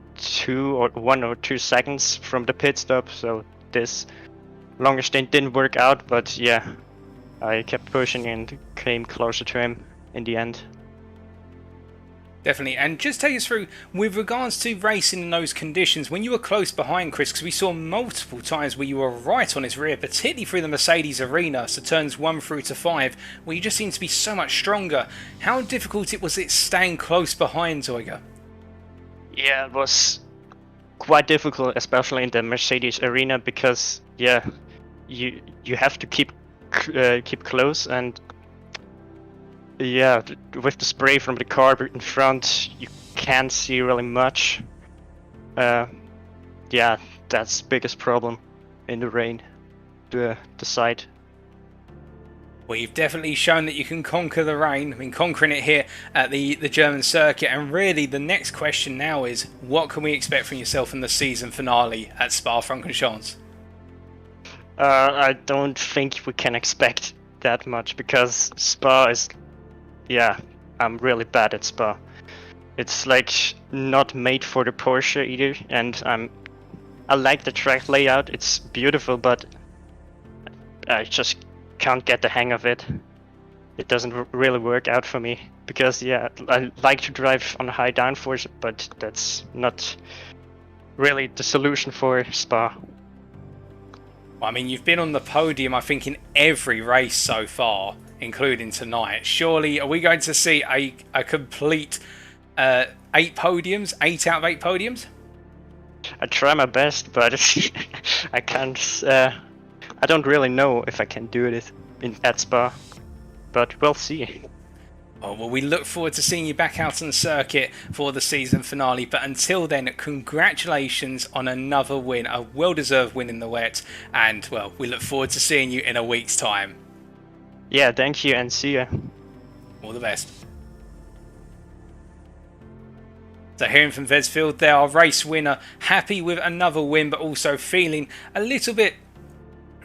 S3: 1 or 2 seconds from the pit stop, so this longer stint didn't work out, but yeah, I kept pushing and came closer to him in the end.
S1: Definitely, and just take us through with regards to racing in those conditions when you were close behind Chris, because we saw multiple times where you were right on his rear, particularly through the Mercedes arena, so turns 1 through to 5, where you just seemed to be so much stronger. How difficult was it staying close behind Zoiga?
S3: Yeah, it was quite difficult, especially in the Mercedes arena, because yeah, you have to keep close, and yeah, with the spray from the car in front, you can't see really much. Yeah, that's the biggest problem in the rain, the side.
S1: Well, you've definitely shown that you can conquer the rain. I mean, conquering it here at the German circuit. And really, the next question now is, what can we expect from yourself in the season finale at Spa-Francorchamps?
S3: I don't think we can expect that much, because Spa is, yeah, I'm really bad at Spa. It's like not made for the Porsche either, and I like the track layout. It's beautiful, but I just can't get the hang of it. It doesn't really work out for me, because yeah, I like to drive on high downforce, but that's not really the solution for Spa.
S1: Well, I mean, you've been on the podium, I think, in every race so far, including tonight. Surely, are we going to see a complete 8 podiums, 8 out of 8 podiums?
S3: I try my best, but I can't. I don't really know if I can do it at Spa, but we'll see.
S1: Oh, well, we look forward to seeing you back out on the circuit for the season finale. But until then, congratulations on another win, a well-deserved win in the wet. And, well, we look forward to seeing you in a week's time.
S3: Yeah, thank you, and see ya.
S1: All the best. So hearing from Vesfield there, our race winner, happy with another win, but also feeling a little bit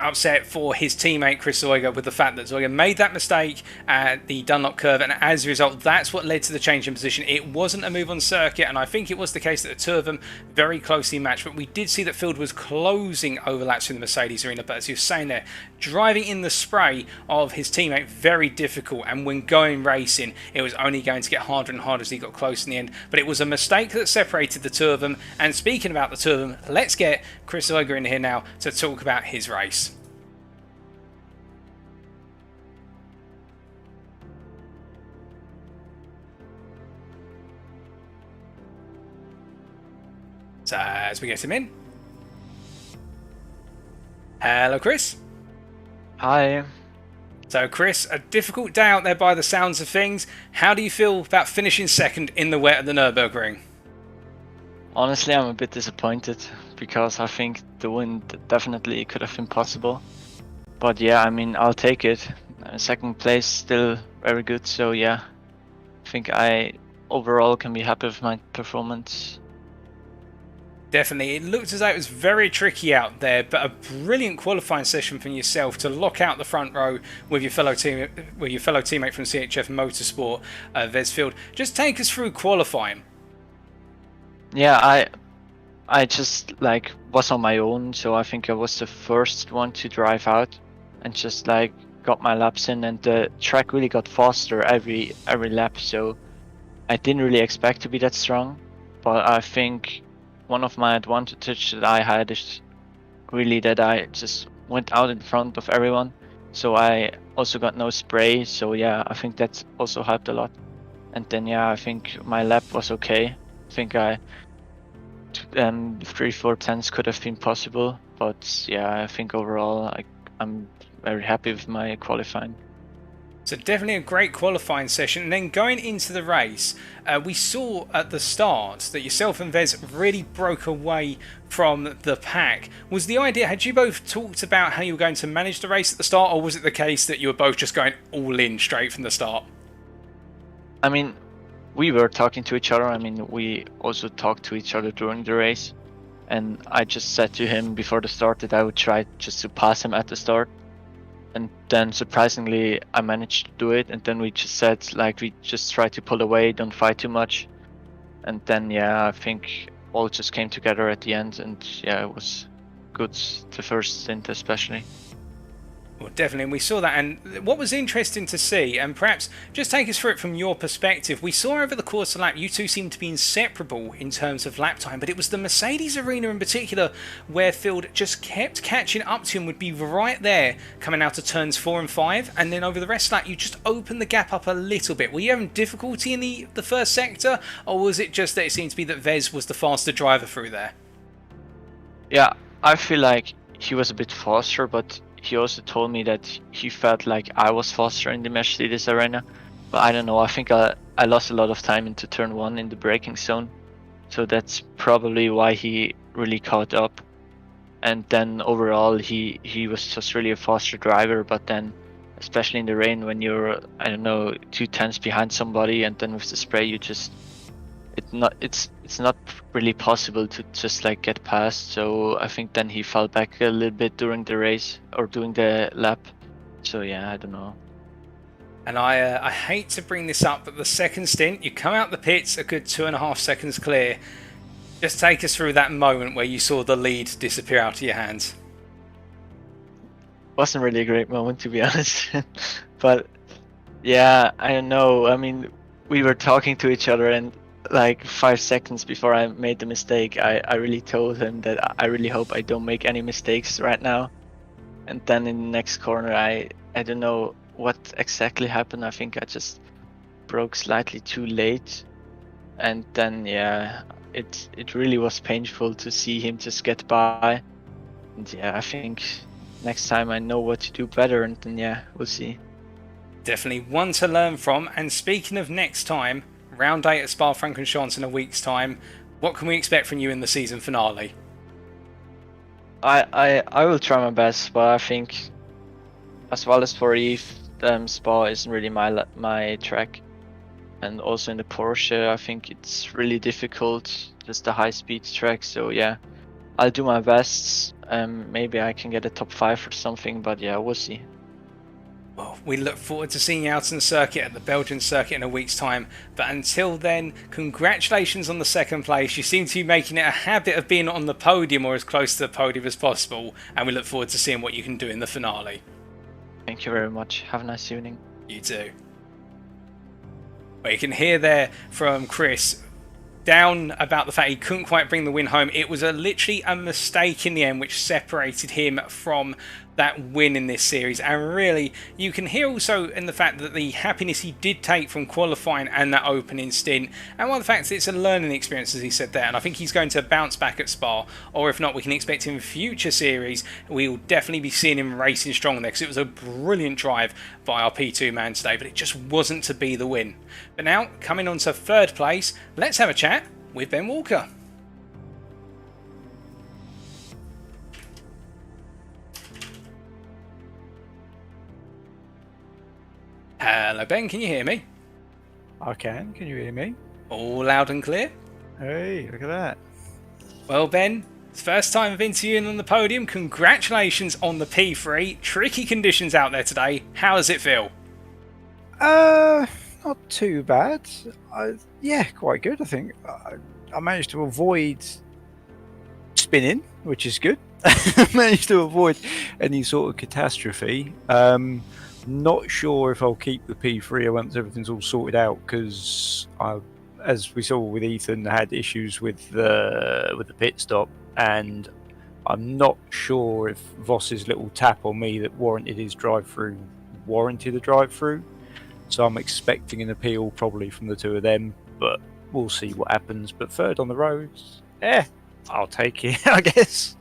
S1: Upset for his teammate Chris Zoiga with the fact that Zoiga made that mistake at the Dunlop curve, and as a result that's what led to the change in position. It wasn't a move on circuit, and I think it was the case that the two of them very closely matched, but we did see that Field was closing overlaps in the Mercedes arena. But as you were saying there, driving in the spray of his teammate, very difficult, and when going racing it was only going to get harder and harder as he got close in the end. But it was a mistake that separated the two of them, and speaking about the two of them, let's get Chris Zoiga in here now to talk about his race. So as we get him in. Hello, Chris.
S4: Hi.
S1: So Chris, a difficult day out there by the sounds of things. How do you feel about finishing second in the wet at the Nürburgring?
S4: Honestly, I'm a bit disappointed because I think the win definitely could have been possible. But yeah, I mean, I'll take it. Second place still very good, so yeah. I think I overall can be happy with my performance.
S1: Definitely. It looked as though it was very tricky out there, but a brilliant qualifying session from yourself to lock out the front row with your fellow teammate from CHF Motorsport, Vesfield. Just take us through qualifying.
S4: Yeah, I just like was on my own, so I think I was the first one to drive out and just like got my laps in, and the track really got faster every lap, so I didn't really expect to be that strong. But I think one of my advantages that I had is really that I just went out in front of everyone, so I also got no spray, so yeah, I think that also helped a lot. And then yeah, I think my lap was okay. I think 3-4 tenths could have been possible, but yeah, I think overall I'm very happy with my qualifying.
S1: So definitely a great qualifying session, and then going into the race, we saw at the start that yourself and Vez really broke away from the pack. Was the idea, had you both talked about how you were going to manage the race at the start, or was it the case that you were both just going all in straight from the start?
S4: I mean, we were talking to each other. I mean, we also talked to each other during the race, and I just said to him before the start that I would try just to pass him at the start. And then surprisingly I managed to do it, and then we just said like we just try to pull away, don't fight too much. And then yeah, I think all just came together at the end, and yeah, it was good, the first stint especially.
S1: Well, definitely, and we saw that, and what was interesting to see, and perhaps just take us through it from your perspective, we saw over the course of the lap you two seemed to be inseparable in terms of lap time, but it was the Mercedes arena in particular where Field just kept catching up to him, would be right there coming out of turns 4 and 5, and then over the rest of the lap you just opened the gap up a little bit. Were you having difficulty in the first sector, or was it just that it seemed to be that Vez was the faster driver through there?
S4: Yeah, I feel like he was a bit faster, but he also told me that he felt like I was faster in the Mercedes arena. But I don't know, I think I lost a lot of time into turn 1 in the braking zone. So that's probably why he really caught up. And then overall he was just really a faster driver, but then especially in the rain when you're, I don't know, 2 tenths behind somebody, and then with the spray you just, it's not really possible to just like get past. So I think then he fell back a little bit during the race or during the lap. So yeah, I don't know.
S1: And I hate to bring this up, but the second stint, you come out the pits a good 2.5 seconds clear. Just take us through that moment where you saw the lead disappear out of your hands.
S4: Wasn't really a great moment, to be honest. But yeah, I don't know. I mean, we were talking to each other, and like 5 seconds before I made the mistake, I really told him that I really hope I don't make any mistakes right now. And then in the next corner, I don't know what exactly happened. I think I just broke slightly too late, and then yeah, it really was painful to see him just get by. And yeah, I think next time I know what to do better, and then yeah, we'll see.
S1: Definitely one to learn from. And speaking of next time, round 8 at Spa-Francorchamps in a week's time, what can we expect from you in the season finale?
S4: I will try my best, but I think as well as for Eve, Spa isn't really my track. And also in the Porsche, I think it's really difficult, just a high speed track. So yeah, I'll do my best. Maybe I can get a top 5 or something, but yeah, we'll see.
S1: Well, we look forward to seeing you out on the circuit at the Belgian circuit in a week's time. But until then, congratulations on the second place. You seem to be making it a habit of being on the podium or as close to the podium as possible. And we look forward to seeing what you can do in the finale.
S4: Thank you very much. Have a nice evening.
S1: You too. Well, you can hear there from Chris down about the fact he couldn't quite bring the win home. It was literally a mistake in the end which separated him from that win in this series, and really you can hear also in the fact that the happiness he did take from qualifying and that opening stint, and one of the facts that it's a learning experience, as he said there, and I think he's going to bounce back at Spa, or if not we can expect him in future series. We'll definitely be seeing him racing strong there, because it was a brilliant drive by our P2 man today, but it just wasn't to be the win. But now coming on to third place, let's have a chat with Ben Walker. Hello Ben, can you hear me?
S5: I can you hear me?
S1: All loud and clear?
S5: Hey, look at that.
S1: Well Ben, it's first time of interviewing on the podium. Congratulations on the P3. Tricky conditions out there today. How does it feel?
S5: Not too bad. Yeah, quite good. I think I managed to avoid spinning, which is good. Managed to avoid any sort of catastrophe. Not sure if I'll keep the P3 once everything's all sorted out, because as we saw with Ethan, had issues with the pit stop, and I'm not sure if Voss's little tap on me that warranted the drive-through. So I'm expecting an appeal probably from the two of them, but we'll see what happens. But third on the roads, I'll take it, I guess.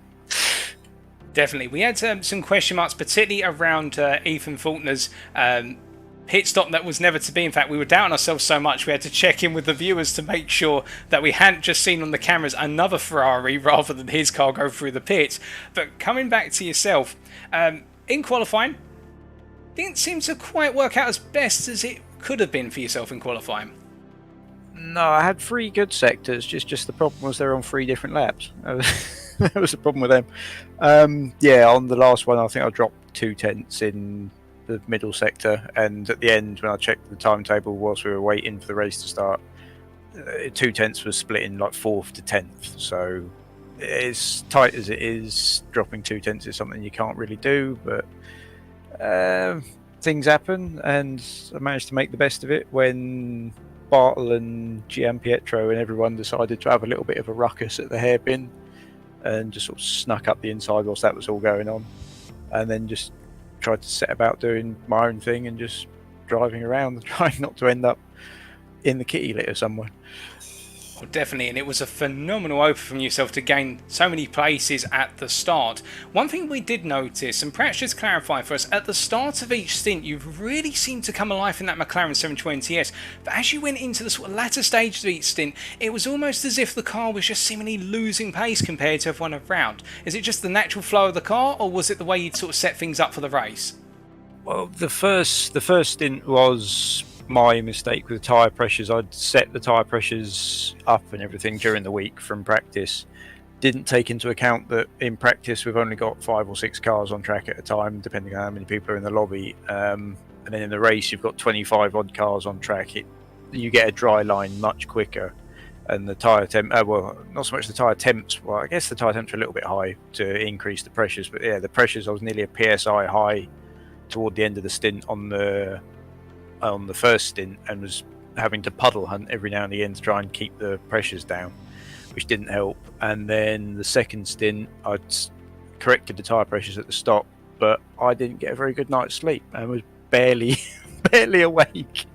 S1: Definitely. We had some question marks, particularly around Ethan Faulkner's pit stop that was never to be. In fact, we were doubting ourselves so much we had to check in with the viewers to make sure that we hadn't just seen on the cameras another Ferrari rather than his car go through the pit. But coming back to yourself, in qualifying, didn't seem to quite work out as best as it could have been for yourself in qualifying.
S5: No, I had 3 good sectors. Just the problem was they're on 3 different laps. That was the problem with them. Yeah, on the last one, I think I dropped 2/10 in the middle sector, and at the end, when I checked the timetable whilst we were waiting for the race to start, 2/10 was split in like 4th to 10th. So, as tight as it is, dropping 2/10 is something you can't really do, but things happen, and I managed to make the best of it when Bartel and Gianpietro and everyone decided to have a little bit of a ruckus at the hairpin, and just sort of snuck up the inside whilst that was all going on, and then just tried to set about doing my own thing and just driving around and trying not to end up in the kitty litter somewhere.
S1: Well, definitely, and it was a phenomenal open from yourself to gain so many places at the start. One thing we did notice, and perhaps just clarify for us, at the start of each stint you really seemed to come alive in that McLaren 720S, but as you went into the sort of latter stages of each stint, it was almost as if the car was just seemingly losing pace compared to everyone around. Is it just the natural flow of the car, or was it the way you'd sort of set things up for the race?
S5: Well, the first stint was my mistake with the tyre pressures. I'd set the tyre pressures up and everything during the week from practice. Didn't take into account that in practice we've only got 5 or 6 cars on track at a time, depending on how many people are in the lobby. And then in the race you've got 25 odd cars on track. You get a dry line much quicker, and the tyre temp, well, not so much the tyre temps. Well, I guess the tyre temps are a little bit high to increase the pressures, but yeah, the pressures, I was nearly a PSI high toward the end of the stint on the first stint, and was having to puddle hunt every now and again to try and keep the pressures down, which didn't help. And then the second stint, I'd corrected the tyre pressures at the stop, but I didn't get a very good night's sleep and was barely awake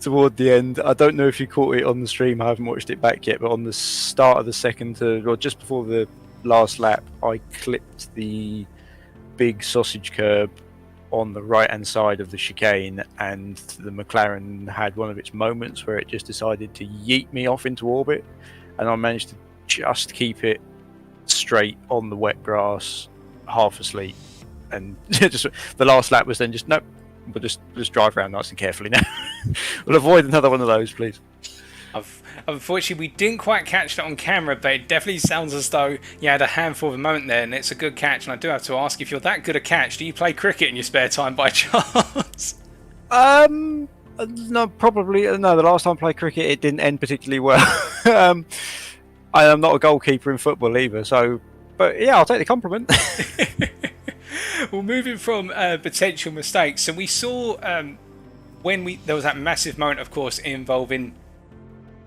S5: toward the end. I don't know if you caught it on the stream, I haven't watched it back yet, but on the start of the second, or just before the last lap, I clipped the big sausage curb on the right hand side of the chicane, and the McLaren had one of its moments where it just decided to yeet me off into orbit, and I managed to just keep it straight on the wet grass, half asleep, and just the last lap was then just nope, we'll just drive around nice and carefully now. We'll avoid another one of those, please.
S1: Unfortunately, we didn't quite catch that on camera, but it definitely sounds as though you had a handful of a moment there, and it's a good catch. And I do have to ask, if you're that good a catch, do you play cricket in your spare time by chance?
S5: No, probably no. The last time I played cricket, it didn't end particularly well. I am not a goalkeeper in football either, so. But yeah, I'll take the compliment.
S1: Well, moving from potential mistakes, so we saw when there was that massive moment, of course, involving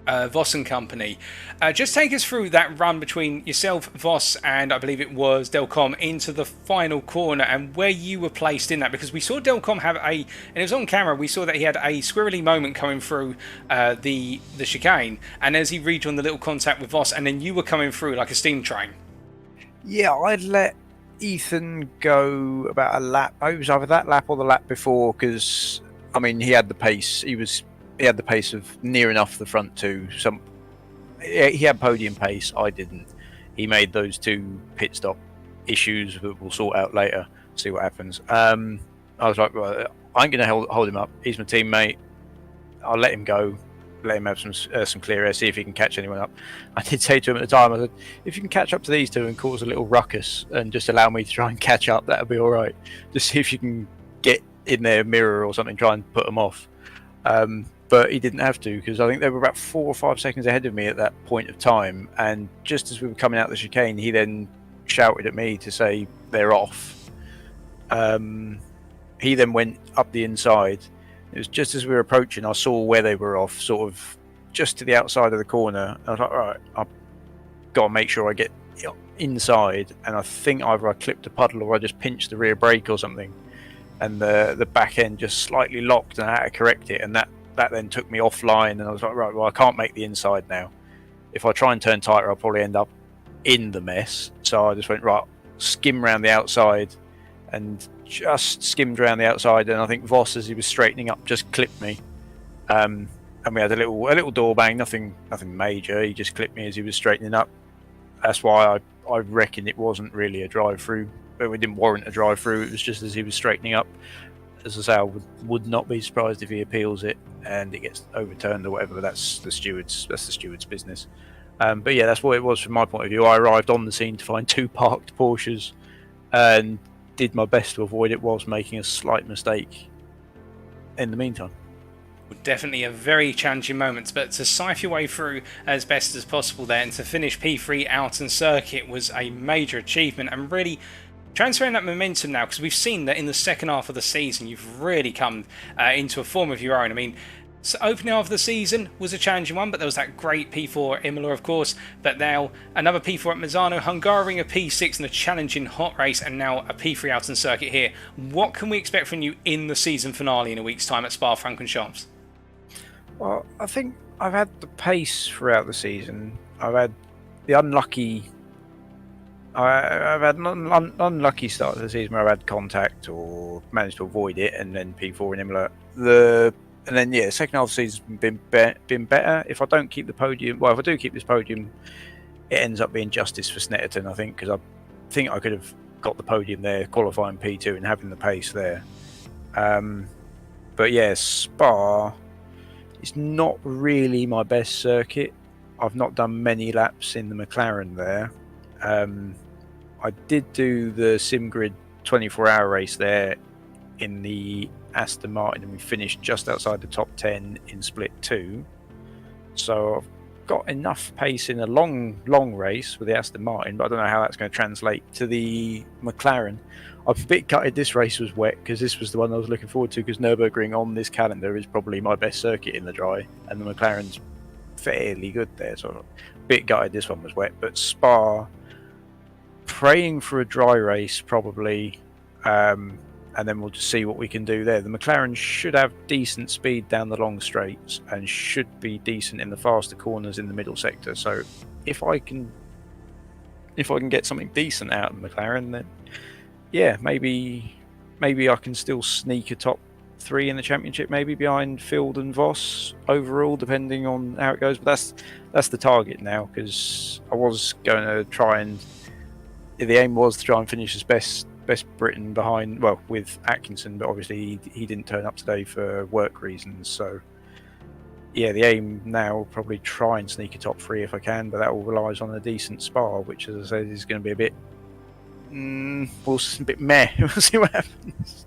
S1: Voss and company. Just take us through that run between yourself, Voss, and I believe it was Delcom into the final corner, and where you were placed in that, because we saw Delcom have and it was on camera, we saw that he had a squirrely moment coming through the chicane, and as he rejoined the little contact with Voss, and then you were coming through like a steam train.
S5: Yeah, I'd let Ethan go about a lap. It was either that lap or the lap before, because I mean he had the pace. He had the pace of near enough the front two. He had podium pace. I didn't. He made those two pit stop issues that we'll sort out later. See what happens. I was like, well, I'm going to hold him up. He's my teammate. I'll let him go. Let him have some clear air. See if he can catch anyone up. I did say to him at the time, I said, if you can catch up to these two and cause a little ruckus and just allow me to try and catch up, that'll be all right. Just see if you can get in their mirror or something. Try and put them off. But he didn't have to, because I think they were about 4 or 5 seconds ahead of me at that point of time. And just as we were coming out the chicane, he then shouted at me to say they're off. He then went up the inside. It was just as we were approaching, I saw where they were off, sort of just to the outside of the corner. I was like, all right, I've got to make sure I get inside. And I think either I clipped a puddle or I just pinched the rear brake or something. And the back end just slightly locked, and I had to correct it. And that then took me offline, and I was like, right, well, I can't make the inside now. If I try and turn tighter, I'll probably end up in the mess. So I just went, right, skim around the outside, and just skimmed around the outside. And I think Voss, as he was straightening up, just clipped me. And we had a little door bang, nothing major. He just clipped me as he was straightening up. That's why I reckon it wasn't really a drive-through. But we didn't warrant a drive-through. It was just as he was straightening up. As I say, I would not be surprised if he appeals it and it gets overturned or whatever. But that's the steward's business. But yeah, that's what it was from my point of view. I arrived on the scene to find 2 parked Porsches, and did my best to avoid it whilst making a slight mistake in the meantime.
S1: Definitely a very challenging moment, but to scythe your way through as best as possible there and to finish P3 out and circuit was a major achievement, and really transferring that momentum now, because we've seen that in the second half of the season you've really come into a form of your own. I mean, so opening half of the season was a challenging one, but there was that great P4 at Imola, of course, but now another P4 at Misano, Hungary a P6 and a challenging hot race, and now a P3 out and circuit here. What can we expect from you in the season finale in a week's time at Spa-Francorchamps?
S5: Well, I think I've had the pace throughout the season. I've had the unlucky. I've had an unlucky start to the season where I've had contact or managed to avoid it, and then P4 in Imola. And then second half of the season's been better. If I don't keep the podium, well, if I do keep this podium, it ends up being justice for Snetterton, I think, because I think I could have got the podium there, qualifying P2 and having the pace there. But yeah, Spa. It's not really my best circuit. I've not done many laps in the McLaren there. I did do the SimGrid 24-hour race there in the Aston Martin, and we finished just outside the top 10 in Split 2. So I've got enough pace in a long race with the Aston Martin, but I don't know how that's going to translate to the McLaren. I'm a bit gutted this race was wet, because this was the one I was looking forward to, because Nürburgring on this calendar is probably my best circuit in the dry, and the McLaren's fairly good there, so I'm a bit gutted this one was wet. But Spa, praying for a dry race probably, and then we'll just see what we can do there. The McLaren should have decent speed down the long straights and should be decent in the faster corners in the middle sector, so if I can get something decent out of the McLaren, then yeah, maybe I can still sneak a top 3 in the championship, maybe behind Field and Voss overall, depending on how it goes. But that's the target now, because I was going to try and the aim was to try and finish as best Britain behind, well, with Atkinson, but obviously he didn't turn up today for work reasons. So yeah, the aim now will probably try and sneak a top 3 if I can, but that all relies on a decent Spa, which, as I said, is going to be a bit, a bit meh. We'll see what happens.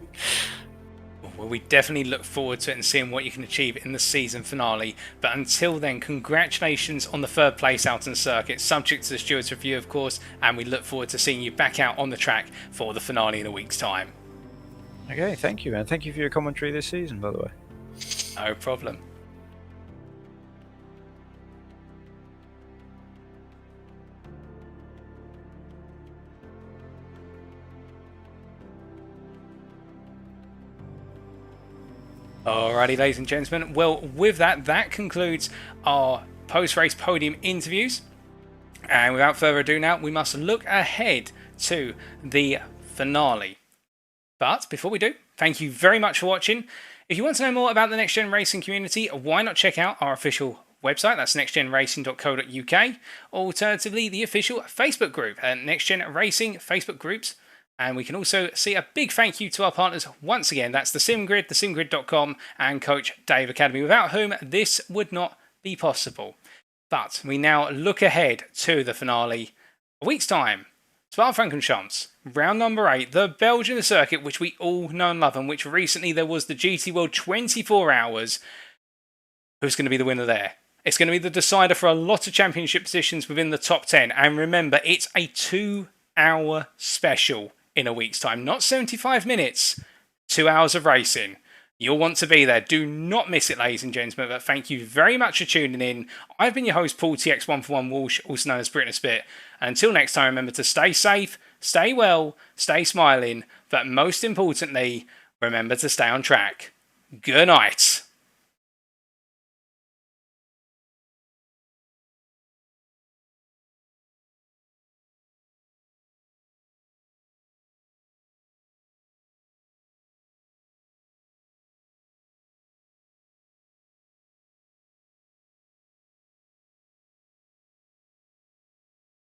S1: Well, we definitely look forward to it and seeing what you can achieve in the season finale. But until then, congratulations on the 3rd place out on circuit, subject to the stewards' review, of course, and we look forward to seeing you back out on the track for the finale in a week's time.
S5: Okay, thank you, and thank you for your commentary this season, by the way.
S1: No problem. Alrighty, ladies and gentlemen. Well, with that, that concludes our post-race podium interviews. And without further ado now, we must look ahead to the finale. But before we do, thank you very much for watching. If you want to know more about the Next Gen Racing community, why not check out our official website, that's nextgenracing.co.uk. Alternatively, the official Facebook group at Next Gen Racing Facebook groups. And we can also see a big thank you to our partners once again. That's the SimGrid, thesimgrid.com, and Coach Dave Academy, without whom this would not be possible. But we now look ahead to the finale. A week's time, Spa-Francorchamps, round number 8, the Belgian circuit, which we all know and love, and which recently there was the GT World 24 Hours. Who's going to be the winner there? It's going to be the decider for a lot of championship positions within the top 10. And remember, it's a 2-hour special in a week's time, not 75 minutes, 2 hours of racing. You'll want to be there. Do not miss it, ladies and gentlemen. But thank you very much for tuning in. I've been your host, Paul TX141 Walsh, also known as Britain Spit. And until next time, remember to stay safe, stay well, stay smiling, but most importantly, remember to stay on track. Good night.